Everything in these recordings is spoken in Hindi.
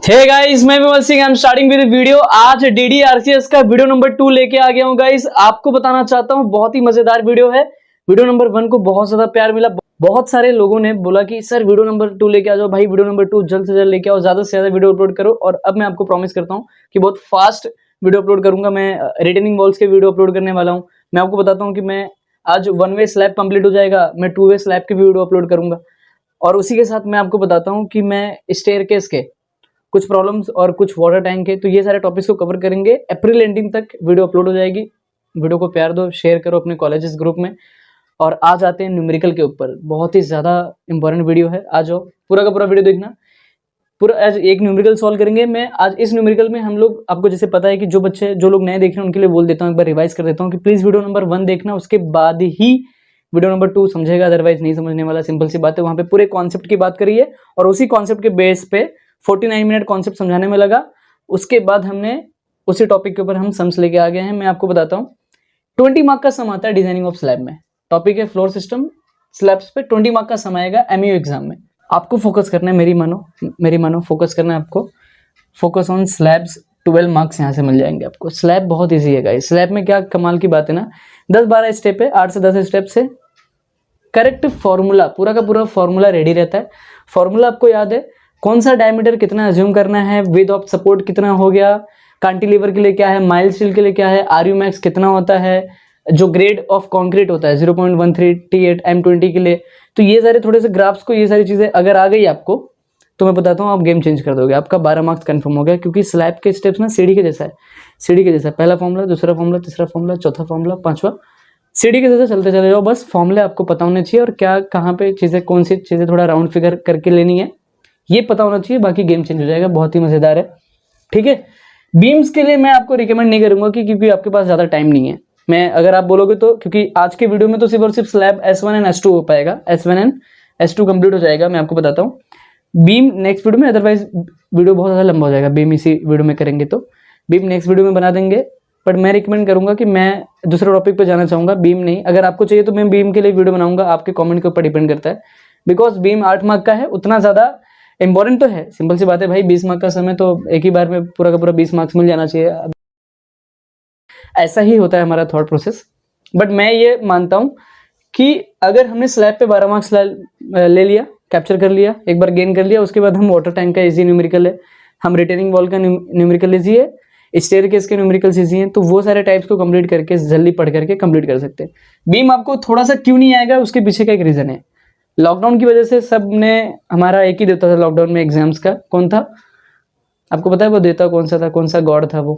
हे गाइस, मैं Vimal Singh. I am starting with video. आज DDRCS का वीडियो नंबर 2 लेके आ गया हूं गाइस। आपको बताना चाहता हूं बहुत ही मजेदार वीडियो है। वीडियो नंबर 1 को बहुत ज्यादा प्यार मिला। बहुत सारे लोगों ने बोला कि सर वीडियो नंबर 2 लेके आ जाओ भाई, वीडियो नंबर 2 जल्द से जल्द लेके आओ, ज्यादा से ज्यादा वीडियो अपलोड करो। और अब मैं आपको प्रॉमिस करता हूँ कि बहुत फास्ट वीडियो अपलोड करूंगा। मैं रिटेनिंग वॉल्स के वीडियो अपलोड करने वाला हूँ। मैं आपको बताता हूँ कि मैं आज 1 वे स्लैब कंप्लीट हो जाएगा, मैं 2 वे स्लैब के वीडियो अपलोड करूंगा। और उसी के साथ मैं आपको बताता हूँ कि मैं स्टेयरकेस के कुछ प्रॉब्लम्स और कुछ वाटर टैंक है, तो ये सारे टॉपिक्स को कवर करेंगे। अप्रैल एंडिंग तक वीडियो अपलोड हो जाएगी। वीडियो को प्यार दो, शेयर करो अपने कॉलेजेस ग्रुप में। और आज आते हैं न्यूमेरिकल के ऊपर। बहुत ही ज़्यादा इंपॉर्टेंट वीडियो है। आ जाओ, पूरा का पूरा वीडियो देखना। पूरा आज एक न्यूमेरिकल सॉल्व करेंगे। मैं आज इस न्यूमेरिकल में हम लोग, आपको जैसे पता है कि जो लोग नए देख रहे हैं उनके लिए बोल देता हूँ, एक बार रिवाइज कर देता हूँ कि प्लीज़ वीडियो नंबर 1 देखना, उसके बाद ही वीडियो नंबर 2 समझेगा, अदरवाइज नहीं समझने वाला। सिंपल सी बात है। वहाँ पे पूरे कॉन्सेप्ट की बात करी है और उसी कॉन्सेप्ट के बेस पे 49 मिनट कॉन्सेप्ट समझाने में लगा। उसके बाद हमने उसी टॉपिक के ऊपर हम सम्स लेके आ गए हैं। मैं आपको बताता हूँ 20 मार्क का सम आता है डिजाइनिंग ऑफ स्लैब में। टॉपिक है फ्लोर सिस्टम स्लैब्स पे। 20 मार्क का सम आएगा एमयू एग्जाम में। आपको फोकस करना है, मेरी मानो फोकस करना है आपको। Focus on slabs. 12 मार्क्स यहाँ से मिल जाएंगे आपको। स्लैब बहुत ईजी है गाइस। स्लैब में क्या कमाल की बात है ना, 10-12 स्टेप है, 8 से 10 स्टेप से करेक्ट फॉर्मूला, पूरा का पूरा फॉर्मूला रेडी रहता है। फॉर्मूला आपको याद है, कौन सा डायमीटर कितना अज्यूम करना है, विथ ऑफ सपोर्ट कितना हो गया, कांटिलीवर के लिए क्या है, माइल स्टील के लिए क्या है, आरयू मैक्स कितना होता है, जो ग्रेड ऑफ कंक्रीट होता है 0.13T8 M20 के लिए। तो ये सारे थोड़े से ग्राफ्स को, ये सारी चीजें अगर आ गई आपको, तो मैं बताता हूँ आप गेम चेंज कर दोगे। आपका 12 मार्क्स कंफर्म हो गया, क्योंकि स्लैब के स्टेप्स ना सीढ़ी के जैसा है। सीढ़ी के जैसा, पहला फॉर्मूला, दूसरा फॉर्मूला, तीसरा फॉर्मूला, चौथा फॉर्मूला, पांचवा, सीढ़ी के जैसे चलते चले जाओ। बस फॉर्मूले आपको पता होने चाहिए और क्या कहाँ पे चीजें, कौन सी चीजें थोड़ा राउंड फिगर करके लेनी है, ये पता होना चाहिए। बाकी गेम चेंज हो जाएगा। बहुत ही मजेदार है, ठीक है। बीम्स के लिए मैं आपको रिकमेंड नहीं करूंगा क्योंकि आपके पास ज्यादा टाइम नहीं है। मैं अगर आप बोलोगे तो, क्योंकि आज के वीडियो में तो सिर्फ और सिर्फ स्लैब S1 एंड S2 हो पाएगा। S1 एंड S2 कंप्लीट हो जाएगा। मैं आपको बताता हूँ बीम नेक्स्ट वीडियो में, अदरवाइज वीडियो बहुत ज्यादा लंबा हो जाएगा। बीम इसी वीडियो में करेंगे तो बीम नेक्स्ट वीडियो में बना देंगे। बट मैं रिकमेंड करूंगा कि मैं दूसरे टॉपिक पे जाना चाहूंगा, बीम नहीं। अगर आपको चाहिए तो मैं बीम के लिए वीडियो बनाऊंगा, आपके कमेंट के ऊपर डिपेंड करता है। बिकॉज बीम 8 मार्क का है, उतना ज्यादा इंपॉर्टेंट तो है। सिंपल सी बात है भाई, 20 मार्क का समय तो एक ही बार में पूरा का पूरा 20 मार्क्स मिल जाना चाहिए। ऐसा ही होता है हमारा थॉट प्रोसेस। बट मैं ये मानता हूं कि अगर हमने स्लैब पे 12 मार्क्स ले लिया, कैप्चर कर लिया, एक बार गेन कर लिया, उसके बाद हम वाटर टैंक का इजी न्यूमेरिकल है, हम रिटेनिंग वॉल का न्यूमेरिकल इजी है, स्टेयरकेस के न्यूमेरिकल्स इजी हैं, तो वो सारे टाइप्स को कंप्लीट करके जल्दी पढ़ करके कंप्लीट कर सकते हैं। बीम आपको थोड़ा सा क्यों नहीं आएगा, उसके पीछे का एक रीजन है। लॉकडाउन की वजह से सब ने, हमारा एक ही देता था लॉकडाउन में एग्जाम्स का, कौन था आपको पता है? वो देता कौन सा था, कौन सा गॉड था वो?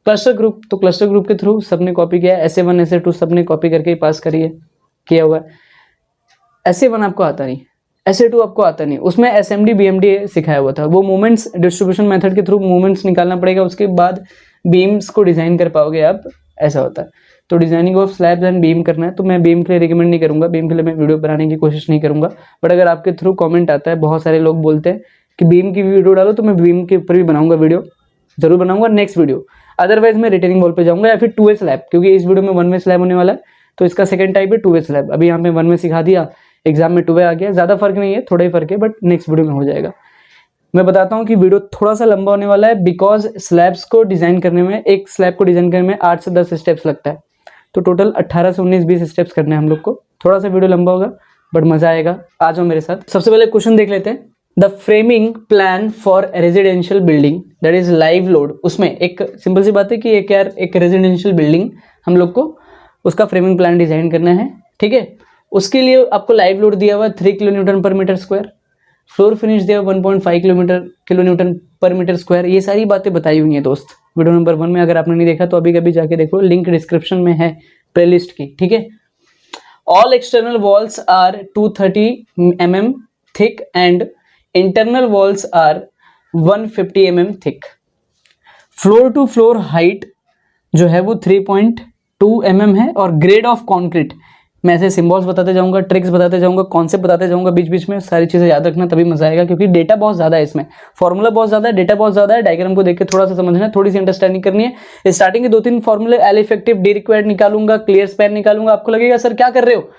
Cluster group. तो क्लस्टर ग्रुप के थ्रू सबने कॉपी किया। SA1 SA2 सबने कॉपी करके ही पास किया हुआ है। SA1 आपको आता नहीं, SA2 आपको आता नहीं, उसमें SMD BMD सिखाया हुआ था। वो मोमेंट्स डिस्ट्रीब्यूशन मेथड के थ्रू मोमेंट्स निकालना पड़ेगा, उसके बाद बीम्स को डिजाइन कर पाओगे आप, ऐसा होता है। तो designing of slabs and beam करना है, तो मैं बीम के लिए रिकमेंड नहीं करूंगा, बीम के लिए मैं वीडियो बनाने की कोशिश नहीं करूंगा। बट अगर आपके थ्रू कमेंट आता है, बहुत सारे लोग बोलते हैं कि बीम की वीडियो डालो, तो मैं बीम के ऊपर भी बनाऊंगा वीडियो, जरूर बनाऊंगा नेक्स्ट वीडियो। अदरवाइज मैं रिटेनिंग वॉल पे जाऊंगा या फिर 2 वे स्लैब, क्योंकि इस वीडियो में 1 वे स्लैब होने वाला है, तो इसका सेकंड टाइप है 2 वे स्लैब। अभी यहाँ पे 1 वे सिखा दिया, एग्जाम में 2 वे आ गया, ज्यादा फर्क नहीं है, थोड़ा ही फर्क है, बट नेक्स्ट वीडियो में हो जाएगा। मैं बताता हूँ कि वीडियो थोड़ा सा लंबा होने वाला है, बिकॉज स्लैब्स को डिजाइन करने में, एक स्लैब को डिजाइन करने में 8 से 10 स्टेप्स लगता है, तो टोटल 18 से 19-20 स्टेप्स करने हैं हम लोग को। थोड़ा सा वीडियो लंबा होगा बट मजा आएगा। आ जाओ मेरे साथ। सबसे पहले क्वेश्चन देख लेते हैं। The framing plan for residential building that is live load. उसमें एक सिंपल सी बात है कि एक यार एक रेजिडेंशियल बिल्डिंग हम लोग को उसका फ्रेमिंग प्लान डिजाइन करना है, ठीक है। उसके लिए आपको लाइव लोड दिया हुआ 3 किलोन्यूटन पर मीटर स्क्वायर, फ्लोर फिनिश दिया 1.5 किलोन्यूटन पर मीटर स्क्वायर। ये सारी बातें बताई हुई हैं दोस्त वीडियो नंबर 1 में। अगर आपने नहीं देखा तो अभी कभी जाके देखो, लिंक डिस्क्रिप्शन में है प्लेलिस्ट की, ठीक है। All external walls are 230 mm thick and internal walls are 150 mm thick. Floor to floor height जो है वो 3.2 mm है। और ग्रेड ऑफ कॉन्क्रीट, मैं ऐसे सिंबल्स बताते जाऊंगा, ट्रिक्स बताते जाऊंगा, कॉन्सेप्ट बताते जाऊंगा बीच बीच में, सारी चीजें याद रखना, तभी मजा आएगा। क्योंकि डेटा बहुत ज्यादा है इसमें, फॉर्मूला बहुत ज्यादा है, डेटा बहुत ज्यादा है। डायग्राम को देख के थोड़ा सा समझना है, थोड़ी सी अंडरस्टैंडिंग करनी है। स्टार्टिंग के 2-3 फॉर्मूले, एल इफेक्टिव, डी रिक्वायर्ड निकालूंगा, क्लियर स्पैन निकालूंगा। आपको लगेगा सर क्या कर रहे हो,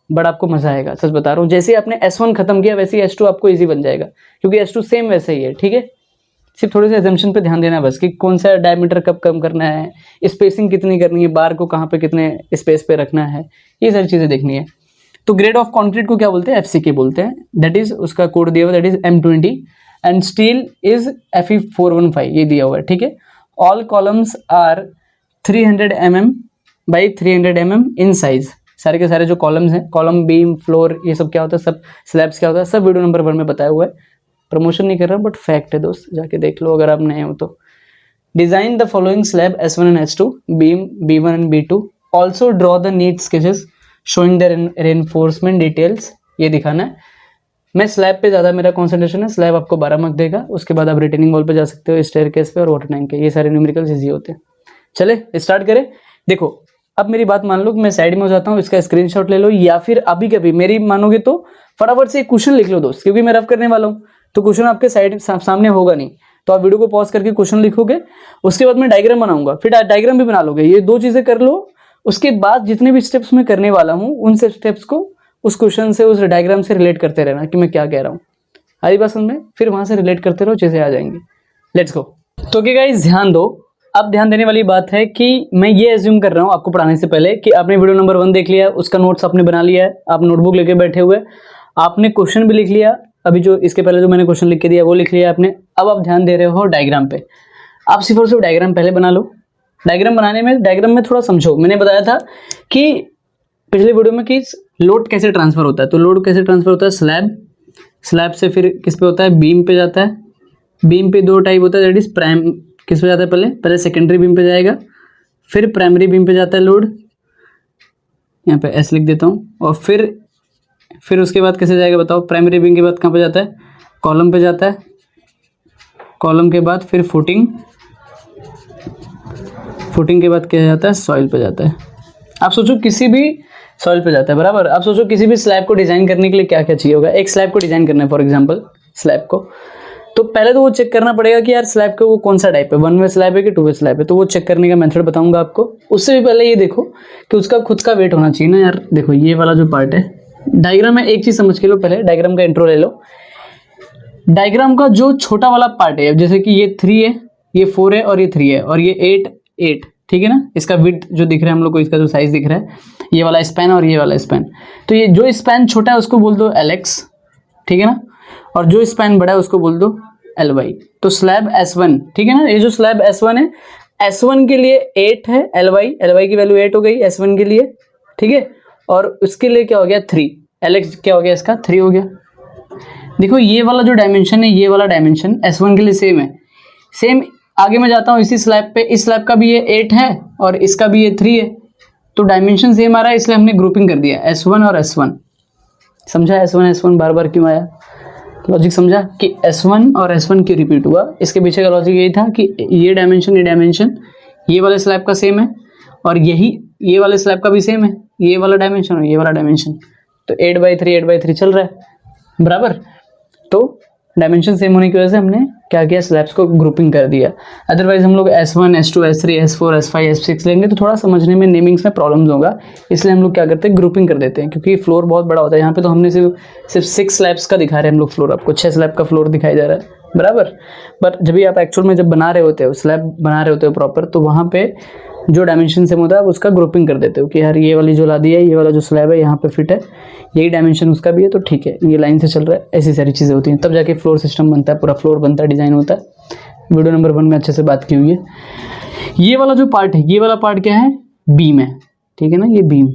बट आपको मजा आएगा, सच बता रहा हूँ। जैसे आपने S1 खत्म किया वैसे ही S2 आपको इजी बन जाएगा, क्योंकि S2 सेम वैसे ही है, ठीक है। सिर्फ थोड़े से एजम्पशन पे ध्यान देना बस कि कौन सा डायमीटर कब कम करना है, स्पेसिंग कितनी करनी है, बार को कहाँ पे कितने स्पेस पे रखना है, ये सारी चीज़ें देखनी है। तो ग्रेड ऑफ कंक्रीट को क्या बोलते हैं, FCK बोलते हैं, दैट इज उसका कोड दिया हुआ, that is M20 and steel is Fe415, ये दिया हुआ है, ठीक है। All columns are 300 mm by 300 mm in size. सारे के सारे जो कॉलम्स हैं, कॉलम, बीम, फ्लोर, ये सब क्या होता है, सब स्लैब्स क्या होता है, सब वीडियो नंबर 1 में बताया हुआ है। प्रमोशन नहीं कर रहा बट फैक्ट है दोस्त, जाके देख लो अगर आप नए हो तो। Design the following slab S1 and S2, beam B1 and B2, also draw the neat sketches showing the reinforcement details, ये दिखाना है। मैं स्लैब पे ज़्यादा मेरा कॉन्सेंट्रेशन है, स्लैब आपको 12 मार्क देगा, उसके बाद आप रिटेनिंग वॉल पे जा सकते हो, स्टेयरकेस पे और वाटर टैंक के, ये सारे न्यूमेरिकल्स इजी होते हैं। चले स्टार्ट करें। देखो अब मेरी बात मान लो कि मैं साइड में हो जाता हूँ, इसका स्क्रीनशॉट ले लो, या फिर अभी कभी मेरी मानोगे तो फटाफट से एक क्वेश्चन लिख लो दोस्त, क्योंकि मैं रफ करने वाला हूँ तो क्वेश्चन आपके साइड सामने होगा नहीं, तो आप वीडियो को पॉज करके क्वेश्चन लिखोगे, उसके बाद मैं डायग्राम बनाऊंगा, फिर डायग्राम भी बना लोगे, ये 2 चीजें कर लो। उसके बाद जितने भी स्टेप्स मैं करने वाला हूँ उन स्टेप्स को उस क्वेश्चन से, उस डायग्राम से रिलेट करते रहना कि मैं क्या कह रहा हूँ। आई बात समझ में, फिर वहां से रिलेट करते रहो, चीजें आ जाएंगी। Let's go. तो क्या गाइस ध्यान दो, अब ध्यान देने वाली बात है कि मैं ये एज्यूम कर रहा हूँ आपको पढ़ाने से पहले कि आपने वीडियो नंबर 1 देख लिया, उसका नोट्स आपने बना लिया है, आप नोटबुक लेके बैठे हुए, आपने क्वेश्चन भी लिख लिया, अभी जो इसके पहले जो मैंने क्वेश्चन लिख के दिया वो लिख लिया आपने। अब आप ध्यान दे रहे हो डायग्राम पे, आप सिर्फ और सिर्फ डायग्राम पहले बना लो। डायग्राम बनाने में, डायग्राम में थोड़ा समझो, मैंने बताया था कि पिछले वीडियो में कि लोड कैसे ट्रांसफर होता है, तो लोड कैसे ट्रांसफर होता है, स्लैब से फिर किस पे होता है, बीम पे जाता है। बीम पे 2 टाइप होता है, दैट इज प्राइम, किस पे जाता है, पहले सेकेंडरी बीम पे जाएगा, फिर प्राइमरी बीम पे जाता है लोड, यहाँ पे S लिख देता हूँ, और फिर उसके बाद कैसे जाएगा बताओ, प्राइमरी बीम के बाद कहाँ पे जाता है, कॉलम पे जाता है, कॉलम के बाद फिर फुटिंग के बाद क्या जाता है, सॉइल पे जाता है। आप सोचो किसी भी सॉइल पे जाता है, बराबर। आप सोचो किसी भी स्लैब को डिजाइन करने के लिए क्या क्या चाहिए होगा, एक स्लैब को डिजाइन करना है फॉर एग्जांपल, स्लैब को, तो पहले तो वो चेक करना पड़ेगा कि यार स्लैब का वो कौन सा टाइप है, 1 वे स्लैब है कि 2 वे स्लैब है, तो वो चेक करने का मेथड बताऊंगा आपको। उससे भी पहले ये देखो कि उसका खुद का वेट होना चाहिए ना यार। देखो ये वाला जो पार्ट है, डायग्राम में एक चीज समझ के लो, पहले डायग्राम का इंट्रो ले लो। डायग्राम का जो छोटा वाला पार्ट है, जैसे कि ये 3 है, ये 4 है और ये 3 है और ये 8, ठीक है ना, इसका विड्थ जो दिख रहा है हम लोग को, इसका जो साइज दिख रहा है, ये वाला स्पैन और ये वाला स्पैन, तो ये जो स्पैन छोटा है उसको बोल दो LX, ठीक है ना, और जो स्पैन बड़ा है उसको बोल दो LY। तो स्लैब S1, ठीक है ना, ये जो स्लैब S1 है, S1 के लिए 8 है, LY की वैल्यू 8 हो गई S1 के लिए, ठीक है, और उसके लिए क्या हो गया 3, LX क्या हो गया इसका 3 हो गया। देखो ये वाला जो डायमेंशन है, ये वाला डायमेंशन S1 के लिए सेम है, सेम। आगे मैं जाता हूँ इसी स्लैब पे, इस स्लैब का भी ये 8 है और इसका भी ये 3 है, तो डायमेंशन सेम आ रहा है, इसलिए हमने ग्रुपिंग कर दिया S1 और S1। समझा S1 बार बार क्यों आया, लॉजिक समझा कि S1 और S1 क्यों रिपीट हुआ। इसके पीछे का लॉजिक यही था कि ये डायमेंशन ये वाले स्लैब का सेम है, और ये वाले स्लैब का भी सेम है, ये वाला डायमेंशन और ये वाला डायमेंशन, तो 8/3 चल रहा है, बराबर। तो डायमेंशन सेम होने की वजह से हमने क्या किया, स्लैब्स को ग्रुपिंग कर दिया। अदरवाइज हम लोग S1, S2, S3, S4, S5, S6 लेंगे तो थोड़ा समझने में, नेमिंग्स में प्रॉब्लम्स होगा, इसलिए हम लोग क्या करते हैं, ग्रुपिंग कर देते हैं, क्योंकि फ्लोर बहुत बड़ा होता है। यहाँ पे तो हमने सिर्फ 6 स्लैब्स का दिखा रहे हैं हम लोग फ्लोर, आपको 6 स्लैब का फ्लोर दिखाई जा रहा है, बराबर। बट जब भी आप एक्चुअल में जब बना रहे होते हो, स्लैब बना रहे होते हो प्रॉपर, तो वहाँ पे जो डायमेंशन सेम होता है आप उसका ग्रुपिंग कर देते हो कि यार ये वाली जो लादी है, ये वाला जो स्लैब है यहाँ पे फिट है, यही डायमेंशन उसका भी है, तो ठीक है, ये लाइन से चल रहा है। ऐसी सारी चीज़ें होती हैं, तब जाके फ्लोर सिस्टम बनता है, पूरा फ्लोर बनता है, डिज़ाइन होता है। वीडियो नंबर 1 में अच्छे से बात की हुई है। ये वाला जो पार्ट है, ये वाला पार्ट क्या है, बीम है, ठीक है ना, ये बीम,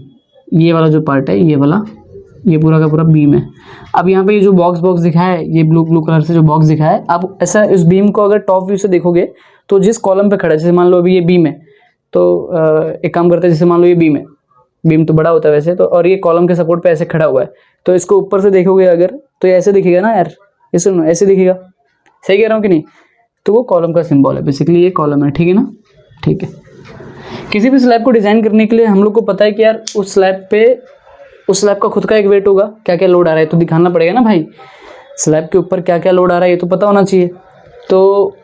ये वाला जो पार्ट है, ये वाला, ये पूरा का पूरा बीम है। अब यहाँ पे ये जो बॉक्स दिखाया है, ये ब्लू कलर से जो बॉक्स दिखाया है, आप ऐसा इस बीम को अगर टॉप व्यू से देखोगे तो जिस कॉलम पे खड़ा है, जैसे मान लो अभी ये बीम है, तो एक काम करते हैं, जैसे मान लो ये बीम है, बीम तो बड़ा होता है वैसे तो, और ये कॉलम के सपोर्ट पे ऐसे खड़ा हुआ है, तो इसको ऊपर से देखोगे अगर, तो ये ऐसे दिखेगा ना यार, ये सुनो ऐसे दिखेगा, सही कह रहा हूँ कि नहीं, तो वो कॉलम का सिंबल है, बेसिकली ये कॉलम है, ठीक है ना, ठीक है। किसी भी स्लैब को डिजाइन करने के लिए हम लोग को पता है कि यार उस स्लैब का खुद का एक वेट होगा, क्या क्या लोड आ रहा है तो दिखाना पड़ेगा ना भाई, स्लैब के ऊपर क्या क्या लोड आ रहा है ये तो पता होना चाहिए। तो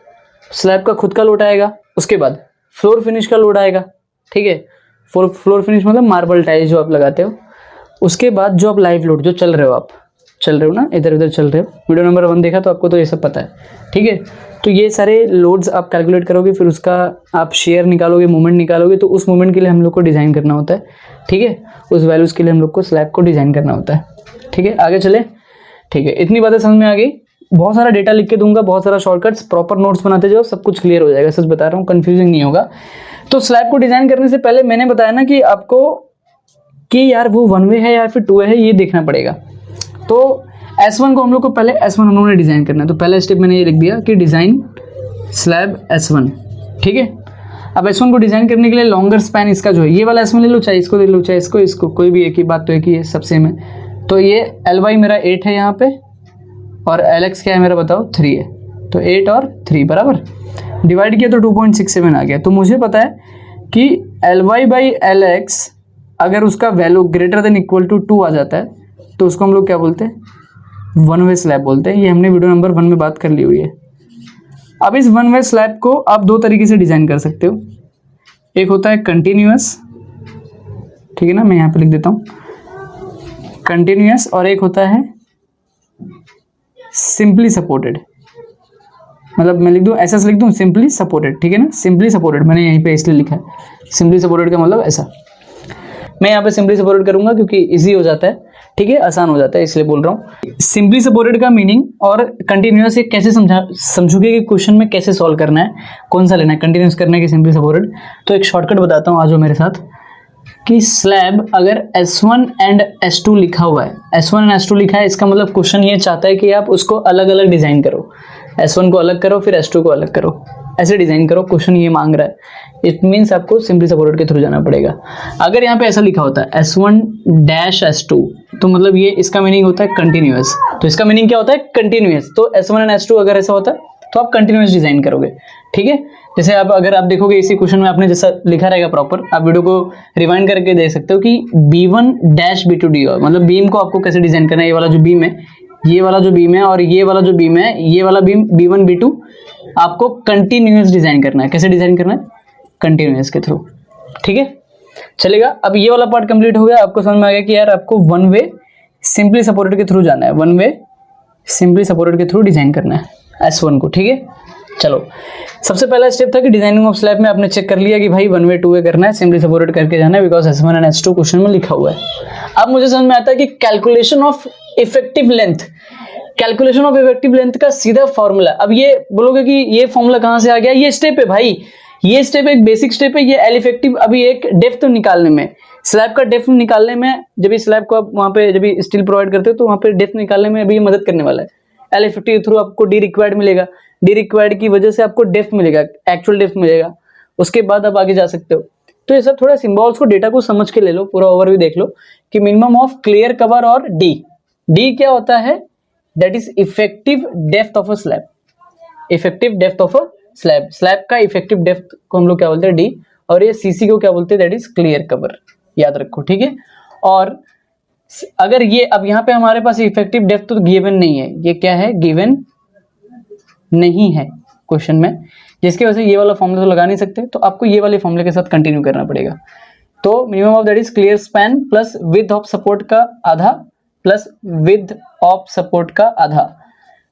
स्लैब का खुद का लोड आएगा, उसके बाद फ्लोर फिनिश का लोड आएगा, ठीक है, फ्लोर फिनिश मतलब मार्बल टाइल्स जो आप लगाते हो, उसके बाद जो आप लाइव लोड जो चल रहे हो, आप चल रहे हो ना, इधर उधर चल रहे हो, वीडियो नंबर 1 देखा तो आपको तो ये सब पता है, ठीक है। तो ये सारे लोड्स आप कैलकुलेट करोगे, फिर उसका आप शेयर निकालोगे, मोमेंट निकालोगे, तो उस मोमेंट के लिए हम लोग को डिज़ाइन करना होता है, ठीक है, उस वैल्यूज़ के लिए हम लोग को स्लैब को डिज़ाइन करना होता है, ठीक है। आगे चले, ठीक है, इतनी बातें समझ में आ गई। बहुत सारा डेटा लिख के दूंगा, बहुत सारा शॉर्टकट्स, प्रॉपर नोट्स बनाते जाओ, सब कुछ क्लियर हो जाएगा, सच बता रहा हूँ, कंफ्यूजिंग नहीं होगा। तो स्लैब को डिज़ाइन करने से पहले मैंने बताया ना कि आपको कि यार वो 1 वे है या फिर 2 वे है, ये देखना पड़ेगा। तो S1 को हम लोग को पहले S1 हम लोगों ने डिज़ाइन करना है, तो पहला स्टेप मैंने ये लिख दिया कि डिज़ाइन स्लैब S1, ठीक है। अब S1 को डिज़ाइन करने के लिए लॉन्गर स्पैन इसका जो है, ये वाला S1 ले लो, चाहे इसको ले लो, चाहे इसको, कोई भी एक ही बात तो एक ही है, सब सेम है। तो ये Ly मेरा 8 है यहाँ पे, और Lx क्या है मेरा बताओ, 3 है। तो 8 और 3 बराबर, डिवाइड किया तो 2.67 आ गया। तो मुझे पता है कि Ly/Lx अगर उसका value greater than equal to 2 आ जाता है, तो उसको हम लोग क्या बोलते हैं, 1 वे स्लैब बोलते हैं। ये हमने वीडियो नंबर 1 में बात कर ली हुई है। अब इस 1 वे स्लैब को आप 2 तरीके से डिज़ाइन कर सकते हो। एक होता है कंटिन्यूअस, ठीक है ना, मैं यहाँ पे लिख देता हूँ कंटिन्यूअस, और एक होता है सिंपली सपोर्टेड। मतलब मैं लिख दूँ, ऐसा लिख दूँ, सिंपली सपोर्टेड, ठीक है ना, सिंपली सपोर्टेड मैंने यहीं पे इसलिए लिखा है, सिंपली सपोर्टेड का मतलब ऐसा। मैं यहाँ पे सिंपली सपोर्टेड करूंगा क्योंकि इजी हो जाता है, ठीक है, आसान हो जाता है, इसलिए बोल रहा हूँ। सिंपली सपोर्टेड का मीनिंग और कंटिन्यूअस ये कैसे समझोगे कि क्वेश्चन में कैसे सॉल्व करना है, कौन सा लेना है, कंटिन्यूअस करना है कि सिंपली सपोर्टेड। तो एक शॉर्टकट बताता हूँ, आ जाओ मेरे साथ, कि स्लैब अगर S1 एंड S2 लिखा हुआ है, S1 एंड S2 लिखा है, इसका मतलब क्वेश्चन ये चाहता है कि आप उसको अलग अलग डिज़ाइन करो, S1 को अलग करो, फिर S2 को अलग करो, ऐसे डिज़ाइन करो, क्वेश्चन ये मांग रहा है। इट मीन्स आपको सिंपली सपोर्टेड के थ्रू जाना पड़ेगा। अगर यहाँ पे ऐसा लिखा होता है S1-S2, तो मतलब ये इसका मीनिंग होता है कंटिन्यूअस। तो इसका मीनिंग क्या होता है, कंटिन्यूअस। तो S1 एंड S2 अगर ऐसा होता है तो आप कंटिन्यूअस डिज़ाइन करोगे, ठीक है। जैसे आप अगर आप देखोगे इसी क्वेश्चन में आपने जैसा लिखा रहेगा प्रॉपर, आप वीडियो को रिवाइंड करके देख सकते हो कि B1-B2D, मतलब बीम को आपको कैसे डिज़ाइन करना है। ये वाला जो बीम है, ये वाला जो बीम है, और ये वाला जो बीम है, ये वाला बीम B1 B2 आपको कंटिन्यूअस डिज़ाइन करना है। कैसे डिज़ाइन करना है, कंटिन्यूअस के थ्रू, ठीक है, चलेगा। अब ये वाला पार्ट कंप्लीट हो गया, आपको समझ में आ गया कि यार आपको 1 वे सिंपली सपोर्टेड के थ्रू जाना है, 1 वे सिंपली सपोर्टेड के थ्रू डिज़ाइन करना है S1 को, ठीक है। चलो, सबसे पहला स्टेप था कि डिजाइनिंग ऑफ स्लैब में आपने चेक कर लिया कि भाई 1 वे 2 वे करना है, सिंपली सपोर्टेड करके जाना है, because S1 and S2 question में लिखा हुआ है। अब मुझे समझ में आता है कि calculation of effective length, calculation of effective length का सीधा फॉर्मूला। अब ये बोलोगे कि ये फॉर्मूला कहां से आ गया, ये स्टेप है भाई, ये स्टेप एक बेसिक स्टेप है, ये एल इफेक्टिव। अभी एक डेप्थ निकालने में, स्लैब का डेप्थ निकालने में, जब इस स्लैब को आप वहां पे जब स्टील प्रोवाइड करते हो तो वहां पे डेप्थ निकालने में अभी ये मदद करने वाला है। एल इफेक्टिव के थ्रू आपको डी रिक्वायर्ड मिलेगा, डी रिक्वायर्ड की वजह से आपको डेप्थ मिलेगा, एक्चुअल डेप्थ मिलेगा, उसके बाद आप आगे जा सकते हो। तो ये सब थोड़ा सिंबल्स को, डेटा को समझ के ले लो, पूरा ओवरव्यू देख लो कि मिनिमम ऑफ क्लियर कवर और डी, डी क्या होता है, that is effective depth of a slab, effective depth of a slab, slab का इफेक्टिव डेप्थ को हम लोग क्या बोलते हैं, डी, और ये सीसी को क्या बोलते हैं, दैट इज क्लियर कवर, याद रखो, ठीक है। और अगर ये अब यहाँ पे हमारे पास इफेक्टिव डेप्थ तो गिवन नहीं है, ये क्या है, गिवन नहीं है क्वेश्चन में, जिसकी वजह से ये वाला फॉर्मूला तो लगा नहीं सकते, तो आपको ये वाले फॉर्मूले के साथ कंटिन्यू करना पड़ेगा। तो minimum of that is clear span plus width of support का आधा प्लस विड्थ ऑफ सपोर्ट का आधा।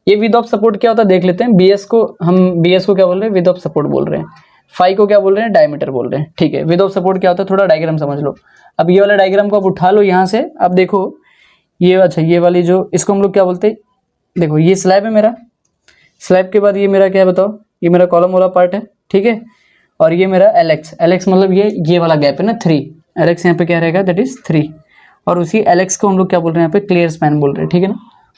ये विड्थ ऑफ सपोर्ट क्या होता है देख लेते हैं। बीएस को क्या बोल रहे हैं, विड्थ ऑफ सपोर्ट बोल रहे हैं। फाई को क्या बोल रहे हैं, डायमीटर बोल रहे हैं, ठीक है। विड्थ ऑफ सपोर्ट क्या होता है, थोड़ा डायग्राम समझ लो। अब ये वाला डायग्राम को आप उठा लो यहाँ से, अब देखो ये, अच्छा ये वाली जो, इसको हम लोग क्या बोलते हैं, देखो ये स्लैब है मेरा, स्लैब के बाद ये मेरा क्या है बताओ, ये मेरा कॉलम वाला पार्ट है, ठीक है। और ये मेरा LX, LX मतलब ये वाला गैप है ना 3, LX यहाँ पे क्या रहेगा, दैट इज 3। और उसी LX को हम लोग क्या बोल रहे हैं यहाँ पे, क्लियर स्पैन बोल रहे हैं, ठीक है ना।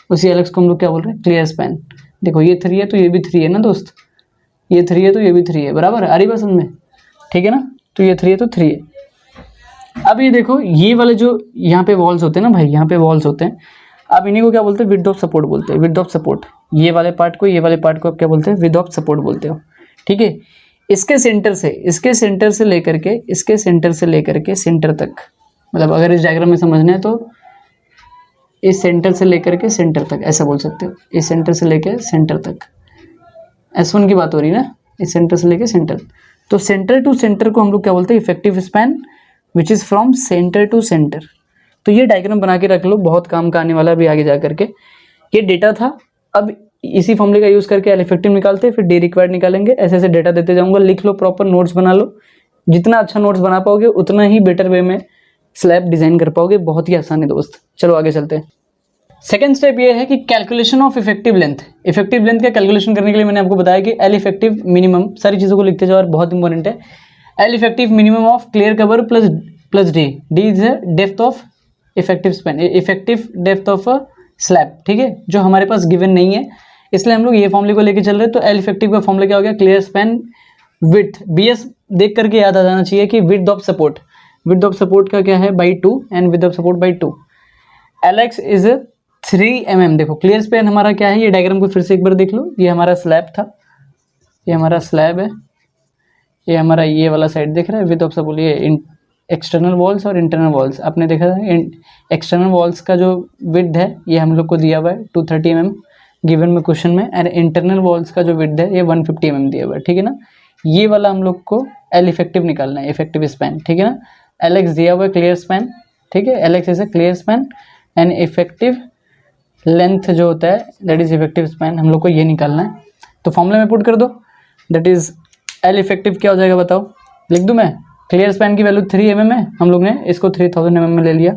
उसी LX को हम लोग क्या बोल रहे हैं, क्लियर स्पैन। देखो ये 3 है तो ये भी 3 है ना दोस्त, ये 3 है तो ये भी 3 है, बराबर है, आ रही बात समझ में, ठीक है ना। तो ये 3 है तो 3 है। अब ये देखो ये वाले जो यहाँ पे वॉल्स होते हैं ना भाई, यहाँ पे वॉल्स होते हैं, अब इन्हीं को क्या बोलते हैं, विड्थ ऑफ सपोर्ट बोलते हैं, विड्थ ऑफ सपोर्ट। ये वाले पार्ट को आप क्या बोलते हैं, विड्थ ऑफ सपोर्ट बोलते हो, ठीक है। इसके सेंटर से लेकर के सेंटर तक, मतलब अगर इस डायग्राम में समझना है तो इस सेंटर से लेकर के सेंटर तक ऐसा बोल सकते हो, इस सेंटर से लेकर सेंटर तक। S1 की बात हो रही है ना, इस सेंटर से लेकर सेंटर, तो सेंटर टू सेंटर को हम लोग क्या बोलते हैं, effective span which is from centre to centre. तो ये डायग्राम बना के रख लो, बहुत काम का आने वाला है अभी आगे जा करके। ये डेटा था। अब इसी फॉर्मूले का यूज़ करके एल इफेक्टिव निकालते हैं, फिर डी रिक्वायर्ड निकालेंगे। ऐसे ऐसे डेटा देते जाऊंगा, लिख लो, प्रॉपर नोट्स बना लो। जितना अच्छा नोट्स बना पाओगे उतना ही बेटर वे में स्लैब डिजाइन कर पाओगे। बहुत ही आसान है दोस्त। चलो आगे चलते हैं। सेकेंड स्टेप ये है कि calculation of effective length. Effective length का कैलकुलेशन करने के लिए मैंने आपको बताया कि एल इफेक्टिव मिनिमम, सारी चीज़ों को लिखते जाओ और बहुत इंपॉर्टेंट है। L effective minimum of clear cover plus D. D is depth of effective span, effective depth of slab, ठीक है, जो हमारे पास गिवन नहीं है, इसलिए हम लोग ये फॉर्मूले को लेके चल रहे हैं। तो एल इफेक्टिव का फॉर्मूला क्या हो गया, क्लियर स्पैन विड्थ, बीएस देख करके याद आ जाना चाहिए कि width of support, width of support का क्या है by 2 and width of support by 2। LX is 3 mm। देखो क्लियर स्पैन हमारा क्या है, ये डायग्राम को फिर से एक बार देख लो। ये हमारा स्लैब था, ये हमारा स्लैब है, ये हमारा ये वाला साइड दिख रहा है। विड्थ ऑफ सपोर्ट ये एक्सटर्नल वॉल्स और इंटरनल वॉल्स, आपने देखा था एक्सटर्नल वॉल्स का जो विड्थ है ये हम लोग को दिया हुआ है 230 mm गिवन में क्वेश्चन में, एंड इंटरनल वॉल्स का जो विड्थ है ये 150 mm दिया हुआ है, ठीक है ना। ये वाला हम लोग को एल इफेक्टिव निकालना है, इफेक्टिव स्पैन, ठीक है ना। एल दिया हुआ है क्लियर स्पैन, ठीक है, L is a clear span and effective length जो होता है दैट इज इफेक्टिव स्पैन, हम लोग को ये निकालना है। तो फॉर्मूला में पुट कर दो, दैट इज एल इफेक्टिव क्या हो जाएगा बताओ, लिख दूं मैं। क्लियर स्पैन की वैल्यू 3 mm है, हम लोग ने इसको 3000 mm में ले लिया।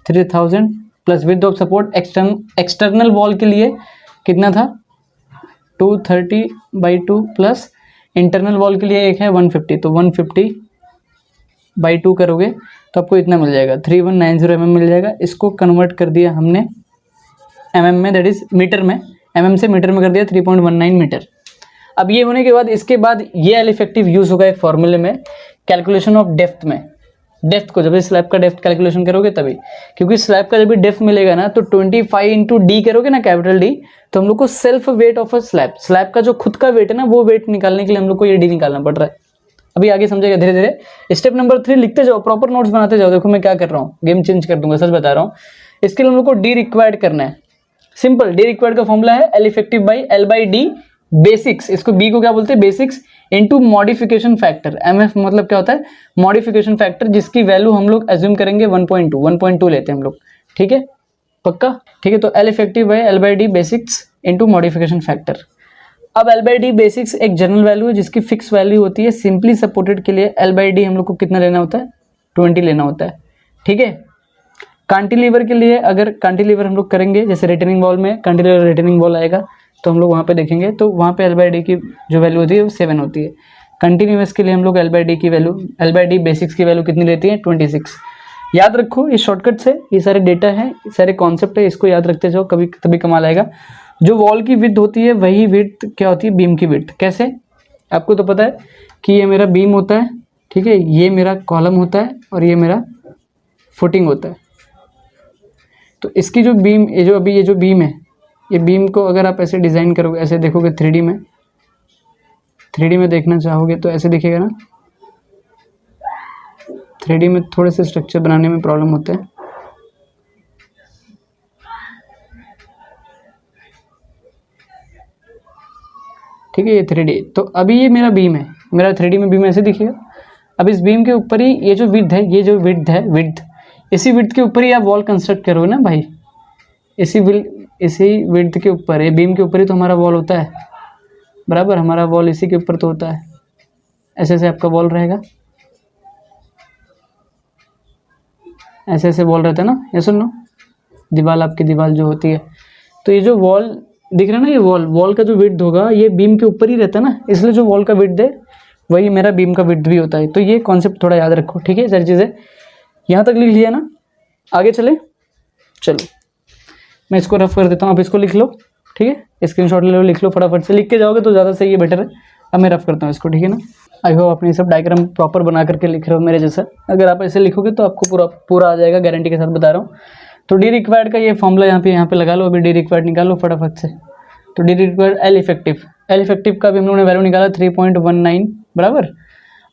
3000 plus width of support external wall के लिए कितना था 230/2 प्लस इंटरनल वॉल के लिए एक है 150, तो 150/2 करोगे तो आपको इतना मिल जाएगा 3190 mm मिल जाएगा। इसको कन्वर्ट कर दिया हमने mm में, दैट इज मीटर में, mm से मीटर में कर दिया 3.19 मीटर। अब ये होने के बाद इसके बाद ये एल इफेक्टिव यूज होगा एक फॉर्मूले में, कैलकुलेशन ऑफ डेप्थ में। डेप्थ को जब स्लैब का डेप्थ कैलकुलेशन करोगे तभी, क्योंकि स्लैब का जब भी डेप्थ मिलेगा ना तो 25 इंटू डी करोगे ना, कैपिटल डी, तो हम लोग को self weight of a slab, slab का जो खुद का वेट है ना वो वेट निकालने के लिए हम लोग को ये डी निकालना पड़ रहा है। अभी आगे समझेगा धीरे धीरे। स्टेप नंबर 3 लिखते जाओ, प्रॉपर नोट्स बनाते जाओ। देखो मैं क्या कर रहा हूँ, गेम चेंज कर दूंगा, सच बता रहा हूँ। इसके लिए हम लोग को डी रिक्वायर्ड करना है। सिंपल, डी रिक्वायर्ड का फॉर्मूला है L effective by L by D basics, इसको बी को क्या बोलते हैं basics, into modification factor. MF मतलब क्या होता है मॉडिफिकेशन फैक्टर, जिसकी वैल्यू हम लोग एज्यूम करेंगे 1.2 लेते हैं हम लोग, ठीक है, पक्का, ठीक है। तो L effective by L by D basics into modification factor. अब एल बाई डी बेसिक्स एक जनरल वैल्यू है जिसकी फिक्स वैल्यू होती है। सिंपली सपोर्टेड के लिए एल बाई डी हम लोग को कितना लेना होता है 20 लेना होता है, ठीक है। कांटिलीवर के लिए अगर कांटिलीवर हम लोग करेंगे, जैसे रिटेनिंग वॉल में कांटिलीवर रिटेनिंग वॉल आएगा तो हम लोग वहाँ पे देखेंगे, तो वहाँ पे एल बाई डी की जो वैल्यू होती है वो 7 होती है। कंटिन्यूअस के लिए हम लोग एल बाई डी की value, L by D basics की वैल्यू कितनी लेती है 26। याद रखो ये शॉर्टकट से, ये सारे डेटा है, ये सारे कॉन्सेप्ट है, इसको याद रखते जाओ, कभी तभी कमाल आएगा। जो वॉल की विड्थ होती है वही विड्थ क्या होती है बीम की विड्थ। कैसे, आपको तो पता है कि ये मेरा बीम होता है, ठीक है, ये मेरा कॉलम होता है और ये मेरा फुटिंग होता है। तो इसकी जो बीम, ये जो अभी ये जो बीम है, ये बीम को अगर आप ऐसे डिज़ाइन करोगे, ऐसे देखोगे 3D में, 3D में देखना चाहोगे तो ऐसे दिखेगा ना। 3D में थोड़े से स्ट्रक्चर बनाने में प्रॉब्लम होता है। ठीक है, ये 3D, तो अभी ये मेरा बीम है, मेरा 3D में बीम ऐसे दिखेगा। अब इस बीम के ऊपर ही ये जो विड्थ है, ये जो विड्थ है, विड्थ, इसी विड्थ के ऊपर ही आप वॉल कंस्ट्रक्ट करोगे ना भाई, इसी विड्थ के ऊपर, ये बीम के ऊपर ही तो हमारा वॉल होता है, बराबर, हमारा वॉल इसी के ऊपर तो होता है। ऐसे ऐसे आपका वॉल रहेगा, ऐसे ऐसे वॉल रहता है ना, ये सुनो, दीवार आपकी दीवार जो होती है, तो ये जो वॉल दिख रहा है ना, ये वॉल का जो विड्थ होगा ये बीम के ऊपर ही रहता है ना, इसलिए जो वॉल का विड्थ है वही मेरा बीम का विड्थ भी होता है। तो ये कॉन्सेप्ट थोड़ा याद रखो, ठीक है। सारी चीज़ें यहाँ तक लिख लिया ना, आगे चले, चलो मैं इसको रफ कर देता हूँ, आप इसको लिख लो, ठीक है, स्क्रीनशॉट ले लो, लिख लो, फटाफट से लिख के जाओगे तो ज़्यादा सही है, बेटर है। अब मैं रफ करता हूँ इसको, ठीक है ना। आई होप आपने सब डायग्राम प्रॉपर बना करके लिख रहे हो मेरे जैसा। अगर आप ऐसे लिखोगे तो आपको पूरा आ जाएगा, गारंटी के साथ बता रहा हूँ। तो डी रिक्वायर्ड का ये फॉर्मूला यहाँ पे लगा लो, अभी डी रिक्वायर्ड निकालो फटाफट से। तो डी रिक्वायर्ड एल इफेक्टिव का भी हम लोगों ने वैल्यू निकाला 3.19 बराबर,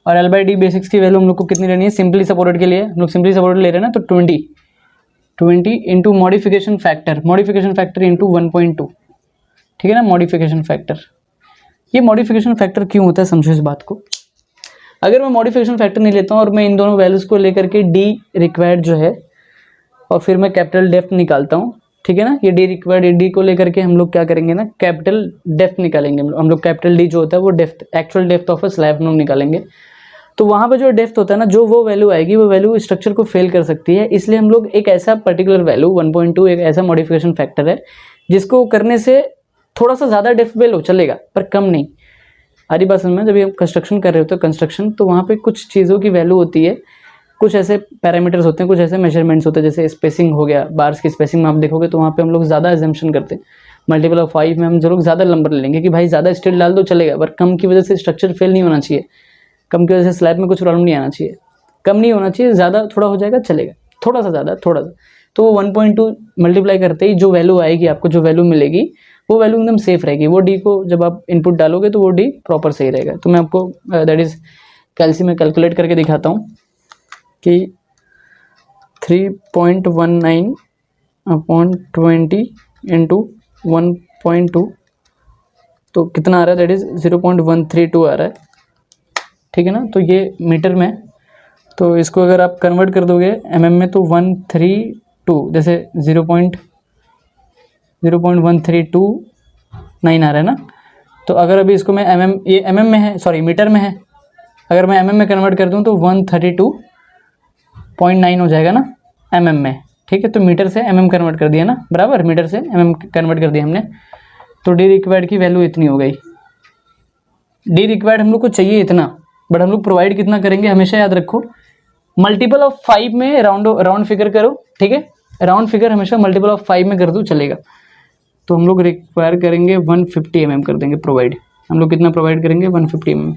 और एल बाई डी बेसिक्स की वैल्यू हम लोग को कितनी लेनी है सिंपली सपोर्टेड के लिए, हम लोग सिंपली सपोर्टेड ले रहे हैं ना, तो 20 इंटू मॉडिफिकेशन फैक्टर इंटू 1.2, ठीक है ना। मॉडिफिकेशन फैक्टर, ये मॉडिफिकेशन फैक्टर क्यों होता है समझो इस बात को। अगर मैं मॉडिफिकेशन फैक्टर नहीं लेता हूँ और मैं इन दोनों वैल्यूज़ को लेकर के डी रिक्वायर्ड जो है और फिर मैं कैपिटल डेप्थ निकालता हूँ, ठीक है ना। ये डी रिक्वायर्ड, डी को लेकर के हम लोग क्या करेंगे ना, कैपिटल डेप्थ निकालेंगे हम लोग कैपिटल डी जो होता है वो depth, actual depth of a slab हम लोग निकालेंगे। तो वहाँ पे जो डेप्थ होता है ना, जो वो वैल्यू आएगी वो वैल्यू स्ट्रक्चर को फेल कर सकती है, इसलिए हम लोग एक ऐसा पर्टिकुलर वैल्यू 1.2 एक ऐसा मॉडिफिकेशन फैक्टर है जिसको करने से थोड़ा सा ज़्यादा डेप्थ बेल हो चलेगा पर कम नहीं। हरी बात समझ में, जब हम कंस्ट्रक्शन कर रहे होते हैं कंस्ट्रक्शन, तो वहाँ पे कुछ चीज़ों की वैल्यू होती है, कुछ ऐसे पैरामीटर्स होते हैं, कुछ ऐसे मेजरमेंट्स होते हैं, जैसे स्पेसिंग हो गया, बार्स की स्पेसिंग में आप देखोगे तो वहाँ पे हम लोग ज़्यादा एजम्पशन करते हैं। मल्टीपल ऑफ 5 में हम जो लोग ज़्यादा नंबर ले लेंगे कि भाई ज़्यादा स्टील डाल दो चलेगा, पर कम की वजह से स्ट्रक्चर फेल नहीं होना चाहिए, कम की वजह से स्लैब में कुछ प्रॉब्लम नहीं आना चाहिए, कम नहीं होना चाहिए, ज़्यादा थोड़ा हो जाएगा चलेगा, थोड़ा सा ज़्यादा थोड़ा सा। तो 1.2 मल्टीप्लाई करते ही जो वैल्यू आएगी, आपको जो वैल्यू मिलेगी वो वैल्यू एकदम सेफ रहेगी। वो डी को जब आप इनपुट डालोगे तो वो डी प्रॉपर सही रहेगा। तो मैं आपको दैट इज़ कैल्सी में कैलकुलेट करके दिखाता हूँ कि 3.19 अपॉन 20 इंटू 1.2 तो कितना आ रहा है, दैट इज़ 0.132 आ रहा है, ठीक है ना। तो ये मीटर में, तो इसको अगर आप कन्वर्ट कर दोगे एमएम में तो 132 जैसे 0.1329 आ रहा है ना। तो अगर अभी इसको मैं एमएम, ये एमएम में है, सॉरी मीटर में है, अगर मैं एमएम में कन्वर्ट कर दूं तो 132.9 हो जाएगा ना एमएम में, ठीक है। तो मीटर से एमएम कन्वर्ट कर दिया ना, बराबर, मीटर से एमएम कन्वर्ट कर दिया हमने। तो डी रिक्वायर्ड की वैल्यू इतनी हो गई। डी रिक्वायर्ड हम लोग को चाहिए इतना, बट हम लोग प्रोवाइड कितना करेंगे, हमेशा याद रखो मल्टीपल ऑफ 5 में राउंड फिगर करो, ठीक है। राउंड फिगर हमेशा मल्टीपल ऑफ 5 में कर दो चलेगा। तो हम लोग रिक्वायर करेंगे 150 mm कर देंगे प्रोवाइड। हम लोग कितना प्रोवाइड करेंगे, 150 mm।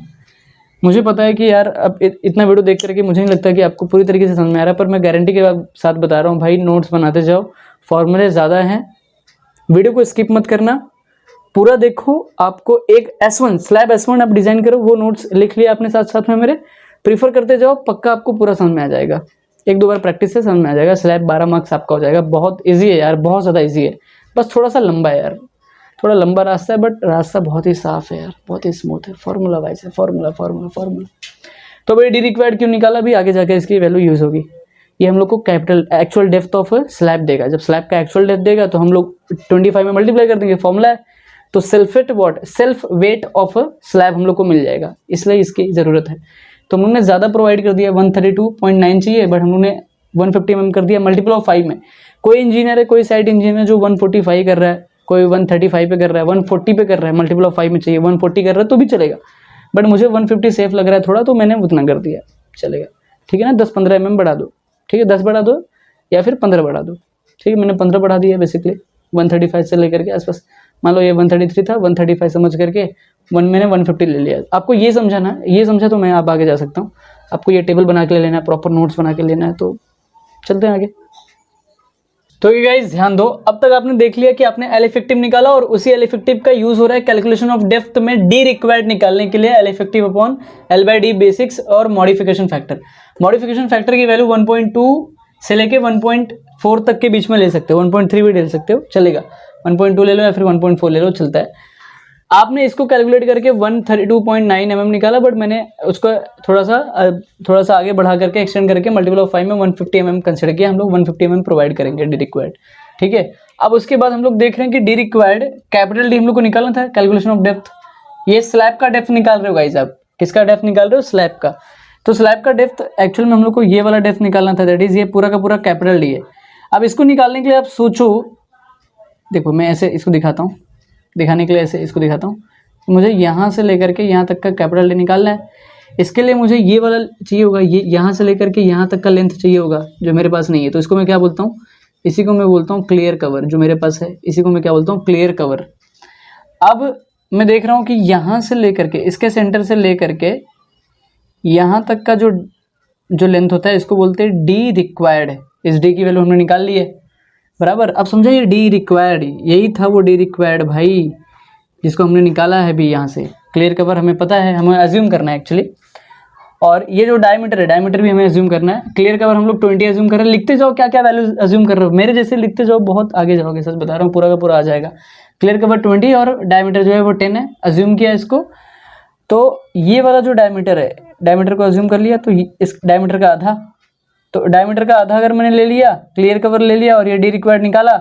मुझे पता है कि यार अब इतना वीडियो देख करके मुझे नहीं लगता कि आपको पूरी तरीके से समझ में आ रहा है, पर मैं गारंटी के साथ बता रहा हूँ भाई, नोट्स बनाते जाओ, फॉर्मूले ज़्यादा हैं, वीडियो को स्किप मत करना, पूरा देखो। आपको एक S1 स्लैब S1 आप डिज़ाइन करो, वो नोट्स लिख लिया आपने साथ साथ में मेरे, प्रीफर करते जाओ, पक्का आपको पूरा समझ में आ जाएगा। एक दो बार प्रैक्टिस से समझ में आ जाएगा। स्लैब 12 मार्क्स आपका हो जाएगा। बहुत ईजी है यार, बहुत ज़्यादा ईजी है, बस थोड़ा सा लंबा है यार, थोड़ा लंबा रास्ता है, बट रास्ता बहुत ही साफ है यार, बहुत ही स्मूथ है, फॉर्मूला वाइज है, फॉर्मूला। तो भाई डी रिक्वायर्ड क्यों निकाला, भी आगे जाकर इसकी वैल्यू यूज़ होगी। ये हम लोग को capital actual depth of slab देगा। जब स्लैब का एक्चुअल डेप्थ देगा तो हम लोग 25 में मल्टीप्लाई कर देंगे, फॉर्मूला है। तो सेल्फ वेट ऑफ स्लैब हम लोग को मिल जाएगा, इसलिए इसकी ज़रूरत है। तो हम लोग ने ज़्यादा प्रोवाइड कर दिया, 132.9 चाहिए, बट हम लोग ने 150 mm कर दिया मल्टीपल ऑफ 5 में। कोई इंजीनियर है, कोई साइट इंजीनियर जो 145 कर रहा है, कोई 135 पे कर रहा है, 140 पे कर रहा है, मल्टीपल ऑफ 5 में चाहिए, 140 कर रहा है तो भी चलेगा, बट मुझे 150 सेफ लग रहा है थोड़ा, तो मैंने उतना कर दिया, चलेगा, ठीक है ना। 10-15 mm बढ़ा दो, ठीक है, 10 बढ़ा दो या फिर 15 बढ़ा दो, ठीक है। मैंने 15 बढ़ा दिया बेसिकली, 135 से लेकर के आसपास। मान लो ये 133 था, 135 समझ करके मैंने 150 ले लिया। आपको ये समझाना, ये समझा तो मैं आप आगे जा सकता हूँ। आपको ये टेबल बना के लेना है, प्रॉपर नोट्स बना के लेना है, तो चलते हैं आगे। तो ये गाइस ध्यान दो, अब तक आपने देख लिया कि आपने एल इफेक्टिव निकाला, और उसी एल इफेक्टिव का यूज हो रहा है कैलकुलेशन ऑफ डेप्थ में डी रिक्वायर्ड निकालने के लिए। L effective upon L by D basics और मॉडिफिकेशन फैक्टर। मॉडिफिकेशन फैक्टर की वैल्यू 1.2 से लेके 1.4 तक के बीच में ले सकते हो, 1.3 भी ले सकते हो, चलेगा। 1.2 ले लो या फिर 1.4 ले लो, चलता है। आपने इसको कैलकुलेट करके 132.9 mm निकाला, बट मैंने उसको थोड़ा सा आगे बढ़ा करके एक्सटेंड करके मल्टीपल ऑफ 5 में 150 mm कंसिडर किया। हम लोग 150 mm प्रोवाइड करेंगे डी रिक्वायर्ड, ठीक है। अब उसके बाद हम लोग देख रहे हैं कि डी रिक्वायर्ड कैपिटल डी हम लोग को निकालना था, कैलकुलेशन ऑफ डेप्थ। ये स्लैब का डेप्थ निकाल रहे हो गाइस, आप किसका डेप्थ निकाल रहे हो, स्लैब का। तो स्लैब का डेप्थ एक्चुअल में हम लोग को ये वाला डेप्थ निकालना था, दैट इज ये पूरा का पूरा कैपिटल डी है। अब इसको निकालने के लिए आप सोचो, देखो मैं ऐसे इसको दिखाता हूँ, दिखाने के लिए ऐसे इसको दिखाता हूँ। मुझे यहाँ से लेकर के यहाँ तक का कैपिटल डी निकालना है। इसके लिए मुझे ये वाला चाहिए होगा, ये यहाँ से लेकर के यहाँ तक का लेंथ चाहिए होगा, जो मेरे पास नहीं है। तो इसको मैं क्या बोलता हूँ, इसी को मैं बोलता हूँ क्लियर कवर, जो मेरे पास है इसी को मैं क्या बोलता हूँ, क्लियर कवर। अब मैं देख रहा हूँ कि यहाँ से लेकर के, इसके सेंटर से लेकर के यहाँ तक का जो लेंथ होता है, इसको बोलते हैं डी रिक्वायर्ड। इस डी की वैल्यू हमने निकाल ली है, बराबर। अब समझा, ये डी रिक्वायर्ड, यही था वो डी रिक्वायर्ड भाई, जिसको हमने निकाला है भी यहाँ से। क्लियर कवर हमें पता है, हमें अज्यूम करना है एक्चुअली। और ये जो डायमीटर है, डायमीटर भी हमें अज्यूम करना है। क्लियर कवर हम लोग 20 अज्यूम कर रहे हैं। लिखते जाओ क्या क्या वैल्यू अज्यूम कर रहे हो, मेरे जैसे लिखते जाओ, बहुत आगे जाओगे, सच बता रहा हूँ, पूरा का पूरा आ जाएगा। क्लियर कवर 20 और डायमीटर जो है वो 10 है, अज्यूम किया इसको। तो ये वाला जो डायमीटर है, डायमीटर को अज्यूम कर लिया, तो इस डायमीटर का आधा, तो डायमीटर का आधा अगर मैंने ले लिया, क्लियर कवर ले लिया और ये डी रिक्वायर्ड निकाला,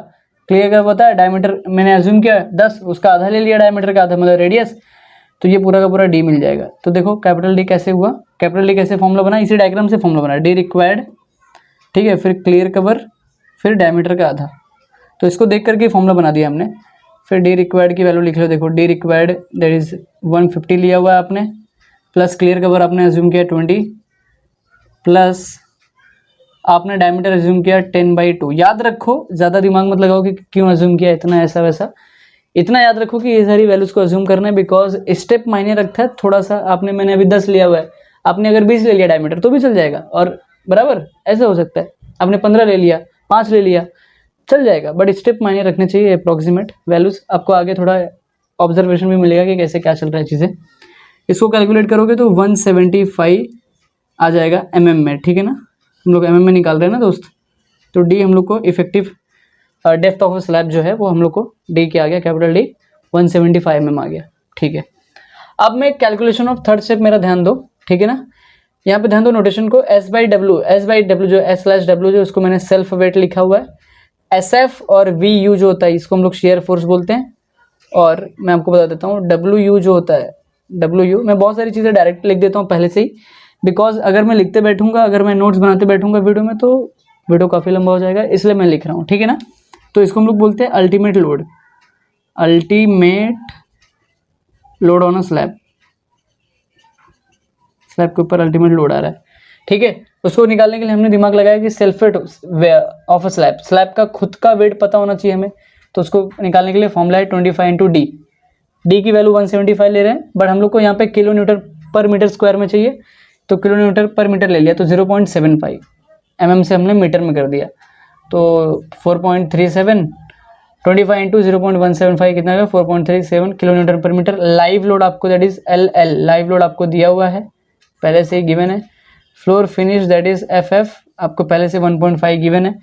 क्लियर कर पता है, डायमीटर मैंने अज्यूम किया 10, उसका आधा ले लिया, डायमीटर का आधा मतलब रेडियस, तो ये पूरा का पूरा डी मिल जाएगा। तो देखो कैपिटल डी कैसे हुआ, कैपिटल डी कैसे फॉर्मूला बना, इसी डायग्राम से फॉर्मूला बना, डी रिक्वायर्ड, ठीक है, फिर क्लियर कवर, फिर डायमीटर का आधा, तो इसको देख करके फॉर्मूला बना दिया हमने। फिर डी रिक्वायर्ड की वैल्यू लिख लो, देखो डी रिक्वायर्ड दैट इज 150 लिया हुआ है आपने, प्लस क्लियर कवर आपने अज्यूम किया 20, प्लस आपने डायमीटर अज्यूम किया 10/2। याद रखो, ज़्यादा दिमाग मत लगाओ कि क्यों अज्यूम किया इतना ऐसा वैसा, इतना याद रखो कि ये सारी वैल्यूज़ को अज्यूम करना है, बिकॉज स्टेप मायने रखता है थोड़ा सा। आपने मैंने अभी 10 लिया हुआ है, आपने अगर 20 ले लिया डायमीटर तो भी चल जाएगा, और बराबर ऐसा हो सकता है, आपने 15 ले लिया, 5 ले लिया, चल जाएगा, बट स्टेप मायने रखने चाहिए, अप्रॉक्सीमेट वैल्यूज़। आपको आगे थोड़ा ऑब्जर्वेशन भी मिलेगा कि कैसे क्या चल रहा है चीज़ें। इसको कैलकुलेट करोगे तो 175 आ जाएगा mm में, ठीक है ना, हम लोग mm में निकाल रहे हैं ना दोस्त। तो डी हम लोग को इफेक्टिव डेप्थ ऑफ स्लैब जो है वो हम लोग को डी क्या आ गया, कैपिटल डी 175 mm आ गया, ठीक है। अब मैं कैलकुलेशन ऑफ थर्ड स्टेप, मेरा ध्यान दो, ठीक है ना, यहाँ पे ध्यान दो नोटेशन को, S/W जो S/W जो इसको मैंने सेल्फ वेट लिखा हुआ है, SF और VU जो होता है इसको हम लोग शेयर फोर्स बोलते हैं, और मैं आपको बता देता हूँ WU जो होता है, WU मैं बहुत सारी चीज़ें डायरेक्ट लिख देता हूँ पहले से ही, बिकॉज अगर मैं लिखते बैठूंगा, अगर मैं नोट्स बनाते बैठूंगा वीडियो में तो वीडियो काफ़ी लंबा हो जाएगा, इसलिए मैं लिख रहा हूँ, ठीक है ना। तो इसको हम लोग बोलते हैं ultimate load, ultimate load on a slab, slab के ऊपर अल्टीमेट लोड आ रहा है, ठीक है। उसको निकालने के लिए हमने दिमाग लगाया कि self weight of a slab, slab का खुद का वेट पता होना चाहिए हमें, तो उसको निकालने के लिए फॉर्मूला है 25 × डी। डी की वैल्यू 175 ले रहे हैं, बट हम लोग को यहाँ पे किलो न्यूटन पर मीटर स्क्वायर में चाहिए, तो किलो न्यूटन पर मीटर ले लिया, तो 0.75 mm से हमने मीटर में कर दिया, तो 4.37, 25 × 0.175 कितना होगा 4.37 किलो न्यूटन पर मीटर। लाइव लोड आपको that is LL, live load आपको दिया हुआ है, पहले से ही गिवन है। Floor finish that is FF आपको पहले से 1.5 गिवन है।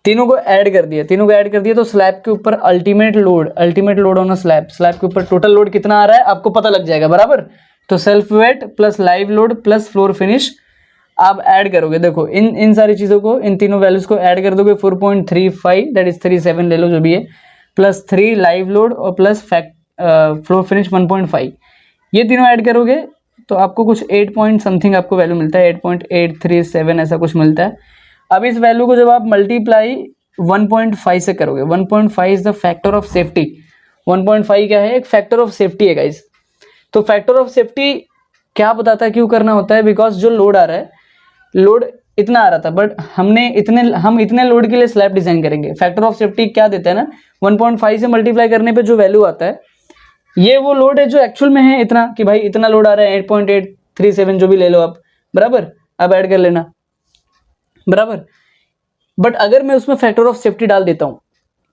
तीनों को ऐड कर दिया, तो स्लैब के ऊपर ultimate load on a slab, slab के ऊपर टोटल लोड कितना आ रहा है आपको पता लग जाएगा, बराबर। तो self weight plus live load plus floor finish आप ऐड करोगे, देखो इन सारी चीज़ों को, इन तीनों वैल्यूज को ऐड कर दोगे, 4.35 दैट इज 37 ले लो जो भी है, प्लस 3 लाइव लोड और प्लस फ्लोर फिनिश 1.5, ये तीनों ऐड करोगे तो आपको कुछ 8 पॉइंट समथिंग आपको वैल्यू मिलता है, 8.837 ऐसा कुछ मिलता है। अब इस वैल्यू को जब आप मल्टीप्लाई 1.5 से करोगे, 1.5 is the factor of safety, 1.5 क्या है, एक फैक्टर ऑफ सेफ्टी है गाइज। तो फैक्टर ऑफ सेफ्टी क्या बताता है क्यों करना होता है, बिकॉज जो लोड आ रहा है, लोड इतना आ रहा था, बट हम इतने लोड के लिए स्लैब डिजाइन करेंगे। फैक्टर ऑफ सेफ्टी क्या देता है ना, 1.5 से मल्टीप्लाई करने पे जो वैल्यू आता है, ये वो लोड है जो एक्चुअल में है इतना, कि भाई इतना लोड आ रहा है, 8.837 जो भी ले लो आप, बराबर, अब ऐड कर लेना, बराबर। बट अगर मैं उसमें फैक्टर ऑफ सेफ्टी डाल देता हूँ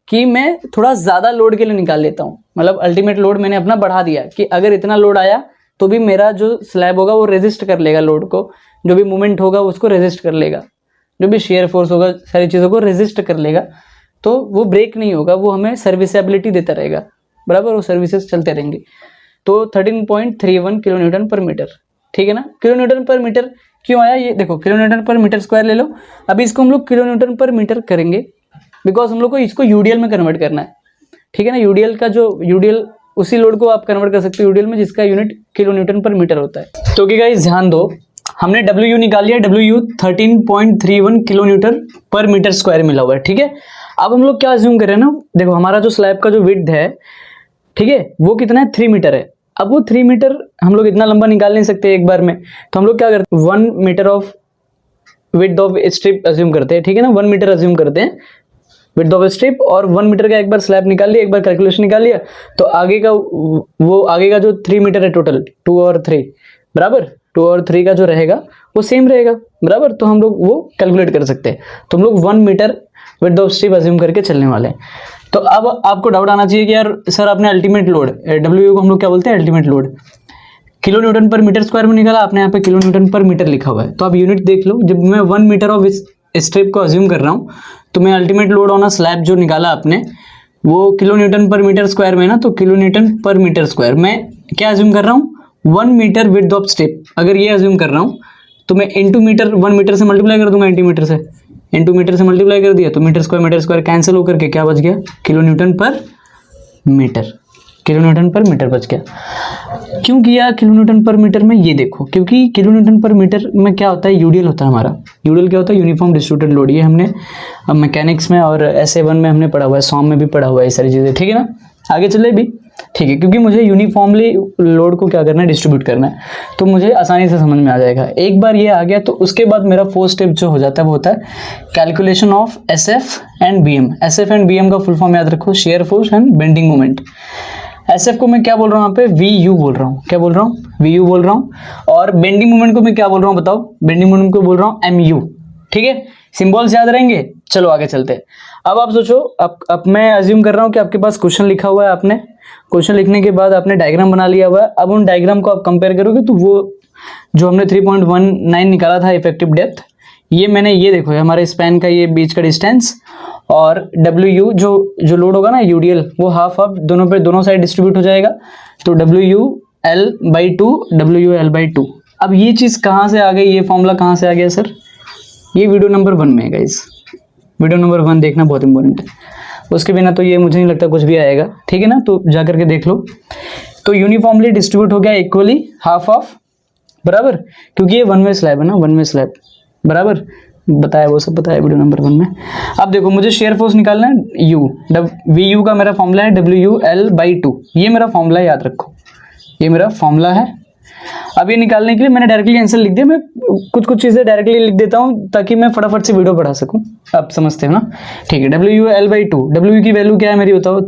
कि मैं थोड़ा ज़्यादा लोड के लिए निकाल लेता हूँ, मतलब अल्टीमेट लोड मैंने अपना बढ़ा दिया कि अगर इतना लोड आया तो भी मेरा जो स्लैब होगा वो रेजिस्ट कर लेगा लोड को, जो भी मूवमेंट होगा उसको रेजिस्ट कर लेगा, जो भी शेयर फोर्स होगा सारी चीज़ों को रेजिस्ट कर लेगा, तो वो ब्रेक नहीं होगा, वो हमें सर्विसेबिलिटी देता रहेगा, बराबर, वो सर्विसेज चलते रहेंगे। तो 13.31 किलो न्यूटन पर मीटर, ठीक है ना। किलो न्यूटन पर मीटर क्यों आया, ये देखो किलो न्यूटन पर मीटर स्क्वायर ले लो, अभी इसको हम लोग किलो न्यूटन पर मीटर करेंगे, बिकॉज हम लोग को इसको यूडीएल में कन्वर्ट करना है, ठीक है ना। यूडीएल का जो यूडीएल उसी लोड को आप कन्वर्ट कर सकते हो यूडीएल में, जिसका यूनिट किलो न्यूटन पर मीटर होता है। तो कि गाइस ध्यान दो, हमने WU निकाल लिया, WU 13.31 किलो न्यूटन पर मीटर स्क्वायर मिला हुआ है, ठीक है। अब हम लोग क्या अज्यूम कर रहे हैं ना, देखो हमारा जो स्लैब का जो विड्थ है, ठीक है, वो कितना है 3 मीटर है। अब वो 3 मीटर हम लोग इतना लंबा निकाल नहीं सकते एक बार में, तो हम लोग क्या करते हैं 1 metre of width of strip assume करते हैं, ठीक है ना, 1 मीटर अज्यूम करते हैं विड्थ ऑफ स्ट्रिप, और 1 मीटर का एक बार स्लैब निकाल लिया, एक बार कैलकुलेशन निकाल लिया, तो आगे का जो 3 मीटर है टोटल 2 और 3, बराबर, 2 और 3 का जो रहेगा वो सेम रहेगा, बराबर। तो हम लोग वो कैलकुलेट कर सकते हैं, तो हम लोग 1 metre width of strip assume करके चलने वाले हैं। तो अब आपको डाउट आना चाहिए कि यार सर आपने अल्टीमेट लोड, WU को हम लोग क्या बोलते हैं, अल्टीमेट लोड, किलो न्यूटन पर मीटर स्क्वायर में निकाला, आपने यहाँ पे किलो न्यूटन पर मीटर लिखा हुआ है, तो आप यूनिट देख लो। जब मैं 1 मीटर ऑफ स्ट्रिप को अज्यूम कर रहा हूँ, तो मैं ultimate load on a slab जो निकाला आपने वो किलो न्यूटन पर मीटर स्क्वायर में ना, तो किलो न्यूटन पर मीटर स्क्वायर मैं क्या अज्यूम कर रहा हूँ, 1 मीटर विड्थ ऑफ स्ट्रिप, अगर ये अज्यूम कर रहा हूँ तो मैं इंटू मीटर 1 मीटर से मल्टीप्लाई कर दूंगा, इंटू मीटर से इंटू मीटर से मल्टीप्लाई कर दिया तो मीटर स्क्वायर कैंसिल होकर के क्या बच गया, किलो न्यूटन पर मीटर, किलो न्यूटन पर मीटर बच गया। क्यों किया किलो न्यूटन पर मीटर में, ये देखो, क्योंकि किलो न्यूटन पर मीटर में क्या होता है, यूडीएल होता है हमारा। यूडीएल क्या होता है, यूनिफॉर्म डिस्ट्रीब्यूटेड लोड। ये हमने मैकेनिक्स में और SA1 में हमने पढ़ा हुआ है, सॉम में भी पढ़ा हुआ है ये सारी चीज़ें, ठीक है ना। आगे चले भी, ठीक है, क्योंकि मुझे यूनिफॉर्मली लोड को क्या करना है, डिस्ट्रीब्यूट करना है, तो मुझे आसानी से समझ में आ जाएगा। एक बार ये आ गया तो उसके बाद मेरा फोर्थ स्टेप जो हो जाता है वो होता है calculation of SF and BM। SF and BM का फुल फॉर्म याद रखो, shear force and bending moment. SF को मैं क्या बोल रहा हूँ यहाँ पे, VU बोल रहा हूँ, क्या बोल रहा हूँ, VU बोल रहा हूँ। और बेंडिंग मोमेंट को मैं क्या बोल रहा हूँ बताओ, बेंडिंग मोमेंट को बोल रहा हूँ MU, ठीक है। सिंबल्स याद रहेंगे, चलो आगे चलते हैं। अब आप सोचो, अब मैं अज्यूम कर रहा हूँ कि आपके पास क्वेश्चन लिखा हुआ है, आपने क्वेश्चन लिखने के बाद आपने डायग्राम बना लिया हुआ है। अब उन डायग्राम को आप कंपेयर करोगे तो वो जो हमने 3.19 निकाला था इफेक्टिव डेप्थ, ये मैंने, ये देखो हमारे स्पैन का ये बीच का डिस्टेंस, और WU जो लोड होगा ना UDL, वो हाफ दोनों पे, दोनों साइड डिस्ट्रीब्यूट हो जाएगा, तो WUL/2 WUL/2। अब ये चीज़ कहाँ से आ गई, ये फॉर्मूला कहाँ से आ गया सर, ये वीडियो नंबर 1 में है गाइस, वीडियो नंबर 1 देखना बहुत इंपॉर्टेंट है, उसके बिना तो ये मुझे नहीं लगता कुछ भी आएगा, ठीक है ना। तो जा करके देख लो, तो यूनिफॉर्मली डिस्ट्रीब्यूट हो गया इक्वली हाफ ऑफ, बराबर, क्योंकि ये 1 वे स्लैब है ना, 1 वे स्लैब, बराबर, बताया वो सब बताया वीडियो नंबर 1 में। अब देखो मुझे शेयर फोर्स निकालना है, VU का मेरा फॉर्मूला है WUL/2, ये मेरा फॉर्मूला है, याद रखो, ये मेरा फॉर्मूला है। अब ये निकालने के लिए मैंने डायरेक्टली आंसर लिख दिया, मैं कुछ चीज़ें डायरेक्टली लिख देता हूँ ताकि मैं फटाफट से वीडियो पढ़ा सकूँ, आप समझते हो ना, ठीक है। WUL/2, W की वैल्यू क्या है मेरी बताओ,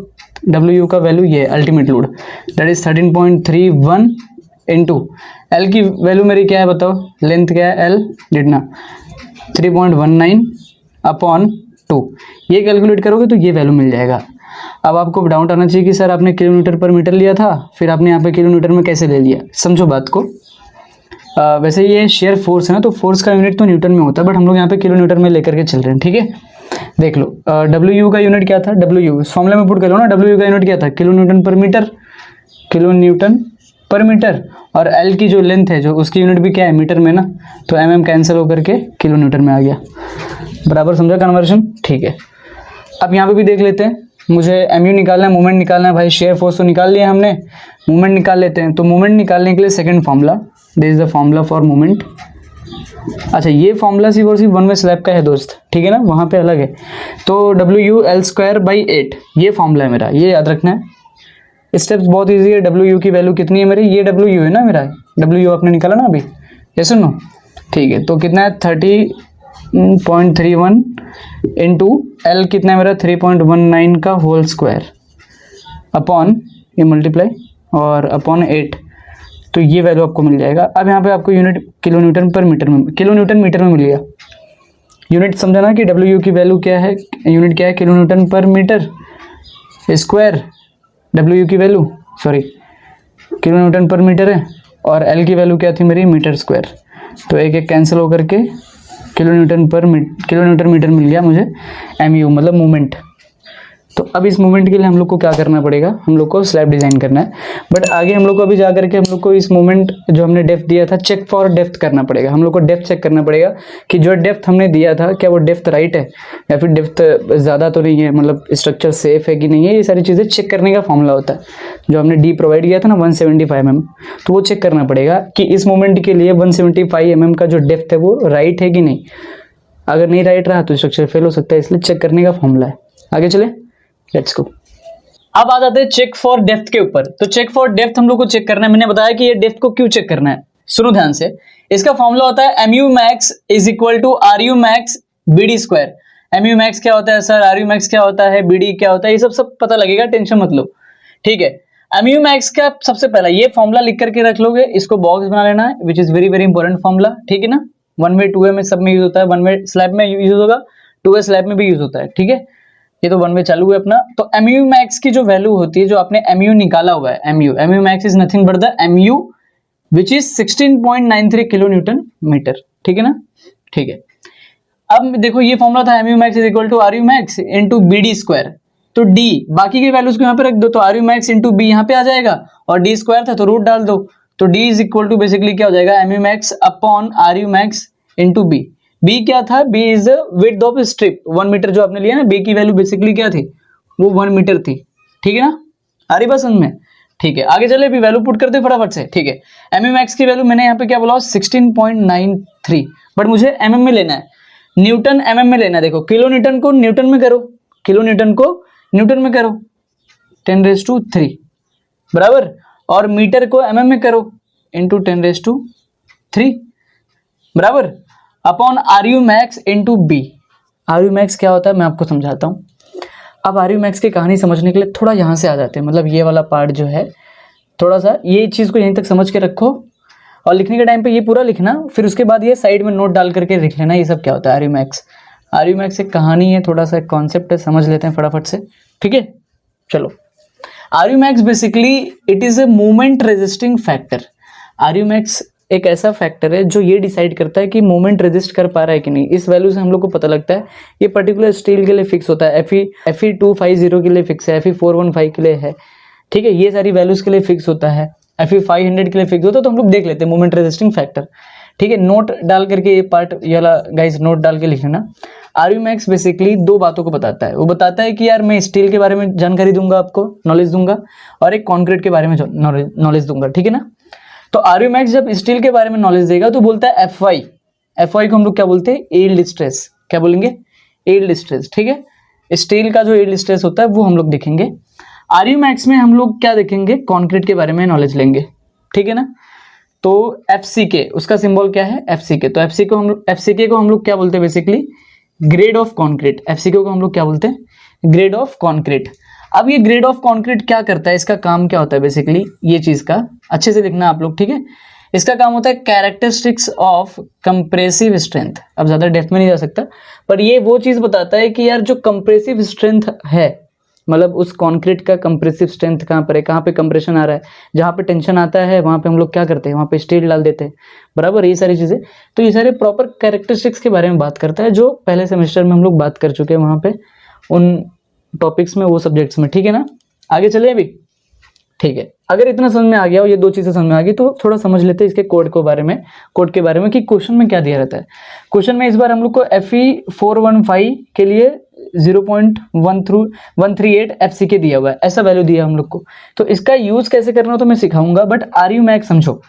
W का वैल्यू ये ultimate load, that is 13.31 into L की वैल्यू मेरी क्या है बताओ, लेंथ क्या है L, जितना 3.19 अपॉन 2, ये कैलकुलेट करोगे तो ये वैल्यू मिल जाएगा। अब आपको डाउट आना चाहिए कि सर आपने किलोमीटर पर मीटर लिया था, फिर आपने यहाँ पे किलोमीटर में कैसे ले लिया, समझो बात को। वैसे ये शेयर फोर्स है ना, तो फोर्स का यूनिट तो न्यूटन में होता है, बट हम लोग यहाँ पे किलोमीटर में लेकर के चल रहे हैं, ठीक है। देख लो, WU का यूनिट क्या था, WU फॉर्मूले में पुट कर लो ना, WU का यूनिट क्या था, किलो न्यूटन पर मीटर, किलो न्यूटन पर मीटर, और L की जो लेंथ है जो उसकी यूनिट भी क्या है, मीटर में ना, तो MM कैंसिल होकर के किलो न्यूटन में आ गया, बराबर, समझा कन्वर्जन, ठीक है। अब यहाँ पे भी देख लेते हैं, मुझे MU निकालना है, मूवमेंट निकालना है, भाई शेयर फोर्स तो निकाल लिया हमने, मूवमेंट निकाल लेते हैं। तो मूवमेंट निकालने के लिए second formula, this is the formula for movement. अच्छा, ये फॉर्मूला सिर्फ और सिर्फ 1 वे स्लैब का है दोस्त, ठीक है ना, वहाँ पे अलग है। तो WUL/8 ये फॉर्मूला है मेरा, ये याद रखना है। स्टेप्स बहुत ईजी है। WU की वैल्यू कितनी है मेरी, ये WU है ना मेरा, WU आपने निकाला ना अभी, ये सुनो, ठीक है। तो कितना है 30.31 इंटू L कितना है मेरा 3.19 का होल स्क्वायर अपॉन ये मल्टीप्लाई और अपॉन 8, तो ये वैल्यू आपको मिल जाएगा। अब यहाँ पे आपको यूनिट किलो न्यूटन पर मीटर में, किलो न्यूटन मीटर में मिल गया। यूनिट समझा ना कि WU की वैल्यू क्या है, यूनिट क्या है, किलो न्यूटन पर मीटर स्क्वायर, WU की वैल्यू सॉरी किलो न्यूटन पर मीटर है, और L की वैल्यू क्या थी मेरी, मीटर स्क्वायर, तो एक एक कैंसिल होकर के किलो न्यूटन मीटर मिल गया मुझे MU, मतलब मूवमेंट। तो अब इस मूवमेंट के लिए हम लोग को क्या करना पड़ेगा, हम लोग को स्लैब डिजाइन करना है, बट आगे हम लोग को अभी जा करके हम लोग को इस मूवमेंट जो हमने डेप्थ दिया था, चेक फॉर डेप्थ करना पड़ेगा। हम लोग को डेप्थ चेक करना पड़ेगा कि जो डेप्थ हमने दिया था क्या वो डेप्थ राइट है या फिर डेप्थ ज़्यादा तो नहीं है, मतलब स्ट्रक्चर सेफ है कि नहीं है, ये सारी चीज़ें चेक करने का फॉर्मूला होता है। जो हमने डी प्रोवाइड किया था ना 175 mm, तो वो चेक करना पड़ेगा कि इस मूवमेंट के लिए 175 mm का जो डेप्थ है वो राइट है कि नहीं। अगर नहीं राइट रहा तो स्ट्रक्चर फेल हो सकता है, इसलिए चेक करने का फॉर्मूला है। आगे चले, लेट्स गो। अब आ जाते हैं चेक फॉर डेप्थ के ऊपर। तो चेक फॉर डेप्थ हम लोग को चेक करना है, मैंने बताया कि ये डेप्थ को क्यों चेक करना है, सुनो ध्यान से। इसका फॉर्मूला होता है MU max is equal to RU max BD square. MU max क्या होता है सर, RU max क्या होता है, BD क्या होता है, ये सब पता लगेगा, टेंशन मत लो, ठीक है। MU max का सबसे पहला ये फॉर्मूला लिख करके रख लोगे, इसको बॉक्स बना लेना है, which is very very important formula, ठीक है ना। 1 वे 2 वे में सब में यूज होता है, 1 वे स्लैब में यूज होगा, 2 वे स्लैब में भी यूज होता है, ठीक है। ये तो 1 वे चालू है अपना। तो MU max की जो वैल्यू होती है, जो आपने MU निकाला हुआ है, MU max is nothing but the MU which is 16.93 kilo Newton metre, ठीक है ना, ठीक है। अब देखो ये फॉर्मूला था MU max is equal to RU max into BD square. तो D बाकी के वैल्यूज को यहाँ पे रख दो, तो RU max इंटू B यहाँ पे आ जाएगा, और D स्क्वायर था तो रूट डाल दो, तो D is equal to basically क्या हो जाएगा, MU max upon RU max into B। B क्या था, B is width of strip, 1 metre जो आपने लिया ना, बी की वैल्यू बेसिकली क्या थी, वो 1 मीटर थी, ठीक है ना, आ रही बात समझ में, ठीक है। आगे चले, अभी वैल्यू पुट करते फटाफट से, ठीक है। एमएमएक्स की वैल्यू मैंने यहाँ पे क्या बोला, 16.93, बट मुझे एमएम में लेना है, न्यूटन एमएम में लेना है। देखो किलो न्यूटन को न्यूटन में करो, किलो न्यूटन को न्यूटन में करो, 10⁻³ बराबर, और मीटर को एमएम में करो इंटू 10⁻³ बराबर, upon R U max into B. R U max क्या होता है मैं आपको समझाता हूँ। अब आर यू मैक्स की कहानी समझने के लिए थोड़ा यहाँ से आ जाते हैं, मतलब ये वाला पार्ट जो है, थोड़ा सा ये चीज़ को यहीं तक समझ के रखो, और लिखने के टाइम पे ये पूरा लिखना, फिर उसके बाद ये साइड में नोट डाल करके लिख लेना, ये सब क्या होता है R U max. R U max एक कहानी है, थोड़ा सा कॉन्सेप्ट है, समझ लेते हैं फटाफट से, ठीक है। चलो, R U max basically it is a moment resisting factor. R U max एक ऐसा फैक्टर है जो ये डिसाइड करता है कि मोमेंट रेजिस्ट कर पा रहा है कि नहीं। इस वैल्यू से हम लोग को पता लगता है, ये पर्टिकुलर स्टील के लिए फिक्स होता है, FE 250 के लिए फिक्स है, FE 415 के लिए है, ठीक है। ये सारी वैल्यूज के लिए फिक्स होता है, FE 500 के लिए फिक्स होता है, तो हम लोग देख लेते हैं मोमेंट रेजिस्टिंग फैक्टर, ठीक है। नोट डाल करके ये पार्ट, ये वाला गाइस नोट डाल के लिख लेना। आर यू मैक्स बेसिकली दो बातों को बताता है। वो बताता है कि यार मैं स्टील के बारे में जानकारी दूंगा, आपको नॉलेज दूंगा, और एक कॉन्क्रीट के बारे में नॉलेज दूंगा, ठीक है ना। तो आर यू मैक्स जब स्टील के बारे में नॉलेज देगा तो बोलता है एफ वाई को हम लोग क्या बोलते हैं, यील्ड स्ट्रेस, क्या बोलेंगे, यील्ड स्ट्रेस, ठीक है। स्टील का जो यील्ड स्ट्रेस होता है वो हम लोग देखेंगे। आर यू मैक्स में हम लोग क्या देखेंगे, कॉन्क्रीट के बारे में नॉलेज लेंगे, ठीक है ना। तो FCK उसका सिंबल क्या है, FCK। तो FCK को हम लोग क्या बोलते हैं basically, grade of concrete. FCK को हम लोग क्या बोलते हैं, ग्रेड ऑफ कॉन्क्रीट। अब ये ग्रेड ऑफ कॉन्क्रीट क्या करता है, इसका काम क्या होता है बेसिकली, ये चीज का अच्छे से लिखना आप लोग, ठीक है। इसका काम होता है कैरेक्टरिस्टिक्स ऑफ कंप्रेसिव स्ट्रेंथ। अब ज्यादा डेप्थ में नहीं जा सकता, पर ये वो चीज बताता है कि यार जो कंप्रेसिव स्ट्रेंथ है, मतलब उस कॉन्क्रीट का कंप्रेसिव स्ट्रेंथ कहाँ पर है, कहाँ पे कंप्रेशन आ रहा है, जहाँ पे टेंशन आता है वहाँ पे हम लोग क्या करते हैं, वहाँ पे स्टील डाल देते हैं, बराबर, ये सारी चीजें। तो ये सारे प्रॉपर कैरेक्टरिस्टिक्स के बारे में बात करता है, जो पहले सेमेस्टर में हम लोग बात कर चुके हैं वहाँ पे, उन टॉपिक्स में, वो सब्जेक्ट्स में, ठीक है ना। आगे चले अभी, ठीक है। अगर इतना समझ में आ गया हो, ये दो चीजें समझ में आ गई, तो थोड़ा समझ लेते हैं इसके कोड के बारे में, कि क्वेश्चन में क्या दिया रहता है। क्वेश्चन में इस बार हम लोग को FE 415 के लिए 0.138 FCK दिया हुआ है, ऐसा वैल्यू दिया हम लोग को। तो इसका यूज कैसे करना हो तो मैं सिखाऊंगा, बट आर यू मैक्स समझो,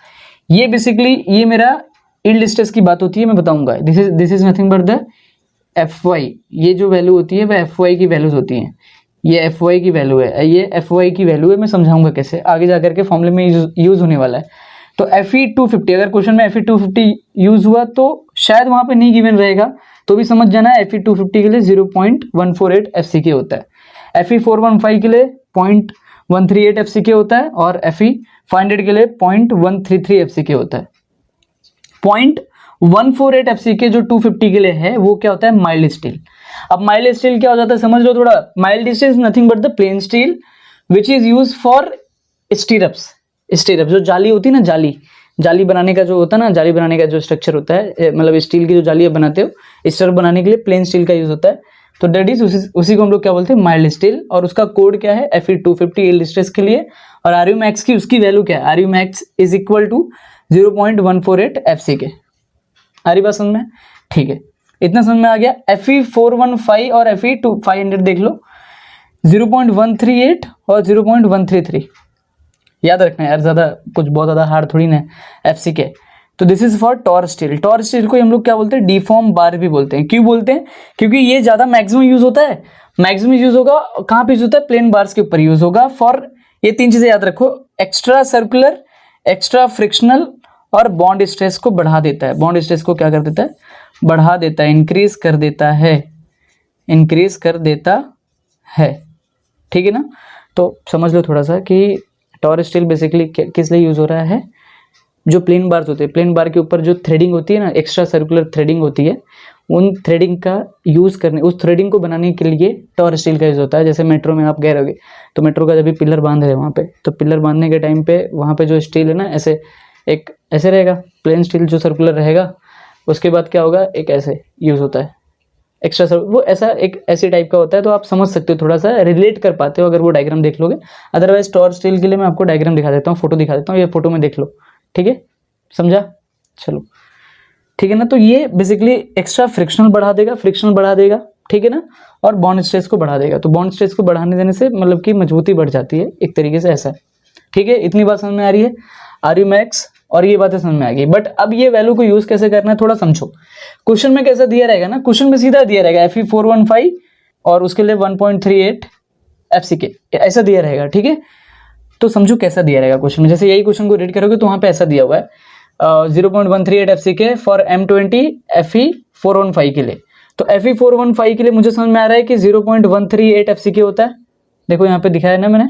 ये बेसिकली ये मेरा यील्ड स्ट्रेस की बात होती है, मैं बताऊंगा। This is nothing but the FY, ये जो वैल्यू होती है वह FY की वैल्यूज होती हैं, ये FY की वैल्यू है, ये FY की वैल्यू है, मैं समझाऊंगा कैसे आगे जाकर के फॉर्मूले में यूज होने वाला है। तो FE 250, अगर क्वेश्चन में FE 250 यूज हुआ तो शायद वहां पे नहीं गिवन रहेगा, तो भी समझ जाना है FE 250 के लिए 0.148 FCK होता है, FE 415 के लिए 0.138 FCK होता है, और FE 500 के लिए 0.133 FCK होता है। 0.148 FCK जो 250 के लिए है वो क्या होता है, माइल्ड स्टील। अब माइल्ड स्टील क्या हो जाता है समझ लो थोड़ा। Mild steel is nothing but the plain steel which is use for stirrups. Stirrups जो जाली होती है ना, जाली बनाने का जो होता है ना, जाली बनाने का जो स्ट्रक्चर होता है, मतलब स्टील की जो जाली बनाते हो, स्टीरप बनाने के लिए प्लेन स्टील का यूज होता है। तो डेट इज उसी को हम लोग क्या बोलते हैं, माइल्ड स्टील। और उसका कोड क्या है, FE 250 यील्ड स्ट्रेस के लिए। और आर यू मैक्स की उसकी वैल्यू क्या है, R U max is equal to 0.148 FCK। आ रही बात समझ में, ठीक है। इतना समझ में आ गया। FE 415 और FE 500 देख लो, 0.138 और 0.133 याद रखना यार, ज्यादा कुछ बहुत ज्यादा हार्ड थोड़ी ना FCK। तो this is for tor steel. Tor steel को हम लोग क्या बोलते हैं, डिफॉर्म बार भी बोलते हैं। क्यों बोलते हैं, क्योंकि ये ज्यादा मैक्सिमम यूज होता है। मैक्सिमम यूज होगा कहाँ पे यूज होता है, प्लेन बार्स के ऊपर यूज होगा फॉर, ये तीन चीजें याद रखो, एक्स्ट्रा सर्कुलर, एक्स्ट्रा फ्रिक्शनल, और बॉन्ड स्ट्रेस को बढ़ा देता है। बॉन्ड स्ट्रेस को क्या कर देता है, बढ़ा देता है, इंक्रीज कर देता है, इंक्रीज कर देता है, ठीक है ना। तो समझ लो थोड़ा सा कि टॉर स्टील बेसिकली किस लिए यूज हो रहा है, जो प्लेन बार्स होते हैं, प्लेन बार के ऊपर जो थ्रेडिंग होती है ना, एक्स्ट्रा सर्कुलर थ्रेडिंग होती है, उन थ्रेडिंग का यूज करने, उस थ्रेडिंग को बनाने के लिए टॉर स्टील का यूज होता है। जैसे मेट्रो में आप गए रहोगे तो मेट्रो का जब भी पिलर बांध रहे हैं वहाँ पे, तो पिलर बांधने के टाइम पे वहाँ पे जो स्टील है ना, ऐसे एक ऐसे रहेगा, प्लेन स्टील जो सर्कुलर रहेगा, उसके बाद क्या होगा, एक ऐसे यूज होता है एक्स्ट्रा वो ऐसा एक ऐसे टाइप का होता है। तो आप समझ सकते हो, थोड़ा सा रिलेट कर पाते हो अगर वो डायग्राम देख लोगे। अदरवाइज टॉर स्टील के लिए मैं आपको डायग्राम दिखा देता हूँ, फोटो दिखा देता हूँ, ये फोटो में देख लो, ठीक है, समझा। चलो ठीक है ना। तो ये बेसिकली एक्स्ट्रा फ्रिक्शनल बढ़ा देगा, ठीक है ना, और बॉन्ड स्ट्रेस को बढ़ा देगा। तो बॉन्ड स्ट्रेस को बढ़ाने देने से मतलब कि मजबूती बढ़ जाती है एक तरीके से, ऐसा है, ठीक है। इतनी बात समझ में आ रही है, आर यू मैक्स, और ये बातें समझ में आ गई। बट अब ये वैल्यू को यूज कैसे करना है थोड़ा समझो। क्वेश्चन में कैसा दिया रहेगा ना, क्वेश्चन में सीधा दिया रहेगा Fe415 और उसके लिए 1.38 FCK ऐसा दिया रहेगा, ठीक है। तो समझो कैसा दिया रहेगा क्वेश्चन में। जैसे यही क्वेश्चन को रीड करोगे तो वहां पे ऐसा दिया हुआ है 0.138 FCK फॉर M20 Fe415 के लिए। तो Fe415 के लिए मुझे समझ में आ रहा है कि 0.138 FCK होता है, देखो यहाँ पे दिखाया ना मैंने,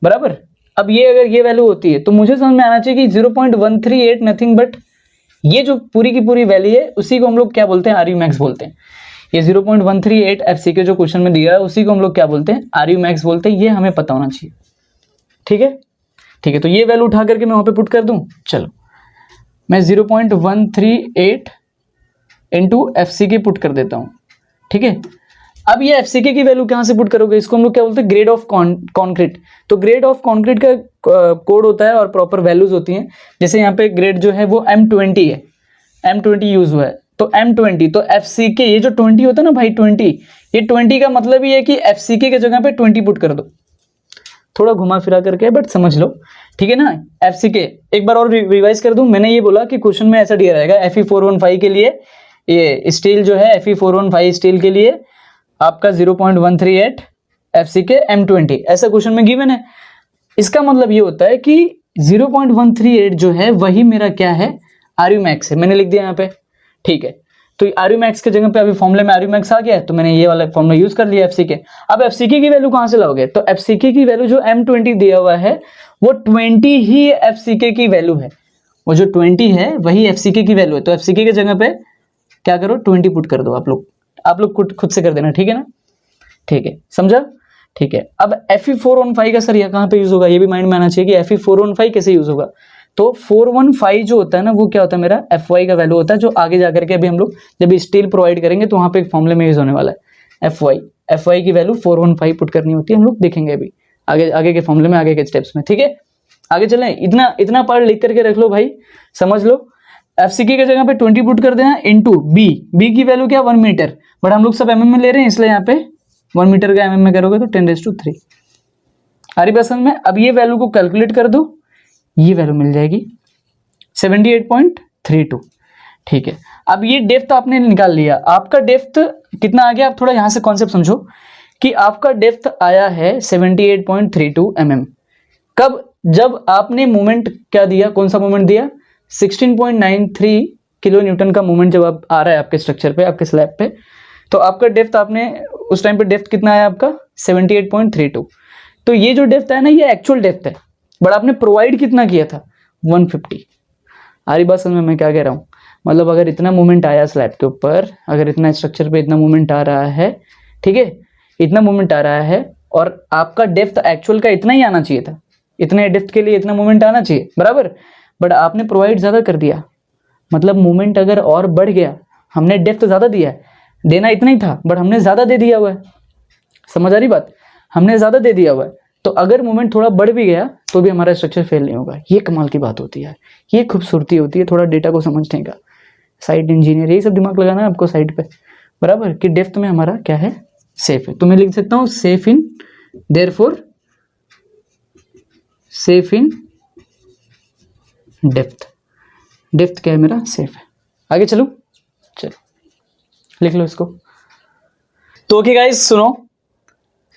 बराबर। अब ये अगर ये वैल्यू होती है तो मुझे समझ में आना चाहिए कि 0.138 नथिंग बट ये जो पूरी की पूरी वैल्यू है उसी को हम लोग क्या बोलते हैं, आरयू मैक्स बोलते हैं। ये 0.138 FCK जो क्वेश्चन में दिया है उसी को हम लोग क्या बोलते हैं, आरयू मैक्स बोलते हैं। ये हमें पता होना चाहिए, ठीक है, ठीक है। तो ये वैल्यू उठा करके मैं वहां पे पुट कर दूं, चलो मैं 0.138 इंटू FCK पुट कर देता हूं, ठीक है। अब ये FCK की वैल्यू कहां से पुट करोगे, इसको हम लोग क्या बोलते हैं, ग्रेड ऑफ कॉन्क्रीट। तो ग्रेड ऑफ कॉन्क्रीट का कोड होता है और प्रॉपर वैल्यूज होती हैं। जैसे यहाँ पे ग्रेड जो है वो M20 है, M20 यूज हुआ है, तो M20, तो FCK ये जो 20 होता है ना भाई 20, ये 20 का मतलब ही है कि FCK के जगह पे 20 पुट कर दो, थोड़ा घुमा फिरा करके बट समझ लो, ठीक है ना। FCK एक बार और रिवाइज कर दूं, मैंने ये बोला कि क्वेश्चन में ऐसा दिया रहेगा Fe415 के लिए, ये स्टील जो है Fe415 स्टील के लिए आपका 0.138 FCK M20 ऐसा क्वेश्चन में गिवन है। इसका मतलब ये होता है कि 0.138 जो है वही मेरा क्या है, आरयू मैक्स है। मैंने लिख दिया यहाँ पे, ठीक है। तो आरयू मैक्स के जगह पे अभी फॉर्मूले में आरयू मैक्स आ गया है, तो मैंने ये वाला फॉर्मूला यूज कर लिया FCK। अब FCK की वैल्यू कहां से लाओगे, तो FCK की वैल्यू जो M20 दिया हुआ है वो 20 ही FCK की वैल्यू है, वो जो 20 है वही FCK की वैल्यू है। तो FCK के जगह पे क्या करो, 20 पुट कर दो। आप लोग खुद से कर देना, ठीक है ना, ठीक है, समझा, ठीक है। अब Fe415 का सर ये कहां पे यूज होगा, ये भी माइंड में आना चाहिए कि Fe415 कैसे यूज होगा। तो 415 जो होता है ना वो क्या होता है, मेरा Fy का वैल्यू होता है, जो आगे जाकर के अभी हम लोग जब स्टील प्रोवाइड करेंगे तो वहां पे एक फॉर्मूले में यूज होने वाला है। Fy की वैल्यू 415 पुट करनी होती है, हम लोग देखेंगे अभी आगे के फॉर्मूले में, आगे के स्टेप्स में, ठीक है। आगे चलें, इतना पार्ट लिख करके रख लो भाई, समझ लो। FCK के जगह पे 20 पुट कर देना इंटू बी की वैल्यू क्या 1 मीटर, बट हम लोग सब mm में ले रहे हैं इसलिए यहाँ पे 1 मीटर का mm में करोगे तो 10⁻³ आ रही बात समझ में। अब ये वैल्यू को कैलकुलेट कर दो, ये वैल्यू मिल जाएगी 78.32, ठीक है। अब ये डेप्थ आपने निकाल लिया, आपका डेप्थ कितना आ गया, आप थोड़ा यहाँ से कॉन्सेप्ट समझो कि आपका डेप्थ आया है 78.32 mm। कब, जब आपने मोमेंट क्या दिया, कौन सा मोमेंट दिया, 16.93 किलो न्यूटन का मोमेंट जब आप आ रहा है आपके स्ट्रक्चर पे, आपके स्लैब पे, तो आपका डेप्थ आपने उस टाइम पे डेप्थ कितना आया आपका 78.32। तो ये जो डेप्थ है ना ये एक्चुअल डेप्थ है, बट आपने प्रोवाइड कितना किया था 150। आ रही बात समझ में मैं क्या कह रहा हूँ, मतलब अगर इतना मूवमेंट आया स्लैब के ऊपर, अगर इतना स्ट्रक्चर पे इतना मूवमेंट आ रहा है, ठीक है, इतना मूवमेंट आ रहा है और आपका डेप्थ एक्चुअल का इतना ही आना चाहिए था, इतने डेप्थ के लिए इतना मूवमेंट आना चाहिए, बराबर, बट आपने प्रोवाइड ज्यादा कर दिया, मतलब मूवमेंट अगर और बढ़ गया, हमने डेप्थ ज्यादा दिया है, देना इतना ही था बट हमने ज्यादा दे दिया हुआ है, समझ आ रही बात, हमने ज्यादा दे दिया हुआ है। तो अगर मूवमेंट थोड़ा बढ़ भी गया तो भी हमारा स्ट्रक्चर फेल नहीं होगा। ये कमाल की बात होती है, ये खूबसूरती होती है थोड़ा डेटा को समझने का, साइट इंजीनियर यही सब दिमाग लगाना है आपको साइट पे, बराबर, कि डेप्थ में हमारा क्या है, सेफ है। तो मैं लिख सकता हूँ safe in, therefore safe in depth, depth क्या है मेरा, सेफ है। आगे चलो, चलो लिख लो इसको। तो ओके गाइस सुनो,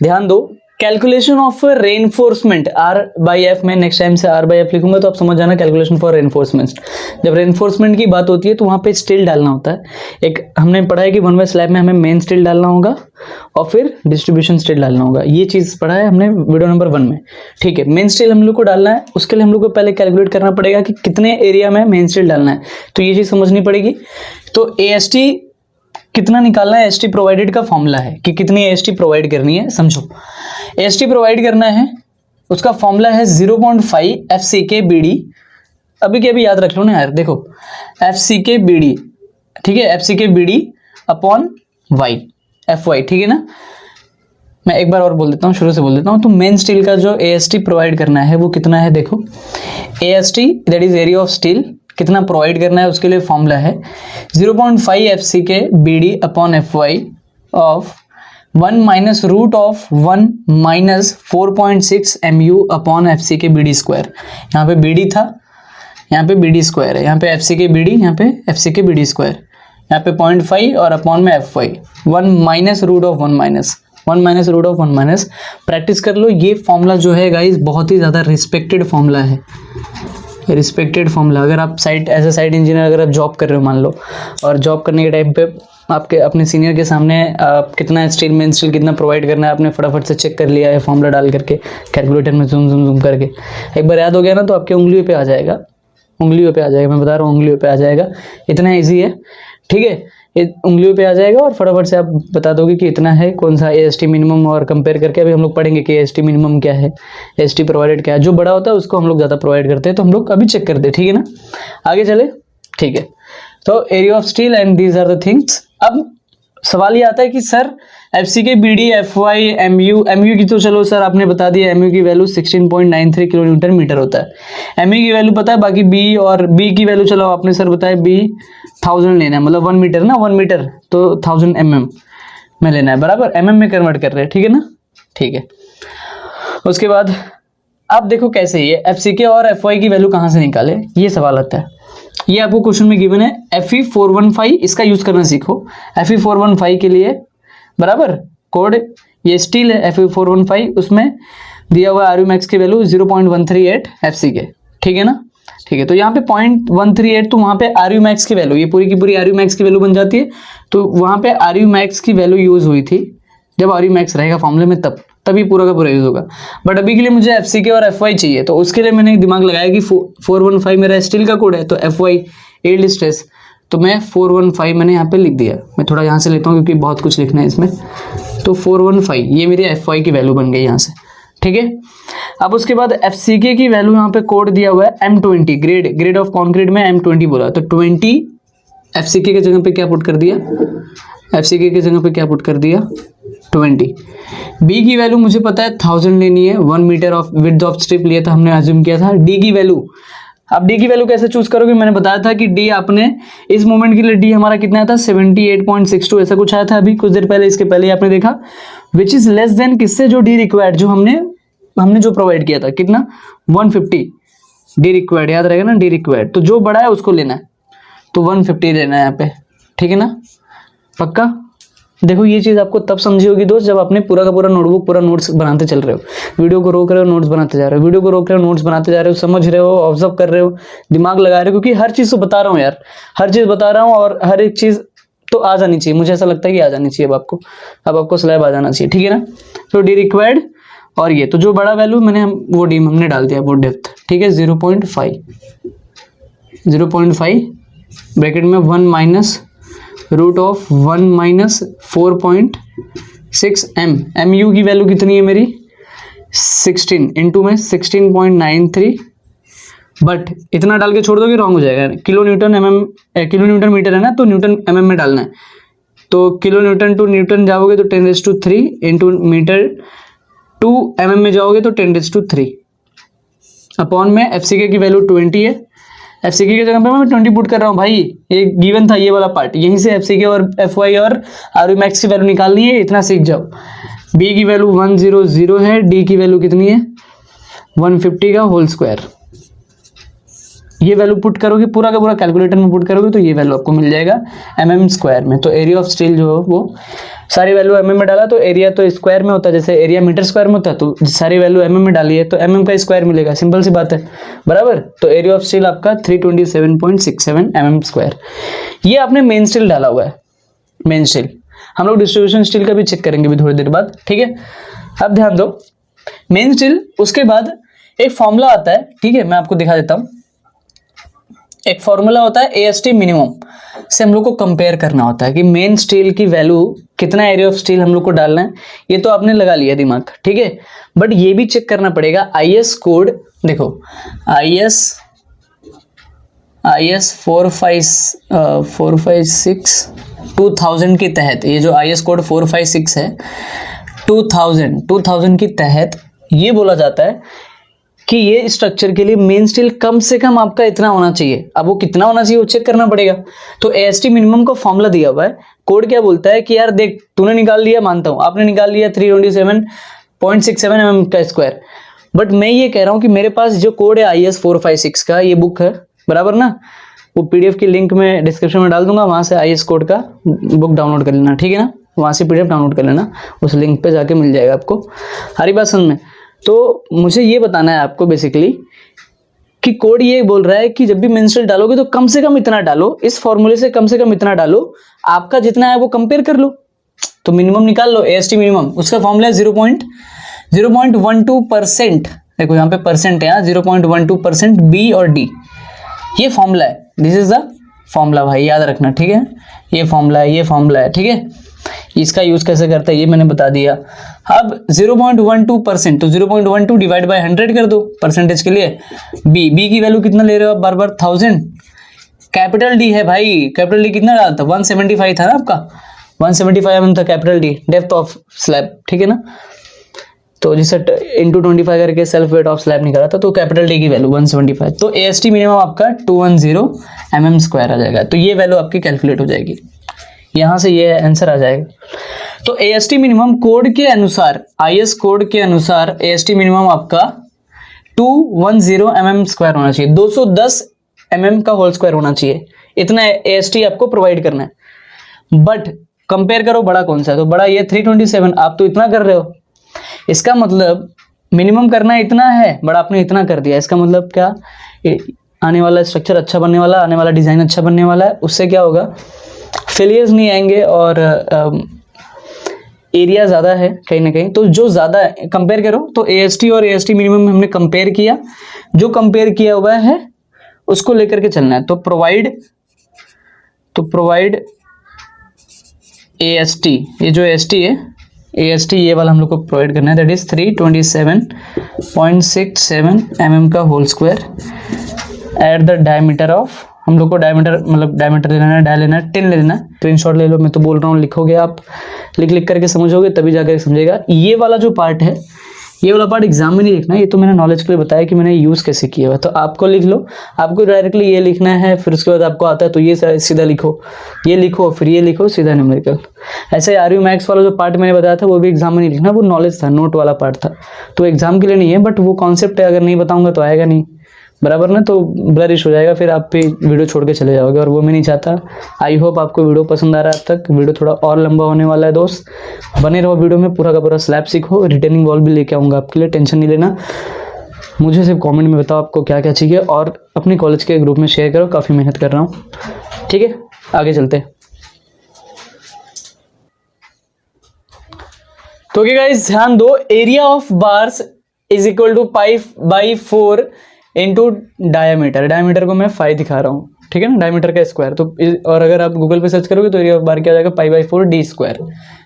ध्यान दो, कैलकुलेशन ऑफ रेनफोर्समेंट R/F में नेक्स्ट टाइम से R/F लिखूंगा तो आप समझ जाना, कैलकुलेशन फॉर रेनफोर्समेंट। जब रेनफोर्समेंट की बात होती है तो वहां पे स्टील डालना होता है। एक हमने पढ़ा है कि 1 वे स्लैब में हमें मेन स्टील डालना होगा और फिर डिस्ट्रीब्यूशन स्टील डालना होगा, ये चीज पढ़ा है हमने वीडियो नंबर 1 में, ठीक है। मेन स्टील हम लोग को डालना है, उसके लिए हम लोग को पहले कैलकुलेट करना पड़ेगा कि कितने एरिया में मेन स्टील डालना है, तो ये चीज समझनी पड़ेगी। तो AST कितना निकालना है, एसटी प्रोवाइडेड का फॉर्मूला है कि कितनी एसटी प्रोवाइड करनी है, समझो। एसटी प्रोवाइड करना है, उसका फॉर्मूला है 0.5 FCK BD। अभी के अभी याद रख लो ना यार, देखो FCK BD, ठीक है, FCK BD upon Y FY, ठीक है ना। मैं एक बार और बोल देता हूँ, शुरू से बोल देता हूँ। तो मेन स्टील का जो AST प्रोवाइड करना है वो कितना है, देखो AST that is area of steel कितना प्रोवाइड करना है उसके लिए फॉर्मूला है 0.5 FCK BD upon FY of 1 minus root of 1 minus 4.6 MU upon FCK BD square. यहाँ पे BD था, यहाँ पे BD स्क्वायर है, यहाँ पे FCK BD, यहाँ पे FCK BD स्क्वायर, यहाँ पे 0.5 और अपॉन में FY 1 minus root of 1 minus root of 1 minus. Practice कर लो। ये फॉर्मूला जो है गाइस बहुत ही ज़्यादा रिस्पेक्टेड फॉर्मूला है, रिस्पेक्टेड फॉर्मूला। अगर आप एज ए साइट इंजीनियर अगर आप जॉब कर रहे हो मान लो, और जॉब करने के टाइम पे आपके अपने सीनियर के सामने कितना स्टील मेन स्टील कितना प्रोवाइड करना है आपने फटाफट से चेक कर लिया है फॉर्मूला डाल करके कैलकुलेटर में जूम करके, एक बार याद हो गया ना तो आपके उंगलियों पे आ जाएगा, उंगलियों पे आ जाएगा, मैं बता रहा हूँ उंगलियों पे आ जाएगा। इतना ईजी है, ठीक है, ये उंगलियों पे आ जाएगा और फटाफट से आप बता दोगे कि इतना है कौन सा AST मिनिमम, और कंपेयर करके अभी हम लोग पढ़ेंगे कि AST मिनिमम क्या है, AST प्रोवाइडेड क्या है। जो बड़ा होता है उसको हम लोग ज़्यादा प्रोवाइड करते हैं, तो हम लोग अभी चेक करते हैं, ठीक है ना। आगे चले, ठीक है। तो area of steel and these are the things. अब सवाल ये आता है कि sir FCK BD FY MU की तो चलो सर आपने बता दिया, MU की वैल्यू 16.93 किलो न्यूटन मीटर होता है। MU की वैल्यू पता है, बाकी B और B की वैल्यू चलो आपने सर बताया B 1000 लेना है, मतलब 1 मीटर ना, 1 मीटर तो 1000 mm में लेना है, बराबर mm में कन्वर्ट कर रहे हैं, ठीक है ना, ठीक है। उसके बाद आप देखो कैसे ये FCK और FY की वैल्यू कहाँ से निकाले, ये सवाल आता है। ये आपको क्वेश्चन में गिवन है Fe415, इसका यूज करना सीखो। Fe415 के लिए बराबर कोड ये स्टील है Fe415, उसमें दिया हुआ RU मैक्स की वैल्यू 0.138 FCK, ठीक है ना, ठीक है। तो यहाँ पे 0.138 तो वहाँ पे RU मैक्स की वैल्यू, ये पूरी की पूरी RU मैक्स की वैल्यू बन जाती है। तो वहाँ पे RU मैक्स की वैल्यू यूज हुई थी, जब RU मैक्स रहेगा फॉर्मूले में तभी पूरा का पूरा यूज होगा। बट अभी के लिए मुझे FCK और FY चाहिए, तो उसके लिए मैंने दिमाग लगाया कि 415 मेरा स्टील का कोड है, तो FY यील्ड स्ट्रेस, तो मैं 415 मैंने यहाँ पे लिख दिया। मैं थोड़ा यहाँ से लेता हूँ क्योंकि बहुत कुछ लिखना है इसमें। तो 415 ये मेरी FY की वैल्यू बन गई यहाँ से, ठीक है। अब उसके बाद FCK की वैल्यू यहाँ पे कोड दिया हुआ है M20, ग्रेड ऑफ कॉन्क्रीट में M20 बोला, तो 20 FCK की जगह पे क्या पुट कर दिया, FCK की जगह पे क्या पुट कर दिया 20। B की वैल्यू मुझे पता है 1000 लेनी है, 1 metre of width of strip लिया था हमने, अज्यूम किया था। D की वैल्यू, अब D की वैल्यू कैसे चूज करोगे, मैंने बताया था कि D आपने इस मोमेंट के लिए D हमारा कितना आया था 78.62 ऐसा कुछ आया था अभी कुछ देर पहले, इसके पहले ही आपने देखा, विच इज लेस देन किससे, जो D रिक्वायर्ड, जो हमने जो प्रोवाइड किया था कितना 150 D रिक्वायर्ड, याद रहेगा ना D रिक्वायर्ड, तो जो बड़ा है उसको लेना है, तो 150 लेना है यहाँ पे, ठीक है ना, पक्का। देखो ये चीज़ आपको तब समझी होगी दोस्त जब आपने पूरा का पूरा नोटबुक पूरा नोट्स बनाते चल रहे हो, वीडियो को रोक रहे हो नोट्स बनाते जा रहे हो, वीडियो को रोक रहे हो नोट्स बनाते जा रहे हो, समझ रहे हो, ऑब्जर्व कर रहे हो, दिमाग लगा रहे हो, क्योंकि हर चीज़ तो बता रहा हूँ यार, हर चीज़ बता रहा हूँ और हर एक चीज़ तो आ जानी चाहिए, मुझे ऐसा लगता है कि आ जानी चाहिए अब आपको स्लैब आ जाना चाहिए, ठीक है ना। तो D रिक्वायर्ड और ये तो जो बड़ा वैल्यू मैंने वो D हमने डाल दिया, वो डेप्थ, ठीक है 0.5 ब्रैकेट में 1 minus root of 1 minus 4.6 MU की वैल्यू कितनी है मेरी 16 इंटू में 16.93, बट इतना डाल के छोड़ दोगे रॉन्ग हो जाएगा, किलो न्यूटन मीटर है ना, तो न्यूटन mm में डालना है, तो किलो न्यूटन टू न्यूटन जाओगे तो 10⁻³ इंटू मीटर टू mm में जाओगे तो 10⁻³ अपॉन में FCK की वैल्यू 20 है, FCK की जगह पे मैं 20 पुट कर रहा हूँ भाई, ये गिवन था ये वाला पार्ट, यहीं से FCK और FY और RU मैक्स की वैल्यू निकालनी है, इतना सीख जाओ। B की वैल्यू 100 है, D की वैल्यू कितनी है 150 का होल स्क्वायर, ये वैल्यू पुट करोगे पूरा का पूरा कैलकुलेटर में पुट करोगे तो ये वैल्यू आपको मिल जाएगा mm स्क्वायर में। तो एरिया ऑफ स्टील जो है वो सारी वैल्यू mm में डाला, तो एरिया तो स्क्वायर में होता है, जैसे एरिया मीटर स्क्वायर में होता है, तो सारी वैल्यू mm में डाली है तो mm का स्क्वायर मिलेगा, सिंपल सी बात है, बराबर। तो एरिया ऑफ स्टील आपका 327.67 mm स्क्वायर। ये आपने मेन स्टील डाला हुआ है, मेन स्टील, हम लोग डिस्ट्रीब्यूशन स्टील का भी चेक करेंगे भी थोड़ी देर बाद, ठीक है। अब ध्यान दो मेन स्टील, उसके बाद एक फॉर्मूला आता है, ठीक है, मैं आपको दिखा देता हूँ। एक फॉर्मूला होता है AST मिनिमम से हम लोग को कंपेयर करना होता है कि मेन स्टील की वैल्यू कितना एरिया ऑफ स्टील हम लोग को डालना है, ये तो आपने लगा लिया दिमाग, ठीक है। बट ये भी चेक करना पड़ेगा IS कोड, देखो IS 456 2000 के तहत, ये जो IS कोड 456 है 2000 के तहत ये बोला जाता है कि ये स्ट्रक्चर के लिए मेन स्टील कम से कम आपका इतना होना चाहिए। अब वो कितना होना चाहिए वो चेक करना पड़ेगा। तो AST मिनिमम का फॉर्मूला दिया हुआ है। कोड क्या बोलता है कि यार देख, तूने निकाल लिया, मानता हूं आपने निकाल लिया 327.67 mm का स्क्वायर, बट मैं ये कह रहा हूं कि मेरे पास जो कोड है IS 456 का, ये बुक है बराबर ना, वो PDF की लिंक में डिस्क्रिप्शन में डाल दूंगा, वहां से IS कोड का बुक डाउनलोड कर लेना, ठीक है ना, वहां से PDF डाउनलोड कर लेना, उस लिंक पे जाके मिल जाएगा आपको। हरी बात समझ में। तो मुझे ये बताना है आपको बेसिकली कि कोड ये बोल रहा है कि जब भी मेंस्ट्रुअल डालोगे तो कम से कम इतना डालो, इस फॉर्मूले से कम से कम इतना डालो, आपका जितना है वो कंपेयर कर लो। तो मिनिमम निकाल लो, AST मिनिमम, उसका फॉर्मूला है 0.12%। देखो यहाँ पे परसेंट है, 0.12% B और D, ये फॉर्मूला है, दिस इज द फॉर्मूला भाई, याद रखना, ठीक है। ये फॉर्मूला है, ये फॉर्मूला है, ठीक है। इसका यूज कैसे करता है ये मैंने बता दिया। अब 0.12%, तो 0.12 डिवाइड बाय 100 कर दो परसेंटेज के लिए। बी की वैल्यू कितना ले रहे हो आप बार बार, 1000। कैपिटल डी है भाई, कैपिटल डी कितना डाला था, 175 था ना आपका, 175 mm था capital D, depth of slab, ठीक है ना। तो जिसे इंटू 25 करके सेल्फ वेट ऑफ स्लैब निकाला था, तो कैपिटल डी की वैल्यू 175, तो AST मिनिमम आपका 210 mm स्क्वायर आ जाएगा। तो ये वैल्यू आपकी कैलकुलेट हो जाएगी, यहां से ये आंसर आ जाएगा। तो AST मिनिमम कोड के अनुसार, IS कोड के अनुसार AST मिनिमम आपका 210 mm स्क्वायर होना चाहिए, 210 mm का होल स्क्वायर होना चाहिए, इतना AST आपको प्रोवाइड करना है। बट कंपेयर करो बड़ा कौन सा है, तो बड़ा ये 327, आप तो इतना कर रहे हो, इसका मतलब मिनिमम करना इतना है, बड़ा आपने इतना कर दिया, इसका मतलब क्या, आने वाला स्ट्रक्चर अच्छा बनने वाला, आने वाला डिजाइन अच्छा बनने वाला है, उससे क्या होगा, फेलियर्स नहीं आएंगे और एरिया ज़्यादा है कहीं ना कहीं। तो जो ज़्यादा कंपेयर करो, तो AST और AST मिनिमम हमने कंपेयर किया, जो कंपेयर किया हुआ है उसको लेकर के चलना है। तो प्रोवाइड AST, ये जो AST है, AST ये वाला हम लोग को प्रोवाइड करना है, दैट इज 327.67 mm का whole square at the diameter of, हम लोग को डायमीटर मतलब डायमीटर लेना है, डाय लेना है, 10 ले लेना है, स्क्रीनशॉट ले लो, मैं तो बोल रहा हूँ, लिखोगे आप, लिख करके समझोगे तभी जाकर समझेगा। ये वाला जो पार्ट है, ये वाला पार्ट एग्जाम में नहीं लिखना, ये तो मैंने नॉलेज के लिए बताया कि मैंने यूज़ कैसे किया हुआ, तो आपको लिख लो, आपको डायरेक्टली ये लिखना है, फिर उसके बाद आपको आता है तो ये सीधा लिखो, ये लिखो, फिर ये लिखो, सीधा न्यूमेरिकल। ऐसे RU मैथ्स वाला जो पार्ट मैंने बताया था वो भी एग्जाम में नहीं लिखना, वो नॉलेज था, नोट वाला पार्ट था, तो एग्जाम के लिए नहीं है, बट वो कॉन्सेप्ट है, अगर नहीं बताऊंगा तो आएगा नहीं, बराबर ना, तो ब्लरिश हो जाएगा, फिर आप भी वीडियो छोड़ के चले जाओगे, और वो मैं नहीं चाहता। आई होप आपको वीडियो पसंद आ रहा है। अब तक वीडियो थोड़ा और लंबा होने वाला है दोस्त, बने रहो वीडियो में, पूरा का पूरा स्लैब सीखो, रिटर्निंग वॉल भी लेके आऊँगा आपके लिए, टेंशन नहीं लेना। मुझे सिर्फ कमेंट में बताओ आपको क्या क्या चाहिए, और अपने कॉलेज के ग्रुप में शेयर करो, काफ़ी मेहनत कर रहा हूँ, ठीक है। आगे चलते। तो क्या गाइस ध्यान दो, area of bars is equal to π/4 into diameter, diameter को मैं 5 दिखा रहा हूँ, ठीक है ना, डायमीटर का स्क्वायर। तो और अगर आप गूगल पे सर्च करोगे तो एरिया ऑफ बार क्या आ जाएगा, π/4 d स्क्वायर।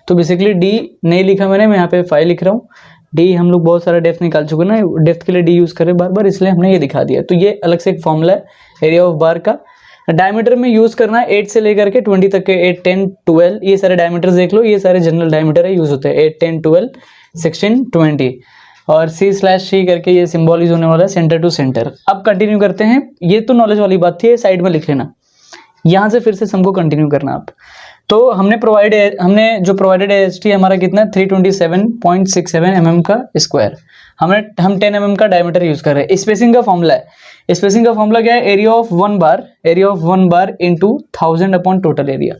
तो बेसिकली d नहीं लिखा मैंने, मैं यहाँ पे 5 लिख रहा हूँ। d हम लोग बहुत सारा डेप्थ निकाल चुके ना, डेप्थ के लिए d यूज़ करें बार बार, इसलिए हमने ये दिखा दिया। तो ये अलग से एक फॉर्मूला है एरिया ऑफ बार का। डायमीटर में यूज़ करना है 8 से लेकर के 20 तक के, 8, 10, 12, ये सारे डायमीटर देख लो, ये सारे जनरल डायमीटर है, यूज़ होते हैं 8, 10, 12, 16, 20, और C/C करके ये सिंबल यूज होने वाला है, सेंटर टू सेंटर। अब कंटिन्यू करते हैं, ये तो नॉलेज वाली बात थी, साइड में लिख लेना, यहाँ से फिर से हमको कंटिन्यू करना आप। तो हमने जो प्रोवाइडेड AST हमारा कितना है, 327.67 mm का स्क्वायर, हम 10 mm का डायमीटर यूज कर रहे हैं। स्पेसिंग का फॉर्मूला है, स्पेसिंग का फॉर्मूला क्या है, area of one bar into 1000 upon total area,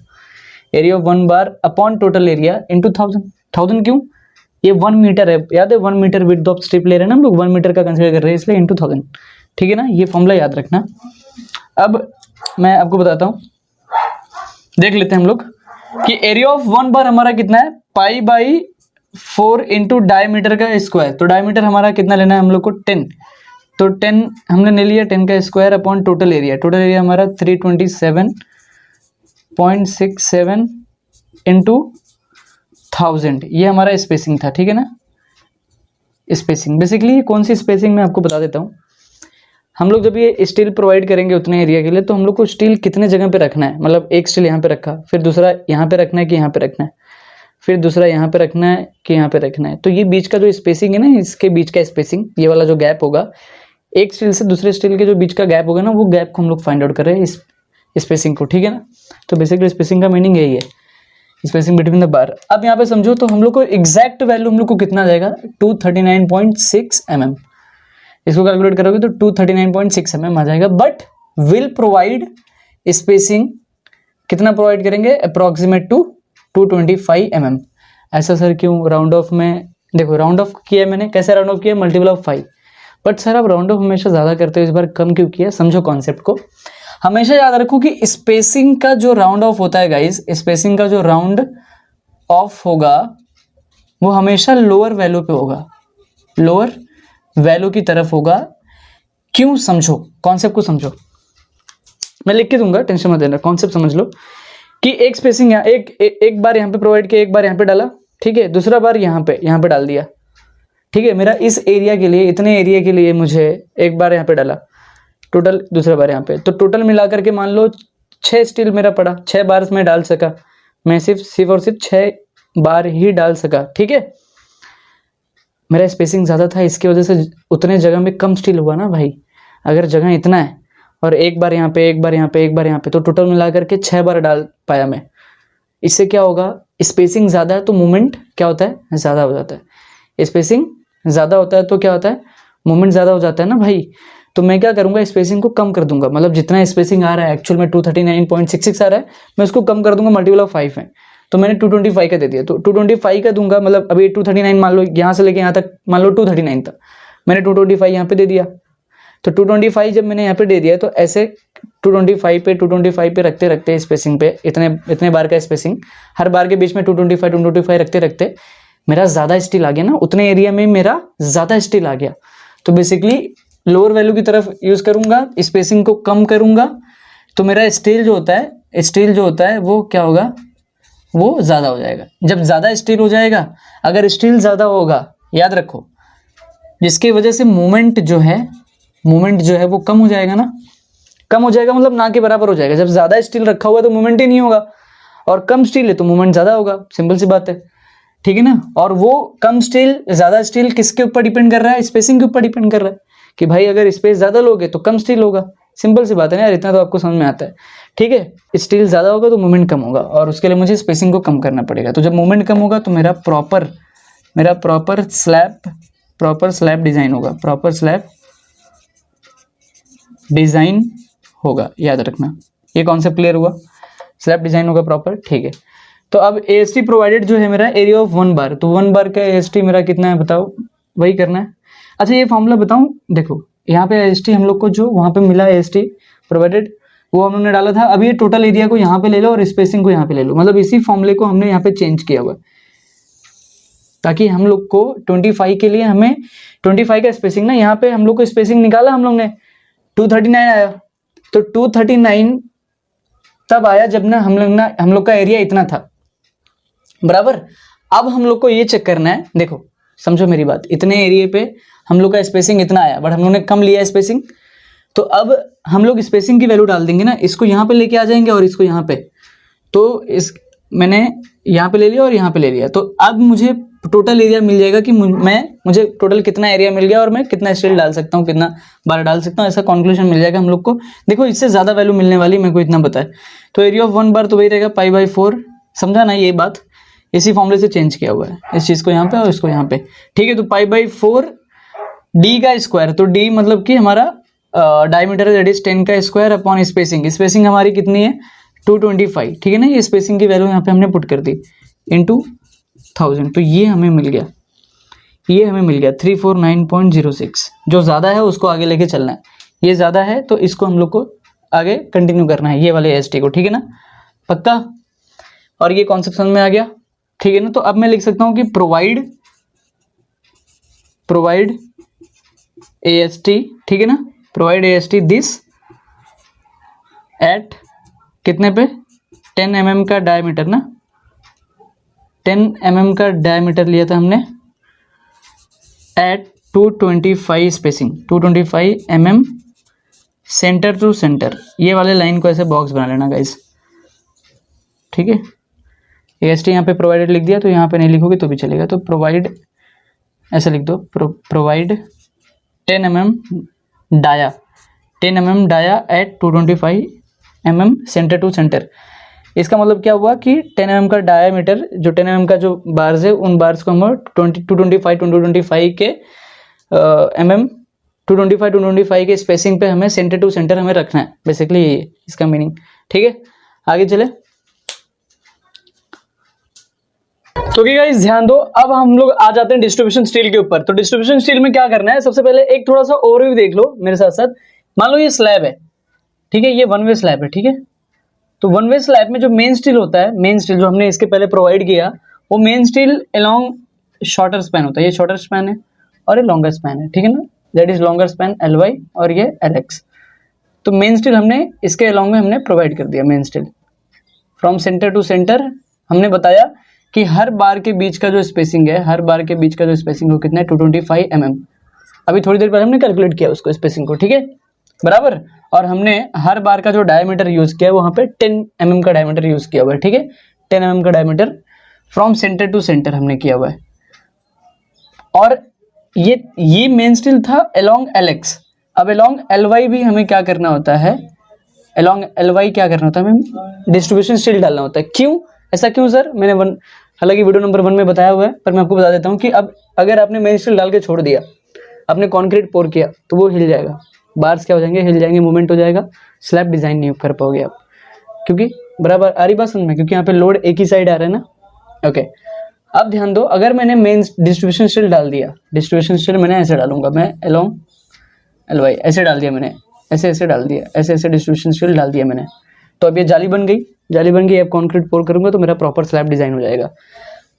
area of one bar upon total area into 1000 क्यों, ये 1 मीटर है, याद है 1 मीटर विड्थ ऑफ स्ट्रिप ले रहे हैं ना हम लोग, 1 मीटर का कंसीडर कर रहे हैं, इसलिए इंटू 1000, ठीक है ना, ये फॉर्मूला याद रखना। अब मैं आपको बताता हूँ, देख लेते हैं हम लोग कि एरिया ऑफ वन बार हमारा कितना है, π/4 इंटू डायमीटर का स्क्वायर। तो डायमीटर हमारा कितना लेना है हम लोग को, 10, तो 10 हमने ले लिया, 10 का square upon total area, total area हमारा 327.67 इंटू 1000, ये हमारा स्पेसिंग था, ठीक है ना। स्पेसिंग बेसिकली कौन सी स्पेसिंग मैं आपको बता देता हूँ। हम लोग जब ये स्टील प्रोवाइड करेंगे उतने एरिया के लिए, तो हम लोग को स्टील कितने जगह पे रखना है, मतलब एक स्टील यहाँ पे रखा, फिर दूसरा यहाँ पे रखना है कि यहाँ पे रखना है, फिर दूसरा यहाँ पे रखना है कि यहाँ पे रखना है। तो ये बीच का जो स्पेसिंग है ना, इसके बीच का स्पेसिंग, ये वाला जो गैप होगा, एक स्टील से दूसरे स्टील के जो बीच का गैप होगा ना, वो गैप को हम लोग फाइंड आउट कर रहे हैं, इस स्पेसिंग को, ठीक है ना। तो बेसिकली स्पेसिंग का मीनिंग यही है, स्पेसिंग बिटवीन द बार। अब यहाँ पे समझो तो हम लोग को एग्जैक्ट वैल्यू हम लोग को कितना जाएगा, 239.6 mm। इसको कैलकुलेट करोगे तो 239.6 mm आ जाएगा। बट विल प्रोवाइड स्पेसिंग कितना प्रोवाइड करेंगे, अप्रोक्सीमेट टू 225 mm। ऐसा सर क्यों, राउंड ऑफ में देखो, राउंड ऑफ किया मैंने, कैसे राउंड ऑफ किया, मल्टीपल ऑफ 5। बट सर आप राउंड ऑफ हमेशा ज़्यादा करते हो, इस बार कम क्यों किया, समझो कॉन्सेप्ट को। हमेशा याद रखो कि स्पेसिंग का जो राउंड ऑफ होता है गाइस, स्पेसिंग का जो राउंड ऑफ होगा वो हमेशा लोअर वैल्यू पे होगा, लोअर वैल्यू की तरफ होगा। क्यों, समझो कॉन्सेप्ट को समझो, मैं लिख के दूंगा, टेंशन मत लेना, कॉन्सेप्ट समझ लो कि एक स्पेसिंग यहाँ एक बार यहाँ पे प्रोवाइड किया, एक बार यहाँ पे डाला, ठीक है, दूसरा बार यहाँ पे डाल दिया, ठीक है। मेरा इस एरिया के लिए, इतने एरिया के लिए मुझे एक बार यहाँ पे डाला टोटल, दूसरा बार यहाँ पे, तो टोटल मिला करके मान लो 6 स्टील मेरा पड़ा, 6 बार मैं डाल सका, मैं सिर्फ और सिर्फ 6 बार ही डाल सका, ठीक है। मेरा स्पेसिंग ज़्यादा था, इसकी वजह से उतने जगह में कम स्टील हुआ ना भाई। अगर जगह इतना है और एक बार यहाँ पे, एक बार यहाँ पे, एक बार यहाँ पे, तो टोटल मिला करके 6 बार डाल पाया मैं। इससे क्या होगा, स्पेसिंग ज़्यादा है तो मूवमेंट क्या होता है, ज़्यादा हो जाता है। स्पेसिंग ज़्यादा होता है तो क्या होता है, मूवमेंट ज़्यादा हो जाता है ना भाई। तो मैं क्या करूँगा, स्पेसिंग को कम कर दूंगा, मतलब जितना स्पेसिंग आ रहा है एक्चुअल में 239.66 आ रहा है, मैं उसको कम कर दूंगा, मल्टीपल ऑफ 5 है, तो मैंने 225 का दे दिया, तो 225 का दूंगा, मतलब अभी 239 मान लो, यहाँ से लेके यहाँ तक मान लो 239 था, मैंने 225 यहाँ पे दे दिया। तो 225 जब मैंने यहाँ पे दे दिया, तो ऐसे 225 पे रखते रखते स्पेसिंग पे, इतने बार का स्पेसिंग, हर बार के बीच में 225 रखते रखते मेरा ज़्यादा स्टील आ गया ना, उतने एरिया में मेरा ज़्यादा स्टील आ गया। तो बेसिकली लोअर वैल्यू की तरफ यूज करूंगा, स्पेसिंग को कम करूंगा, तो मेरा स्टील जो होता है वो क्या होगा, वो ज़्यादा हो जाएगा। जब ज़्यादा स्टील हो जाएगा, अगर स्टील ज़्यादा होगा, याद रखो, जिसकी वजह से मूवमेंट जो है वो कम हो जाएगा ना, कम हो जाएगा मतलब ना के बराबर हो जाएगा। जब ज़्यादा स्टील रखा हुआ है तो मूवमेंट ही नहीं होगा, और कम स्टील है तो मूवमेंट ज़्यादा होगा, सिंपल सी बात है, ठीक है ना। और वो कम स्टील ज़्यादा स्टील किसके ऊपर डिपेंड कर रहा है, स्पेसिंग के ऊपर डिपेंड कर रहा है, कि भाई अगर स्पेस ज़्यादा लोगे तो कम स्टील होगा, सिंपल सी बात है ना यार, इतना तो आपको समझ में आता है, ठीक है। स्टील ज़्यादा होगा तो मूवमेंट कम होगा, और उसके लिए मुझे स्पेसिंग को कम करना पड़ेगा। तो जब मूवमेंट कम होगा तो मेरा प्रॉपर स्लैब डिज़ाइन होगा, प्रॉपर स्लैब डिज़ाइन होगा, याद रखना, ये कॉन्सेप्ट क्लियर हुआ, स्लैब डिज़ाइन होगा प्रॉपर, ठीक है। तो अब AST प्रोवाइडेड जो है मेरा एरिया ऑफ 1 बार, तो 1 बार का AST मेरा कितना है बताओ, वही करना है। अच्छा ये फॉर्मूला बताऊं, देखो यहाँ पे AST हम लोग को जो वहाँ पे मिला AST प्रोवाइडेड, वो हम लोगों ने डाला था। अब ये टोटल एरिया को यहाँ पे ले लो और स्पेसिंग को यहाँ पे ले लो, मतलब इसी फॉर्मूले को हमने यहाँ पे चेंज किया हुआ, ताकि हम लोग को 25 के लिए हमें 25 का स्पेसिंग ना, यहाँ पे हम लोग को स्पेसिंग निकाला हम लोग ने 239 आया, तो 239 तब आया जब ना हम लोग का एरिया इतना था, बराबर। अब हम लोग को ये चेक करना है, देखो समझो मेरी बात, इतने एरिया पे हम लोग का स्पेसिंग इतना आया, बट हम लोग ने कम लिया स्पेसिंग, तो अब हम लोग स्पेसिंग की वैल्यू डाल देंगे ना, इसको यहाँ पे लेके आ जाएंगे और इसको यहाँ पे, तो मैंने यहाँ पे ले लिया और यहाँ पे ले लिया, तो अब मुझे टोटल एरिया मिल जाएगा कि मुझे टोटल कितना एरिया मिल गया और मैं कितना स्टील डाल सकता हूँ, कितना बार डाल सकता हूँ, ऐसा कंक्लूजन मिल जाएगा हम लोग को। देखो इससे ज़्यादा वैल्यू मिलने वाली मेरे को इतना पता है, तो एरिया ऑफ 1 बार तो वही रहेगा π/4, समझा ना ये बात, इसी फॉर्मूले से चेंज किया हुआ है, इस चीज़ को यहाँ पे और इसको यहाँ पे, ठीक है। तो π/4 d का स्क्वायर, तो d मतलब कि हमारा डायमीटर दैट इज 10 का स्क्वायर अपॉन स्पेसिंग हमारी कितनी है 225, ठीक है ना। ये स्पेसिंग की वैल्यू यहाँ पे हमने पुट कर दी इनटू 1000, तो ये हमें मिल गया 349.06। जो ज़्यादा है उसको आगे लेके चलना है, ये ज़्यादा है तो इसको हम लोग को आगे कंटिन्यू करना है, ये वाले AST को, ठीक है ना, पक्का। और ये कॉन्सेप्ट समझ में आ गया, ठीक है ना। तो अब मैं लिख सकता हूँ कि प्रोवाइड AST, ठीक है ना, प्रोवाइड AST दिस एट कितने पे 10 mm का डायमीटर ना, 10 mm का डायमीटर लिया था हमने, at 225 spacing, 225 mm centre to centre. ये वाले लाइन को ऐसे बॉक्स बना लेना गाइस, ठीक है, AST यहाँ पे प्रोवाइडेड लिख दिया, तो यहाँ पे नहीं लिखोगे तो भी चलेगा, तो प्रोवाइड ऐसा लिख दो, provide 10 mm dia, 10 mm dia at 225 mm centre to centre. इसका मतलब क्या हुआ कि 10 mm का डायामीटर, जो 10 mm का जो बार्स है, उन बार्स को हम 225 के mm 225 के स्पेसिंग पे हमें सेंटर टू सेंटर हमें रखना है, बेसिकली इसका मीनिंग। ठीक है, आगे चले। तो गाइस ध्यान दो, अब हम लोग आ जाते हैं डिस्ट्रीब्यूशन स्टील के ऊपर। तो डिस्ट्रीब्यूशन स्टील में क्या करना है, सबसे पहले एक थोड़ा सा ओवरव्यू देख लो मेरे साथ साथ। मान लो ये स्लैब है, ठीक है, ये वन वे स्लैब है, ठीक है। तो वन वे स्लैब में जो मेन स्टील होता है, मेन स्टील जो हमने इसके पहले प्रोवाइड किया, वो main steel along shorter span होता है। ये शॉर्टर स्पैन है और ये लॉन्गर स्पैन है, ठीक है ना, that is longer span LY और ये LX। तो मेन स्टील हमने इसके अलोंग में हमने प्रोवाइड कर दिया। Main steel from centre to centre हमने बताया कि हर बार के बीच का जो स्पेसिंग है, हर बार के बीच का जो स्पेसिंग हो कितना है, 225 mm। अभी थोड़ी देर पहले हमने कैलकुलेट किया उसको स्पेसिंग को, ठीक है, बराबर। और हमने हर बार का जो डायमीटर यूज किया है वहां पे 10 mm का डायमीटर यूज किया हुआ है, ठीक है, 10 mm का diameter from centre to centre हमने किया हुआ है। और ये मेन स्टील था अलोंग LX। अब अलोंग LY भी हमें क्या करना होता है, अलोंग LY क्या करना होता है, हमें डिस्ट्रीब्यूशन स्टील डालना होता है। क्यों, ऐसा क्यों सर? मैंने हालांकि वीडियो नंबर 1 में बताया हुआ है, पर मैं आपको बता देता हूँ कि अब अगर आपने मेन स्टील डाल के छोड़ दिया, आपने कॉन्क्रीट पोर किया, तो वो हिल जाएगा, बार्स क्या हो जाएंगे, हिल जाएंगे, मूवमेंट हो जाएगा, स्लैब डिजाइन नहीं कर पाओगे आप, क्योंकि बराबर आ रही बात समझ में, क्योंकि यहाँ पे लोड एक ही साइड आ रहा है ना। ओके, अब ध्यान दो, अगर मैंने मेन डिस्ट्रीब्यूशन स्टील डाल दिया, डिस्ट्रीब्यूशन स्टील मैंने ऐसे डालूंगा, मैं अलोंग LY ऐसे डाल दिया मैंने, ऐसे डाल दिया, ऐसे डिस्ट्रीब्यूशन स्टील डाल दिया मैंने, तो अब ये जाली बन गई, जाली बन गई। अब कॉन्क्रीट पोर करूंगा तो मेरा प्रॉपर स्लैब डिजाइन हो जाएगा।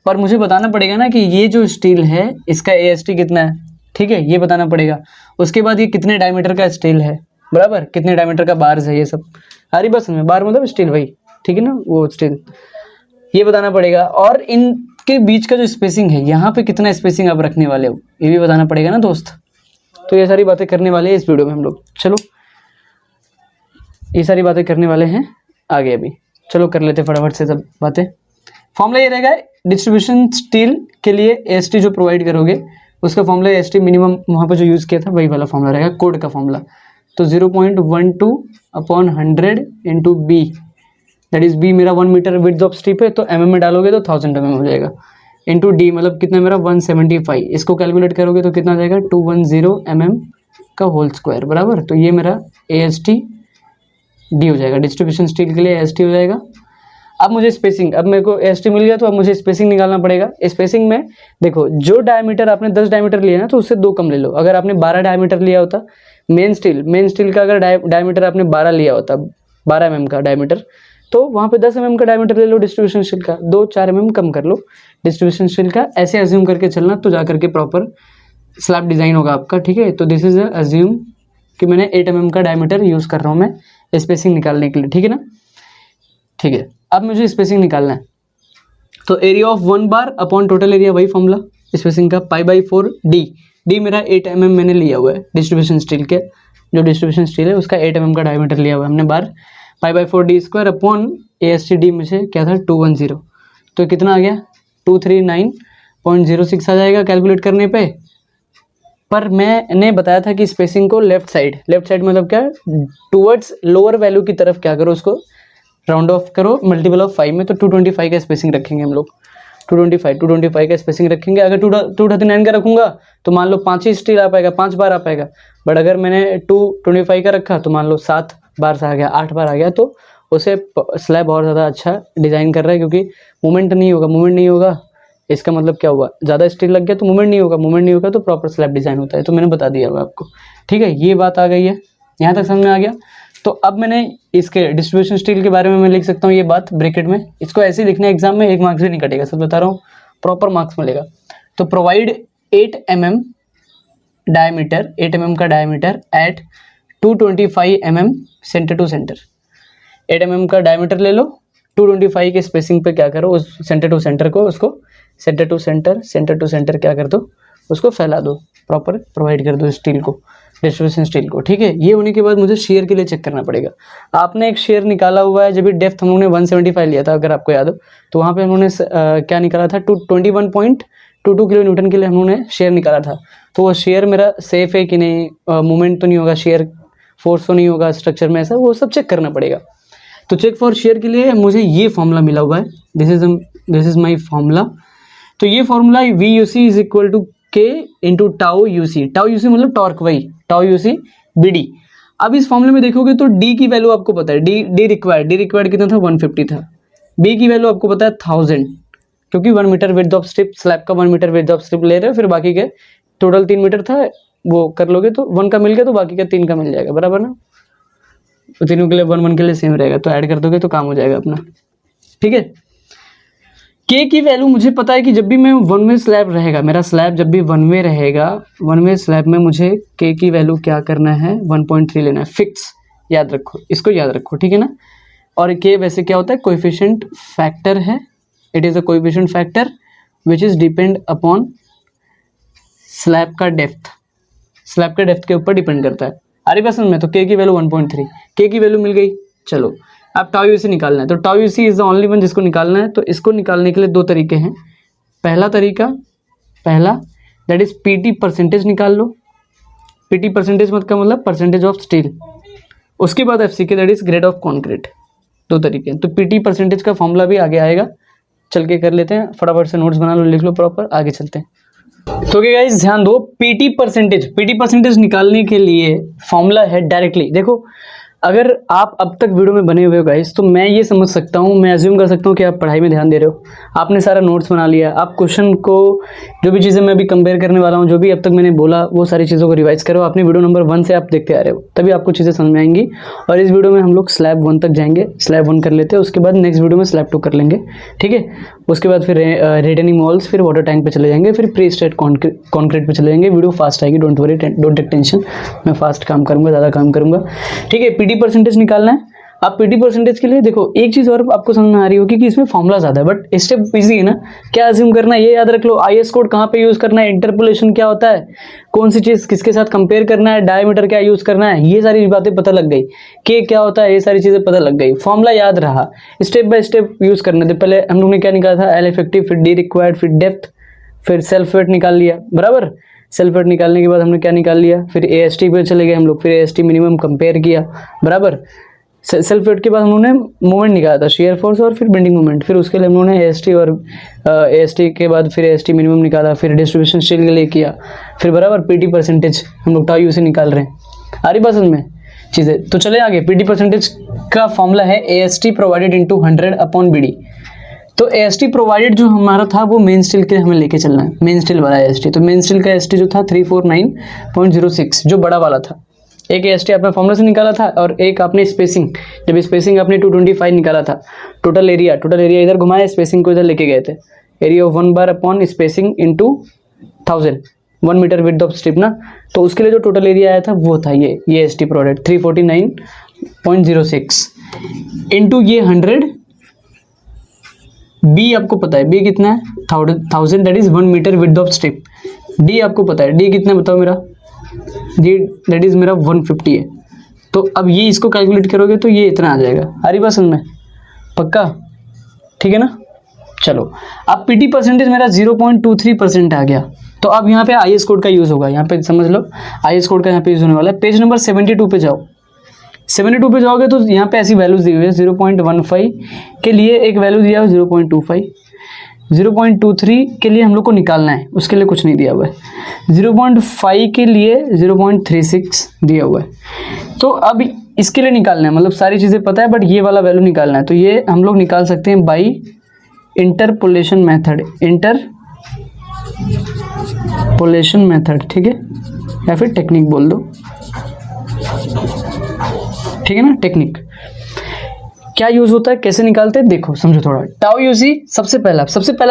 पर मुझे बताना पड़ेगा ना कि ये जो स्टील है इसका AST कितना है, ठीक है, ये बताना पड़ेगा। उसके बाद ये कितने डायमीटर का स्टील है, बराबर, कितने डायमीटर का बार्स है, ये सब हरी बस में, बार मतलब स्टील भाई, ठीक है ना, वो स्टील, ये बताना पड़ेगा। और इनके बीच का जो स्पेसिंग है, यहाँ पे कितना स्पेसिंग आप रखने वाले हो, ये भी बताना पड़ेगा ना दोस्त। तो ये सारी बातें करने वाले हैं इस वीडियो में हम लोग। चलो ये सारी बातें करने वाले हैं आगे, अभी चलो कर लेते फटाफट से सब बातें। फॉर्मूला ये रहेगा डिस्ट्रीब्यूशन स्टील के लिए AST जो प्रोवाइड करोगे उसका फॉर्मूला AST मिनिमम वहाँ पर जो यूज़ किया था वही वाला फॉर्मूला रहेगा, कोड का फॉर्मूला। तो 0.12/100 into B, that is B मेरा 1 मीटर विड्थ ऑफ स्ट्रिप है, तो mm में डालोगे तो 1000 mm हो जाएगा, इंटू D मतलब कितना मेरा 175। इसको कैलकुलेट करोगे तो कितना जाएगा 210 mm का होल स्क्वायर, बराबर। तो ये मेरा AST D हो जाएगा, डिस्ट्रीब्यूशन स्टील के लिए AST हो जाएगा। अब मुझे स्पेसिंग, अब मेरे को AST मिल गया तो अब मुझे स्पेसिंग निकालना पड़ेगा। स्पेसिंग में देखो, जो डायमीटर आपने 10 डायमीटर लिया ना तो उससे 2 कम ले लो। अगर आपने 12 डायमीटर लिया होता, मेन स्टील का अगर डायमीटर आपने 12 लिया होता, 12 mm का डायमीटर, तो वहाँ पे 10 mm का डायमीटर ले लो डिस्ट्रीब्यूशन स्टील का, 2-4 mm कम कर लो डिस्ट्रीब्यूशन स्टील का। ऐसे अज्यूम करके चलना, तो जाकर के प्रॉपर स्लैब डिजाइन होगा आपका, ठीक है। तो दिस इज अज्यूम कि मैंने 8 mm का डायमीटर यूज कर रहा हूँ मैं स्पेसिंग निकालने के लिए, ठीक है ना, ठीक है। अब मुझे स्पेसिंग निकालना है, तो area of 1 bar upon total area, वही फॉर्मूला स्पेसिंग का, π/4 D मेरा 8 mm मैंने लिया हुआ है डिस्ट्रीब्यूशन स्टील के, जो डिस्ट्रीब्यूशन स्टील है उसका 8 mm का डायमीटर लिया हुआ है हमने बार, π/4 D² अपॉन AST D मुझे क्या था 210, तो कितना आ गया 239.06 आ जाएगा कैलकुलेट करने पे। पर मैंने बताया था कि स्पेसिंग को लेफ्ट साइड मतलब क्या, टूवर्ड्स लोअर वैल्यू की तरफ क्या करो, उसको राउंड ऑफ करो मल्टीपल ऑफ 5 में, तो 225 का स्पेसिंग रखेंगे हम लोग, 225 का स्पेसिंग रखेंगे। अगर 239 का रखूंगा तो मान लो 5 ही स्टील आ पाएगा, 5 बार आ पाएगा। बट अगर मैंने 225 का रखा तो मान लो 7 बार से आ गया, 8 बार आ गया, तो उसे स्लैब और ज़्यादा अच्छा डिज़ाइन कर रहा है, क्योंकि मूवमेंट नहीं होगा। इसका मतलब क्या हुआ, ज़्यादा स्टील लग गया तो मूवमेंट नहीं होगा तो प्रॉपर स्लैब डिज़ाइन होता है। तो मैंने बता दिया हुआ आपको, ठीक है, ये बात आ गई है, यहाँ तक समझ में आ गया। तो अब मैंने इसके डिस्ट्रीब्यूशन स्टील के बारे में मैं लिख सकता हूँ ये बात ब्रैकेट में, इसको ऐसे ही लिखना है एग्जाम में, 1 मार्क्स भी नहीं कटेगा, सब बता रहा हूँ, प्रॉपर मार्क्स मिलेगा। तो प्रोवाइड 8 mm डायमीटर, 8 mm का diameter at 225 mm centre to centre. 8 mm का डायमीटर ले लो, 225 के स्पेसिंग पे क्या करो, उस सेंटर टू सेंटर को, उसको सेंटर टू सेंटर क्या कर दो, उसको फैला दो, प्रॉपर प्रोवाइड कर दो स्टील को। डिस्ट्रीब्यूशन स्टील को, ठीक है। ये होने के बाद मुझे शेयर के लिए चेक करना पड़ेगा। आपने एक शेयर निकाला हुआ है, जब भी डेप्थ हम लोगों ने 175 लिया था, अगर आपको याद हो, तो वहाँ पे हम लोगों ने क्या निकाला था, 21.22 किलो न्यूटन के लिए हम लोगों ने शेयर निकाला था। तो वो शेयर मेरा सेफ है कि नहीं, मूवमेंट तो नहीं होगा, शेयर फोर्स तो नहीं होगा स्ट्रक्चर में, ऐसा वो सब चेक करना पड़ेगा। तो चेक फॉर शेयर के लिए मुझे ये फॉर्मूला मिला हुआ है, दिस इज माई फॉर्मूला। तो ये formula VUC is equal to K into tau UC. Tau UC मतलब टॉर्क, वही टाउ यूसी BD। अब इस फॉर्मूले में देखोगे तो D की वैल्यू आपको पता है, डी रिक्वायर्ड कितना था, 150 था। B की वैल्यू आपको पता है 1000, क्योंकि 1 metre width of strip, slab का 1 मीटर विड्थ ऑफ स्ट्रिप ले रहे हो, फिर बाकी के टोटल 3 मीटर था, वो कर लोगे तो 1 का मिल गया तो बाकी का 3 का मिल जाएगा, बराबर ना। तो तीनों के लिए 1 के लिए सेम रहेगा, तो ऐड कर दोगे तो काम हो जाएगा अपना, ठीक है। K की वैल्यू मुझे पता है कि जब भी मैं 1 वे स्लैब रहेगा, मेरा स्लैब जब भी 1 वे रहेगा, 1 वे स्लैब में मुझे K की वैल्यू क्या करना है, 1.3 लेना है, फिक्स, याद रखो, इसको याद रखो, ठीक है ना। और K वैसे क्या होता है, कोएफिशिएंट फैक्टर है, it is a coefficient factor which is depend upon slab का डेप्थ, स्लैब के डेप्थ के ऊपर डिपेंड करता है। आ रही पसंद में, तो K की वैल्यू 1.3, K की वैल्यू मिल गई। चलो अब टाउ यूसी निकालना है, तो tau UC is the only one जिसको निकालना है। तो इसको निकालने के लिए 2 तरीके हैं। पहला दैट इज PT परसेंटेज निकाल लो। PT परसेंटेज मतलब परसेंटेज ऑफ स्टील। उसके बाद FCK that is grade of concrete. 2 तरीके हैं। तो PT परसेंटेज का फॉर्मूला भी आगे आएगा, चल के कर लेते हैं, फटाफट से नोट्स बना लो, लिख लो प्रॉपर, आगे चलते हैं। तो क्या गाइस ध्यान दो, PT परसेंटेज निकालने के लिए फॉर्मूला है डायरेक्टली, देखो अगर आप अब तक वीडियो में बने हुए हो गाइस, तो मैं ये समझ सकता हूँ, मैं अज्यूम कर सकता हूँ कि आप पढ़ाई में ध्यान दे रहे हो, आपने सारा नोट्स बना लिया, आप क्वेश्चन को, जो भी चीज़ें मैं अभी कंपेयर करने वाला हूँ, जो भी अब तक मैंने बोला, वो सारी चीज़ों को रिवाइज करो। आपने वीडियो नंबर 1 से आप देखते आ रहे हो, तभी आपको चीज़ें समझ में आएंगी। और इस वीडियो में हम लोग स्लैब 1 तक जाएंगे, स्लैब 1 कर लेते हैं, उसके बाद नेक्स्ट वीडियो में स्लैब 2 कर लेंगे, ठीक है। उसके बाद फिर रिटेनिंग वॉल्स, फिर वाटर टैंक पे चले जाएंगे, फिर प्री स्ट्रेट कॉन्क्रीट पे चले जाएंगे। वीडियो फास्ट आएगी, don't worry, don't take tension, मैं फास्ट काम करूँगा, ज़्यादा काम करूँगा, ठीक है। PT परसेंटेज निकालना है। आप PT परसेंटेज के लिए देखो, एक चीज़ और आपको समझ में आ रही होगी कि इसमें फॉर्मूला ज़्यादा है, बट स्टेप इजी है ना। क्या अज्यूम करना है, ये याद रख लो। IS कोड कहाँ पे यूज़ करना है, इंटरपोलेशन क्या होता है, कौन सी चीज़ किसके साथ कंपेयर करना है, डायमीटर क्या यूज़ करना है, ये सारी बातें पता लग गई। K क्या होता है, ये सारी चीज़ें पता लग गई, फॉर्मूला याद रहा, स्टेप बाय स्टेप यूज़ करने थे। पहले हम लोग ने क्या निकाला था, L इफेक्टिव, फिर D रिक्वायर्ड, फिर डेप्थ, फिर सेल्फ वेट निकाल लिया, बराबर। सेल्फ वेट निकालने के बाद हमने क्या निकाल लिया, फिर AST पे चले गए हम लोग, फिर AST मिनिमम कंपेयर किया, बराबर। सेल्फ वेट के बाद हम लोगों ने मूवमेंट निकाला था, शेयर फोर्स और फिर बेंडिंग मूवमेंट, फिर उसके लिए हम लोगों ने AST और AST के बाद फिर AST मिनिमम निकाला, फिर डिस्ट्रीब्यूशन स्टील के लिए किया, फिर बराबर PT परसेंटेज हम लोग टाउ यूसी निकाल रहे हैं। आ रही बात समझ में चीज़ें, तो चले आगे। PT परसेंटेज का फॉर्मूला है AST provided into 100 upon BD। तो AST प्रोवाइडेड जो हमारा था वो मेन स्टील के हमें लेके चलना है, मेन स्टील वाला AST। तो मेन स्टील का AST जो था 349.06, जो बड़ा वाला था। एक AST आपने फॉर्मूला से निकाला था और एक आपने स्पेसिंग, जब स्पेसिंग आपने 225 निकाला था। टोटल एरिया इधर घुमाया, स्पेसिंग को इधर लेके गए थे। Area of 1 bar upon spacing into 1000, 1 metre width of strip ना, तो उसके लिए जो टोटल एरिया आया था वो था ये AST प्रोडक्ट 349.06 इंटू ये 100। B आपको पता है, B कितना है, 1000, that is 1 metre width of strip. D आपको पता है, D कितना बताओ मेरा, D दैट इज मेरा 150 है। तो अब ये इसको कैलकुलेट करोगे तो ये इतना आ जाएगा। आ रही बात समझ में, पक्का, ठीक है ना। चलो अब PT परसेंटेज मेरा 0.23% आ गया। तो अब यहाँ पे IS कोड का यूज़ होगा, यहाँ पे समझ लो IS कोड का यहाँ पे यूज़ होने वाला है। पेज नंबर 72 पे जाओ, 72 पे जाओगे तो यहाँ पे ऐसी वैल्यूज दी हुई है। 0.15 के लिए एक वैल्यू दिया हुआ है 0.25, 0.23 के लिए हम लोग को निकालना है, उसके लिए कुछ नहीं दिया हुआ है। 0.5 के लिए 0.36 दिया हुआ है। तो अब इसके लिए निकालना है, मतलब सारी चीज़ें पता है, बट ये वाला वैल्यू निकालना है। तो ये हम लोग निकाल सकते हैं बाई इंटरपोलेशन मेथड, ठीक है, या फिर टेक्निक बोल दो, ठीक है ना। टेक्निक क्या यूज होता है, कैसे निकालते हैं, देखो समझो थोड़ा। टाउ यूसी सबसे पहला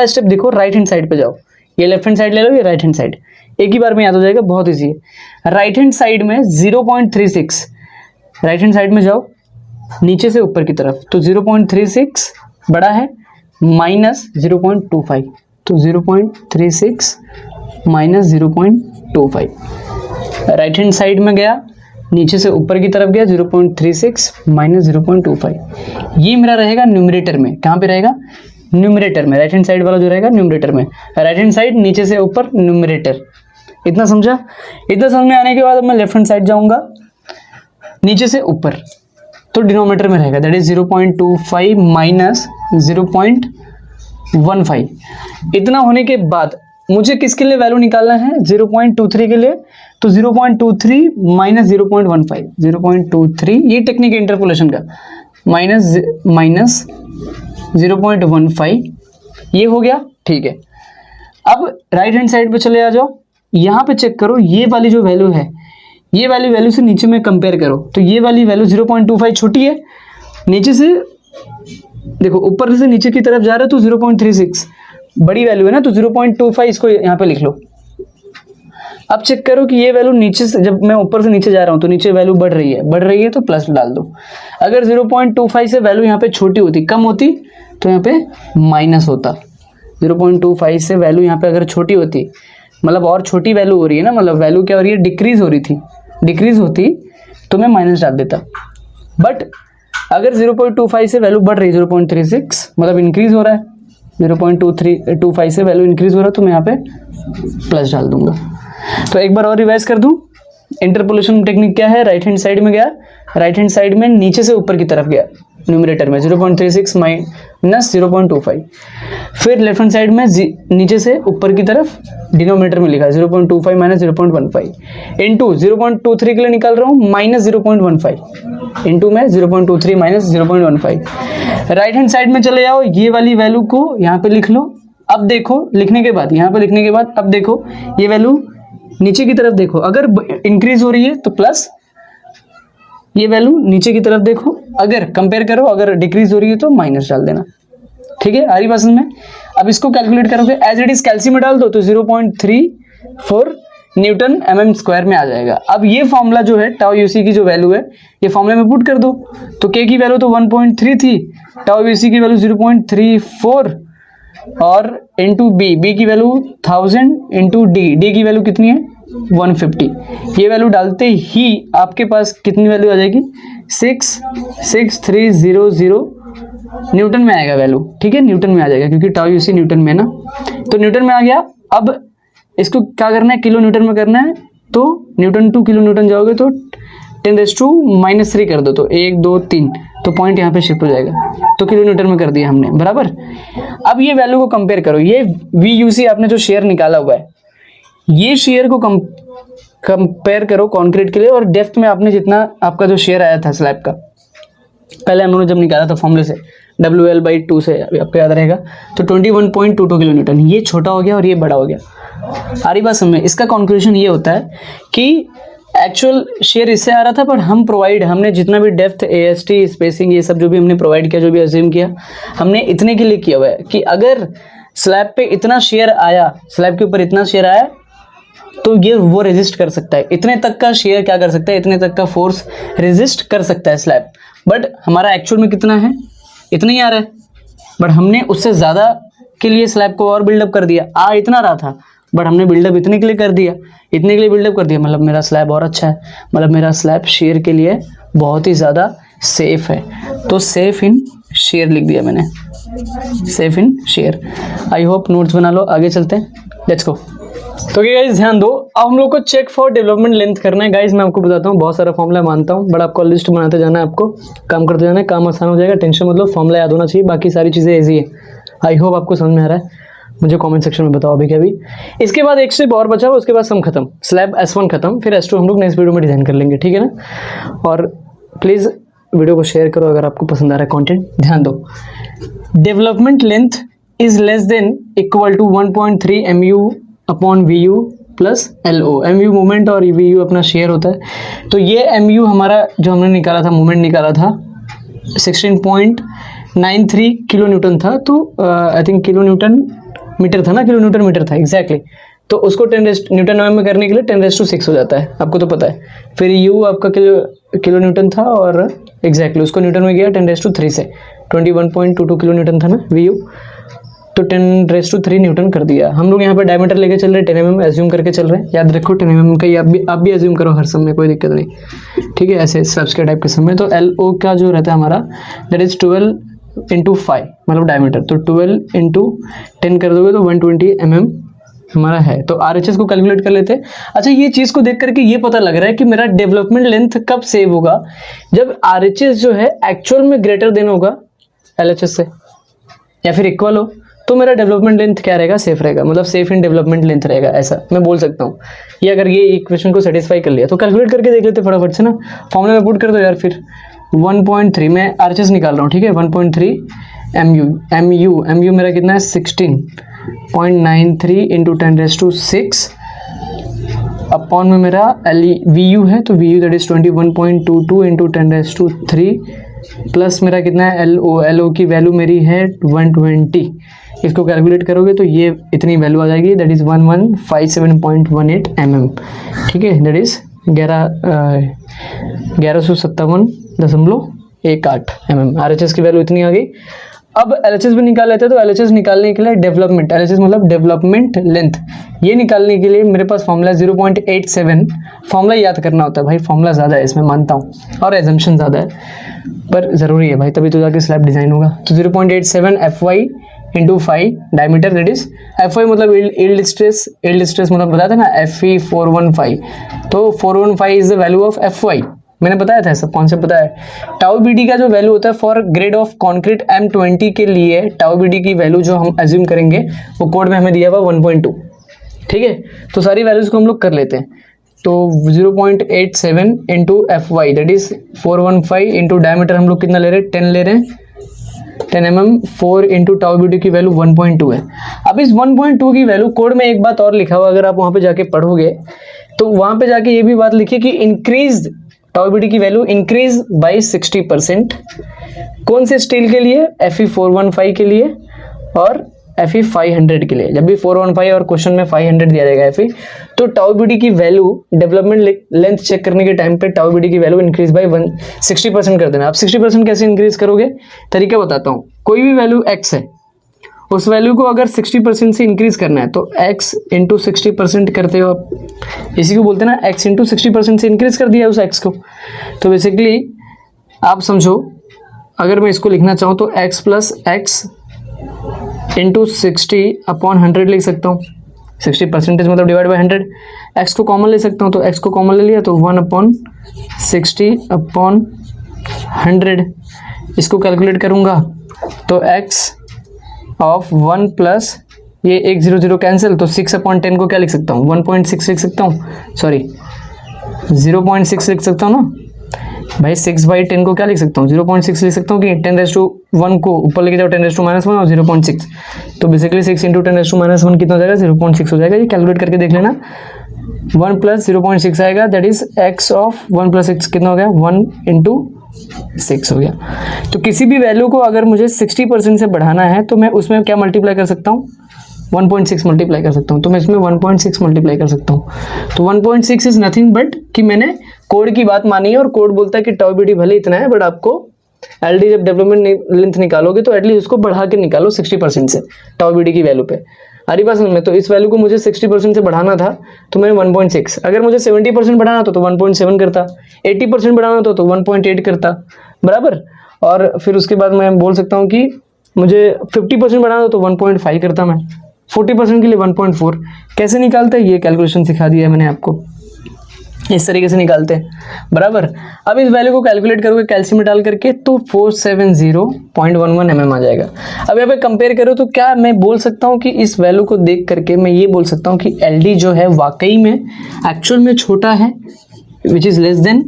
स्टेप देखो, राइट हैंड साइड पे जाओ। ये लेफ्ट हैंड साइड ले लो, ये राइट हैंड साइड, एक ही बार में याद हो जाएगा, बहुत इजी है। राइट हैंड साइड में 0.36, राइट हैंड साइड में जाओ नीचे से ऊपर की तरफ, तो 0.36 बड़ा है माइनस 0.25, तो 0.36 माइनस 0.25, राइट हैंड साइड में गया, नीचे से ऊपर की तरफ गया 0.36 माइनस 0.25, ये मेरा रहेगा न्यूमरेटर में। कहाँ पे रहेगा? न्यूमरेटर में। राइट हैंड साइड वाला जो रहेगा न्यूमरेटर में, राइट हैंड साइड नीचे से ऊपर न्यूमरेटर। इतना समझा? इतना समझ में आने के बाद अब मैं लेफ्ट हैंड साइड जाऊंगा, नीचे से ऊपर, तो डिनोमिनेटर में रहेगा, दैट इज 0.25 माइनस 0.15। इतना होने के बाद मुझे किसके लिए वैल्यू निकालना है? 0.23 के लिए। तो 0.23 माइनस 0.15, 0.23 ये टेक्निक है इंटरपोलेशन का, माइनस 0.15 ये हो गया। ठीक है, अब राइट हैंड साइड पे चले आ जाओ, यहाँ पे चेक करो, ये वाली जो वैल्यू है, ये वाली वैल्यू से नीचे में कंपेयर करो, तो ये वाली वैल्यू 0.25 छोटी है, नीचे से देखो ऊपर से नीचे की तरफ जा रहा है तो 0.36 बड़ी वैल्यू है ना, तो 0.25 इसको यहाँ पे लिख लो। अब चेक करो कि ये वैल्यू नीचे से, जब मैं ऊपर से नीचे जा रहा हूँ तो नीचे वैल्यू बढ़ रही है तो प्लस डाल दो। अगर 0.25 से वैल्यू यहाँ पे छोटी होती, कम होती, तो यहाँ पे माइनस होता। 0.25 से वैल्यू यहाँ पे अगर छोटी होती, मतलब और छोटी वैल्यू हो रही है ना, मतलब वैल्यू क्या हो रही है? डिक्रीज हो रही थी, डिक्रीज होती तो मैं माइनस डाल देता। बट अगर 0.25 से वैल्यू बढ़ रही है 0.36, मतलब इंक्रीज हो रहा है, 0.25 से वैल्यू इंक्रीज हो रहा है, तो मैं यहाँ पे प्लस डाल दूंगा। तो एक बार और रिवाइज कर दूं, इंटरपोलेशन टेक्निक क्या है? राइट हैंड साइड में गया, राइट हैंड साइड में नीचे से ऊपर की तरफ गया, न्यूमरेटर में 0.36 माइनस 0.25, फिर लेफ्ट हैंड साइड में नीचे से ऊपर की तरफ डिनोमिनेटर में लिखा 0.25 माइनस 0.15 इंटू 0.23 के लिए निकाल रहा हूँ माइनस 0.15 इंटू में 0.23 माइनस 0.15। राइट हैंड साइड में चले जाओ, ये वाली वैल्यू को यहाँ पे लिख लो। अब देखो, लिखने के बाद यहाँ पे लिखने के बाद अब देखो ये वैल्यू नीचे की तरफ देखो, अगर इंक्रीज हो रही है तो प्लस, ये वैल्यू नीचे की तरफ देखो, अगर कंपेयर करो, अगर डिक्रीज हो रही है तो माइनस डाल देना। ठीक है, आ रही बात समझ में? अब इसको कैलकुलेट करोगे, एज इट इज कैल्सियम में डाल दो तो 0.34 न्यूटन mm स्क्वायर में आ जाएगा। अब ये फॉर्मूला जो है टाउ यूसी की जो वैल्यू है, ये फॉर्मूले में पुट कर दो, तो के की वैल्यू तो 1.3 थी, टाउ यूसी की वैल्यू 0.34 और इंटू बी की वैल्यू 1000 इंटू डी की वैल्यू कितनी है? 150। ये वैल्यू डालते ही आपके पास कितनी वैल्यू आ जाएगी? 66300 न्यूटन में आएगा वैल्यू। ठीक है, न्यूटन में आ जाएगा क्योंकि टाउ यूसी न्यूटन में ना, तो न्यूटन में आ गया। अब इसको क्या करना है? किलो न्यूटन में करना है, तो न्यूटन टू किलो न्यूटन जाओगे तो 10⁻³ कर दो, तो 1 2 3, तो पॉइंट यहाँ पे शिफ्ट हो जाएगा, तो किलो न्यूटन में कर दिया हमने, बराबर। अब ये वैल्यू को कंपेयर करो, ये VUC आपने जो शेयर निकाला हुआ है, ये शेयर को कंपेयर करो कंक्रीट के लिए, और डेप्थ में आपने जितना आपका जो शेयर आया था स्लैब का, पहले हम लोगों ने जब निकाला था फॉर्मूले से WL/2 से, आपको याद रहेगा, तो 21.22 किलो न्यूटन, ये छोटा हो गया और ये बड़ा हो गया। आ रही बात समझ में? इसका कंक्लूजन ये होता है कि एक्चुअल शेयर इससे आ रहा था, पर हमने जितना भी डेप्थ, AST, स्पेसिंग, ये सब जो भी हमने प्रोवाइड किया, जो भी अज्यूम किया, हमने इतने के लिए किया हुआ है कि अगर स्लैब पे इतना शेयर आया, स्लैब के ऊपर इतना शेयर आया, तो ये वो रेजिस्ट कर सकता है, इतने तक का शेयर क्या कर सकता है, इतने तक का फोर्स रेजिस्ट कर सकता है स्लैब। बट हमारा एक्चुअल में कितना है? इतना ही आ रहा है, बट हमने उससे ज़्यादा के लिए स्लैब को और बिल्डअप कर दिया। इतना रहा था, बट हमने बिल्डअप इतने के लिए कर दिया, इतने के लिए बिल्डअप कर दिया, मतलब मेरा स्लैब और अच्छा है, मतलब मेरा स्लैब शेयर के लिए बहुत ही ज़्यादा सेफ है। तो सेफ इन शेयर लिख दिया मैंने, safe in share. I hope notes बना लो, आगे चलते हैं, लेट्स गो। तो गाइस ध्यान दो, अब हम लोग को चेक फॉर डेवलपमेंट लेंथ करना है। गाइस मैं आपको बताता हूँ, बहुत सारा फॉर्मूला मानता हूँ, बट आपको लिस्ट बनाते जाना है, आपको काम करते जाना है, काम आसान हो जाएगा, टेंशन मतलब फॉर्मूला याद होना चाहिए, बाकी सारी चीज़ें ईजी है। आई होप आपको समझ में आ रहा है, मुझे कमेंट सेक्शन में बताओ अभी क्या भी। इसके बाद एक स्टेप और बचा हुआ, उसके बाद सम खत्म, स्लैब S1 खत्म, फिर S2 हम लोग नेक्स्ट वीडियो में डिजाइन कर लेंगे, ठीक है ना। और प्लीज़ वीडियो को शेयर करो अगर आपको पसंद आ रहा है कंटेंट। ध्यान दो, development length is less than equal to 1.3 MU/VU plus LO। MU movement और VU अपना शेयर होता है, तो ये MU हमारा जो हमने निकाला था, मूवमेंट निकाला था 16.93 किलो न्यूटन था, तो I think kilo Newton metre था ना, किलो न्यूटन मीटर था एग्जैक्टली। तो उसको 10 न्यूटन में करने के लिए 10⁻⁶ हो जाता है, आपको तो पता है। फिर U आपका किलो न्यूटन था, और एग्जैक्टली उसको न्यूटन में गया 10⁻³ से, 21.22 किलो न्यूटन था ना VU। तो 10⁻³ न्यूटन कर दिया। हम लोग यहाँ पे डायमीटर लेके चल रहे हैं 10 mm एज्यूम करके चल रहे हैं, याद रखो 10 mm का ही आप भी एज्यूम करो हर समय, कोई दिक्कत नहीं, ठीक है, ऐसे स्टेप्स के टाइप के समय। तो LO का जो रहता है हमारा दैट इज 12 × 5 मतलब डायमीटर, तो 12 × 10 कर दोगे तो 120 mm हमारा है। तो RHS को कैलकुलेट कर लेते हैं। अच्छा, ये चीज़ को देख करके ये पता लग रहा है कि मेरा डेवलपमेंट लेंथ कब सेव होगा, जब RHS जो है एक्चुअल में ग्रेटर देन होगा LHS से या फिर इक्वल हो, तो मेरा डेवलपमेंट लेंथ क्या रहेगा, सेफ रहेगा, मतलब सेफ इन डेवलपमेंट लेंथ रहेगा, ऐसा मैं बोल सकता हूँ। ये अगर ये इक्वेशन को सेटिस्फाई कर लिया तो कैलकुलेट करके देख लेते फटाफट से ना, फॉर्मूला में पुट कर दो यार। फिर 1.3 मैं RHS निकाल रहा हूँ, ठीक है, 1.3 MU मेरा कितना है 16.93 × 10⁻⁶ अपॉन में मेरा VU है, तो VU दैट इज 21.22 × 10⁻³ प्लस मेरा कितना है LO की वैल्यू मेरी है 120। इसको कैलकुलेट करोगे तो ये इतनी वैल्यू आ जाएगी, दैट इज़ 1157.18 mm, ठीक है, दैट इज़ 1157.18 mm। RHS की वैल्यू इतनी आ गई। अब LHS भी निकाल लेते हैं, तो LHS निकालने के लिए डेवलपमेंट, LHS मतलब डेवलपमेंट लेंथ, ये निकालने के लिए मेरे पास फॉर्मूला 0.87, फॉर्मूला याद करना होता है भाई, फॉर्मूला ज़्यादा है इसमें मानता हूँ, और एजम्पशन ज़्यादा है पर ज़रूरी है भाई, तभी तो जाके स्लैब डिज़ाइन होगा। तो 0.87 FY × 5 diameter, that is FY मतलब यील्ड स्ट्रेस मतलब बताया था ना FE 415, तो 415 is the value of FY, मैंने बताया था, सब कॉन्सेप्ट बताया है। टाउ BD का जो वैल्यू होता है for grade of concrete M20 के लिए, टाउ BD की वैल्यू जो हम एज्यूम करेंगे वो कोड में हमें दिया हुआ 1.2, ठीक है। तो सारी वैल्यूज को हम लोग कर लेते हैं। तो 0.87 × FY दैट इज 415 × डायमीटर हम लोग कितना ले रहे हैं, 10 ले रहे हैं, 10 mm, 4 × टाउ BD की वैल्यू 1.2 है। अब इस 1.2 की वैल्यू कोड में एक बात और लिखा हुआ, अगर आप वहाँ पे जाके पढ़ोगे तो वहाँ पे जाके ये भी बात लिखी कि इंक्रीज टाउ BD की वैल्यू इंक्रीज बाई 60%, कौन से स्टील के लिए, FE 415 के लिए और FE 500 के लिए। जब भी 415 और क्वेश्चन में 500 दिया जाएगा FE, तो टाउ BD की वैल्यू डेवलपमेंट लेंथ चेक करने के टाइम पे टाउ BD की वैल्यू इंक्रीज बाई 60% कर देना। आप 60% कैसे इंक्रीज करोगे, तरीका बताता हूँ। कोई भी वैल्यू x है, उस वैल्यू को अगर 60% से इंक्रीज करना है तो x × 60% करते हो आप, इसी को बोलते हैं ना x × 60% से इंक्रीज कर दिया उस x को। तो बेसिकली आप समझो, अगर मैं इसको लिखना चाहूँ तो x + x × 60/100 लिख सकता हूँ, 60% मतलब डिवाइड बाई 100। x को कॉमन ले सकता हूँ, तो x को कॉमन ले लिया तो 1/60/100। इसको कैलकुलेट करूँगा तो x ऑफ 1 प्लस ये 1 0 0 कैंसिल, तो 6/10 को क्या लिख सकता हूँ, 1.6 लिख सकता हूँ, सॉरी 0.6 लिख सकता हूँ ना भाई, 6/10 को क्या लिख सकता हूँ, 0.6 लिख सकता हूँ कि 10⁻1 को ऊपर लेके जाओ 10⁻−1 और 0.6, तो बेसिकली 6 × 10⁻−1 कितना हो जाएगा, 0.6 हो जाएगा। ये कैलकुलेट करके देख लेना, 1 + 0.6 आएगा, that is x of 1 + x कितना हो गया, 1 × 6 हो गया। तो किसी भी वैल्यू को अगर मुझे 60% से बढ़ाना है तो मैं उसमें क्या मल्टीप्लाई कर सकता हूँ, 1.6 मल्टीप्लाई कर सकता हूँ, तो मैं इसमें 1.6 मल्टीप्लाई कर सकता हूँ। तो 1.6 इज नथिंग बट कि मैंने कोड की बात मानी है, और कोड बोलता है कि टाउ BD भले इतना है बट आपको LD जब डेवलपमेंट लेंथ निकालोगे तो एटलीस्ट उसको बढ़ा के निकालो 60% से टाउ BD की वैल्यू पे। हरी बात में, तो इस वैल्यू को मुझे 60% से बढ़ाना था तो मैंने 1.6, अगर मुझे 70% बढ़ाना था तो 1.7 करता, 80% बढ़ाना था तो 1.8 करता, बराबर। और फिर उसके बाद मैं बोल सकता हूँ कि मुझे 50% बढ़ाना था तो 1.5 करता, मैं 40% के लिए 1.4। कैसे निकालते हैं ये कैलकुलेशन सिखा दिया है मैंने आपको, इस तरीके से निकालते हैं, बराबर। अब इस वैल्यू को कैलकुलेट करोगे कैल्शियम में डाल करके तो 470.11 mm आ जाएगा। अब यहाँ पे कंपेयर करो तो क्या मैं बोल सकता हूँ कि इस वैल्यू को देख करके मैं ये बोल सकता हूँ कि LD जो है वाकई में एक्चुअल में छोटा है, which is less than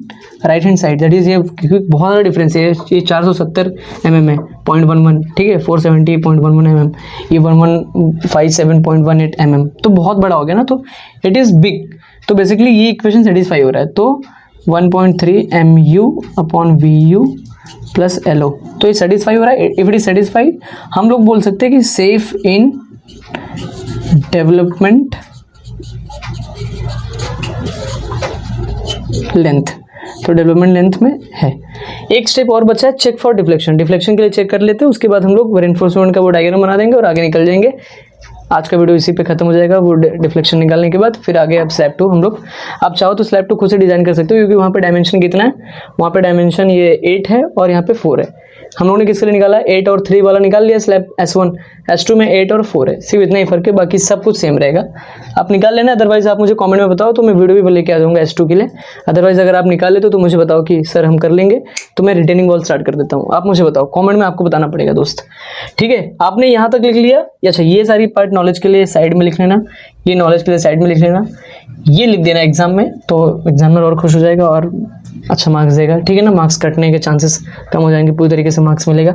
right hand side, that is ये, क्योंकि बहुत ज़्यादा डिफरेंस है, ये 470 mm है 0.11, ठीक है, 470.11 mm, ये 1157.18 mm, तो बहुत बड़ा हो गया ना, तो इट इज़ बिग। तो बेसिकली ये इक्वेशन सेटिस्फाई हो रहा है, तो 1.3 MU/VU + LO, तो ये सेटिस्फाई हो रहा है। इफ इट इज सेटिस्फाइड हम लोग बोल सकते हैं कि सेफ इन डेवलपमेंट लेंथ, तो डेवलपमेंट लेंथ में है। एक स्टेप और बचा है, चेक फॉर डिफ्लेक्शन। डिफ्लेक्शन के लिए चेक कर लेते हैं, उसके बाद हम लोग रेनफोर्समेंट का वो डायग्राम बना देंगे और आगे निकल जाएंगे। आज का वीडियो इसी पे खत्म हो जाएगा। वो डिफ्लेक्शन निकालने के बाद फिर आगे अब स्लैब 2 हम लोग, आप चाहो तो स्लैब 2 खुद से डिजाइन कर सकते हो, क्योंकि वहाँ पे डायमेंशन कितना है, वहाँ पे डायमेंशन ये 8 है और यहाँ पे 4 है। हम लोगों ने किसके लिए निकाला, 8 और 3 वाला निकाल लिया स्लैब S1। S2 में 8 और 4 है, सिर्फ इतना ही फर्क है, बाकी सब कुछ सेम रहेगा। आप निकाल लेना, अदरवाइज आप मुझे कमेंट में बताओ तो मैं वीडियो भी लेके आ जाऊँगा S2 के लिए। अदरवाइज अगर आप निकाल लेते तो मुझे बताओ कि सर हम कर लेंगे, तो मैं रिटेनिंग वॉल स्टार्ट कर देता हूँ। आप मुझे बताओ कॉमेंट में, आपको बताना पड़ेगा दोस्त। ठीक है, आपने यहाँ तक लिख लिया। अच्छा, ये सारी पार्ट नॉलेज के लिए साइड में लिख लेना, ये नॉलेज के लिए साइड में लिख लेना, ये लिख देना एग्जाम में, तो एग्जामिनर और खुश हो जाएगा और अच्छा मार्क्स देगा। ठीक है ना, मार्क्स कटने के चांसेस कम हो जाएंगे, पूरी तरीके से मार्क्स मिलेगा।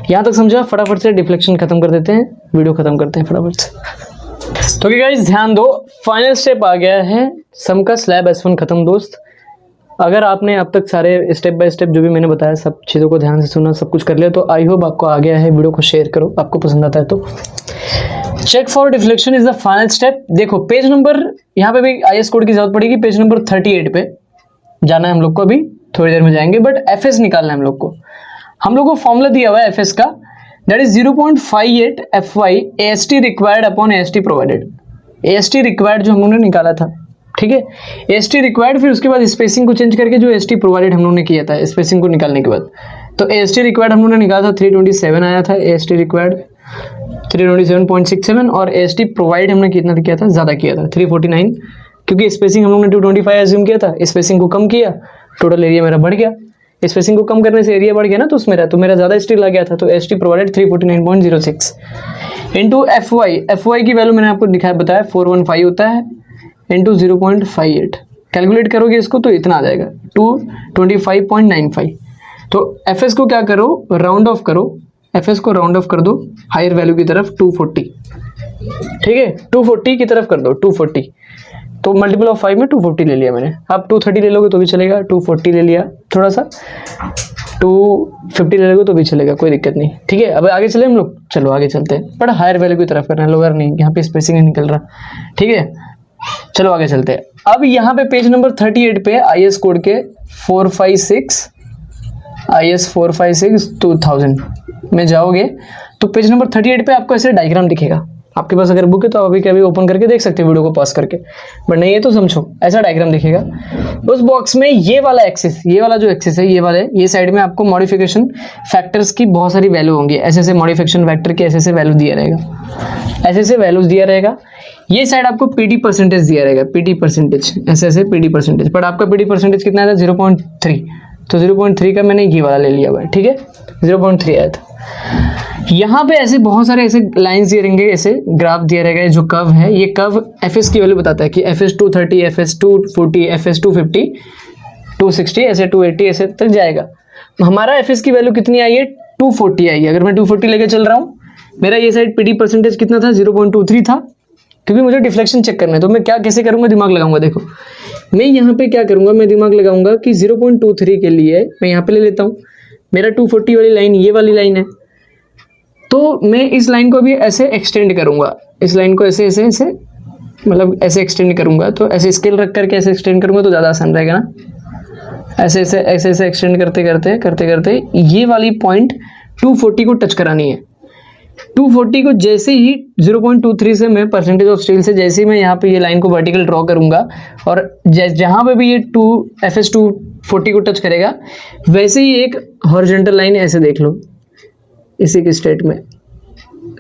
यहाँ तक समझा, फटाफट से डिफ्लेक्शन खत्म कर देते हैं, वीडियो खत्म करते हैं फटाफट से। तो गाइस ध्यान दो, फाइनल स्टेप आ गया है, सम का स्लैब S1 खत्म दोस्त। अगर आपने अब तक सारे स्टेप बाय स्टेप जो भी मैंने बताया सब चीज़ों को ध्यान से सुना, सब कुछ कर लिया, तो आई होप आपको आ गया है। वीडियो को शेयर करो, आपको पसंद आता है तो। Check for deflection is the final step. देखो पेज नंबर, यहाँ पे भी IS कोड की जरूरत पड़ेगी, पेज नंबर 38 पे जाना है हम लोग को, अभी थोड़ी देर में जाएंगे, बट FS निकालना है हम लोग को। हम लोग को फॉर्मूला दिया हुआ है FS का, that is 0.58 FY AST required upon AST provided. AST required जो हम लोगों ने निकाला था, ठीक है, AST रिक्वायर्ड, फिर उसके बाद स्पेसिंग को चेंज करके जो AST प्रोवाइडेड हम लोगों ने किया था, स्पेसिंग को निकालने के बाद, तो AST रिक्वायर्ड हम लोगों ने निकाला था 327 आया था, AST रिक्वायर्ड 327.67, और AST प्रोवाइड हमने कितना किया था, ज़्यादा किया था 349, क्योंकि स्पेसिंग हम लोग ने 225 एज्यूम किया था, स्पेसिंग को कम किया, टोटल एरिया मेरा बढ़ गया। स्पेसिंग को कम करने से एरिया बढ़ गया ना, तो मेरा ज़्यादा स्टील लग गया था, तो ST प्रोवाइडेड 349.06 इंटू FY की वैल्यू मैंने आपको दिखाया बताया 415 होता है, इंटू 0.58 कैलकुलेट करोगे इसको तो इतना आ जाएगा 225.95। तो FS को क्या करो, राउंड ऑफ करो, FS को राउंड ऑफ कर दो हायर वैल्यू की तरफ 240, ठीक है, 240 की तरफ कर दो 240, तो मल्टीपल ऑफ 5 में 240 ले लिया मैंने। आप 230 ले लोगे तो भी चलेगा, 240 ले लिया, थोड़ा सा 250 ले लोगे तो भी चलेगा, कोई दिक्कत नहीं। ठीक है, अब आगे चले हम लोग, चलो आगे चलते हैं, बट हायर वैल्यू की तरफ करना है, लोअर नहीं, यहाँ पे स्पेसिंग नहीं निकल रहा। ठीक है, चलो आगे चलते हैं। अब यहाँ पे पेज नंबर 38 पे IS कोड के 456 IS 456 2000 में जाओगे तो पेज नंबर 38 पे आपको ऐसे डायग्राम दिखेगा। आपके पास अगर बुक है तो अभी कभी ओपन करके देख सकते हो वीडियो को पॉज करके, बट नहीं है तो समझो, ऐसा डायग्राम दिखेगा। उस बॉक्स में ये वाला एक्सिस, ये वाला जो एक्सिस है, ये साइड में आपको मॉडिफिकेशन फैक्टर्स की बहुत सारी वैल्यू होंगी, ऐसे मॉडिफिकेशन फैक्टर के ऐसे वैल्यू दिया रहेगा, ऐसे वैल्यूज दिया रहेगा। ये साइड आपको PD परसेंटेज दिया रहेगा, PD परसेंटेज, ऐसे PD परसेंटेज, बट आपका PD परसेंटेज कितना था 0.3, तो 0.3 का मैंने ये वाला ले लिया हुआ है। ठीक है, 0.3 आया था। यहाँ पे ऐसे बहुत सारे ऐसे लाइंस दिए रहेंगे, ऐसे ग्राफ दिया रहेगा, जो कर्व है, ये कर्व FS की वैल्यू बताता है कि FS 230, FS 240, FS 250, 260, ऐसे 280 ऐसे तक जाएगा। हमारा FS की वैल्यू कितनी आई है, 240 आई है। अगर मैं 240 लेके चल रहा हूँ, मेरा ये साइड PD परसेंटेज कितना था, 0.23 था, क्योंकि मुझे डिफ्लेक्शन चेक करना है, तो मैं क्या कैसे करूँगा, दिमाग लगाऊंगा। देखो मैं यहाँ पे क्या करूँगा, मैं दिमाग लगाऊंगा कि 0.23 के लिए मैं यहाँ पे ले लेता हूँ, मेरा 240 वाली लाइन ये वाली लाइन है, तो मैं इस लाइन को भी ऐसे एक्सटेंड करूंगा, इस लाइन को ऐसे मतलब ऐसे एक्सटेंड करूंगा, तो ऐसे स्केल रख करके ऐसे एक्सटेंड करूंगा तो ज़्यादा आसान रहेगा ना। ऐसे एक्सटेंड करते करते ये वाली पॉइंट 240 को टच करानी है। 240 को जैसे ही 0.23 से मैं परसेंटेज ऑफ स्टील से जैसे ही मैं यहाँ पे ये लाइन को वर्टिकल ड्रॉ करूंगा, और जहाँ पे भी ये FS 240 को टच करेगा, वैसे ही एक हॉरिजॉन्टल लाइन ऐसे देख लो इसी के स्टेट में,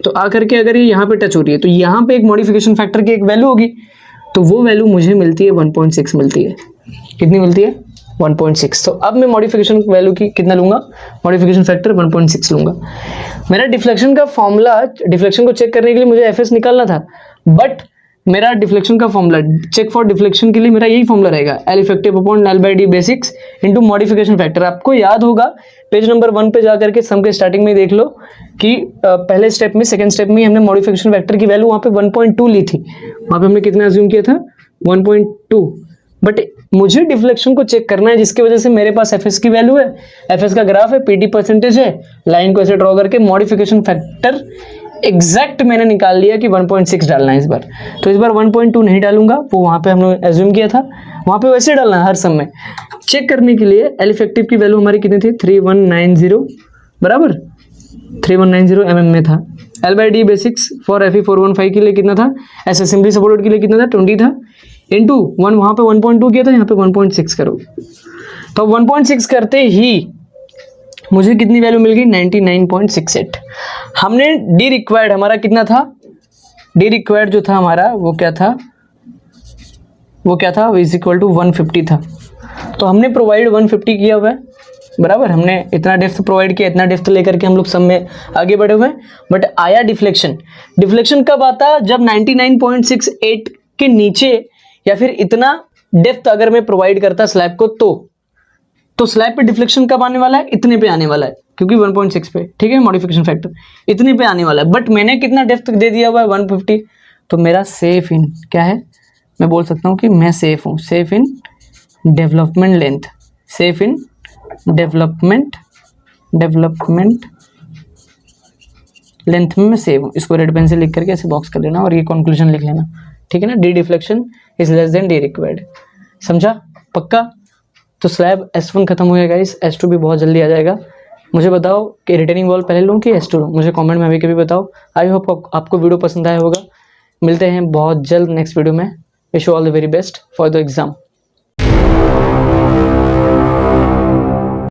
तो आकर के अगर ये यहाँ पे टच हो रही है तो यहाँ पे एक मॉडिफिकेशन फैक्टर की एक वैल्यू होगी, तो वो वैल्यू मुझे मिलती है 1.6 मिलती है। कितनी मिलती है, 1.6। तो अब मैं मॉडिफिकेशन वैल्यू की कितना लूंगा, मॉडिफिकेशन फैक्टर 1.6 लूंगा। मेरा डिफ्लेक्शन का फॉर्मूला, डिफ्लेक्शन को चेक करने के लिए मुझे FS निकालना था, बट मेरा डिफ्लेक्शन का फॉर्मूला, चेक फॉर डिफ्लेक्शन के लिए मेरा यही फॉर्मूला रहेगा, L effective upon L by D basics into modification factor. आपको याद होगा पेज नंबर 1 पे जाकर के सम के स्टार्टिंग में देख लो कि पहले स्टेप में, सेकंड स्टेप में हमने मॉडिफिकेशन फैक्टर की वैल्यू वहाँ पे 1.2 ली थी, वहाँ पे हमने कितना अज्यूम किया था, 1.2। बट मुझे डिफ्लेक्शन को चेक करना है, जिसकी वजह से मेरे पास FS की वैल्यू है, FS का ग्राफ है, PD परसेंटेज है, लाइन को ऐसे ड्रॉ करके मॉडिफिकेशन फैक्टर एग्जैक्ट मैंने निकाल लिया कि 1.6 डालना है इस बार, तो इस बार 1.2 नहीं डालूंगा, वो वहाँ पे हमने एज्यूम किया था, वहाँ पे वैसे डालना है हर सम में। चेक करने के लिए एल इफेक्टिव की वैल्यू हमारी कितनी थी, 3190 बराबर, 3190 mm में था। L by D basics for F 415 के लिए कितना था, ऐसे सिंपली सपोर्टेड के लिए कितना था, 20 था, इंटू 1 वहाँ पे 1.2 किया था, यहाँ पे 1.6 करो, तो 1.6 करते ही मुझे कितनी वैल्यू मिल गई, 99.68। हमने डी रिक्वायर्ड हमारा कितना था, डी रिक्वायर्ड जो था हमारा वो क्या था, इज इक्वल टू 150 था, तो हमने प्रोवाइड 150 किया हुआ है बराबर, हमने इतना डेप्थ प्रोवाइड किया, इतना डेप्थ लेकर के हम लोग सब में आगे बढ़े हुए हैं। बट आया डिफ्लेक्शन, डिफ्लेक्शन कब आता, जब 99.68 के नीचे या फिर इतना डेप्थ अगर मैं प्रोवाइड करता स्लैब को, तो स्लैब पे डिफ्लेक्शन कब आने वाला है, इतने पे आने वाला है, क्योंकि 1.6 पे, ठीक है, मॉडिफिकेशन फैक्टर इतने पे आने वाला है। बट मैंने कितना डेप्थ दे दिया हुआ है, 150, तो मेरा सेफ इन क्या है, मैं बोल सकता हूँ कि मैं सेफ हूँ, safe in development length, safe in development length में मैं सेव हूँ। इसको रेड पेन से लिख करके ऐसे बॉक्स कर लेना और ये कंक्लूजन लिख लेना, ठीक है ना, D deflection is less then D required, समझा पक्का। तो स्लैब S1 खत्म हो गया गाइस, S2 भी बहुत जल्दी आ जाएगा। मुझे बताओ कि रिटेनिंग वॉल पहले लूँ कि S2 लूँ, मुझे कमेंट में अभी कभी बताओ। आई होप आपको वीडियो पसंद आया होगा। मिलते हैं बहुत जल्द नेक्स्ट वीडियो में। Wish you all the very best for the exam.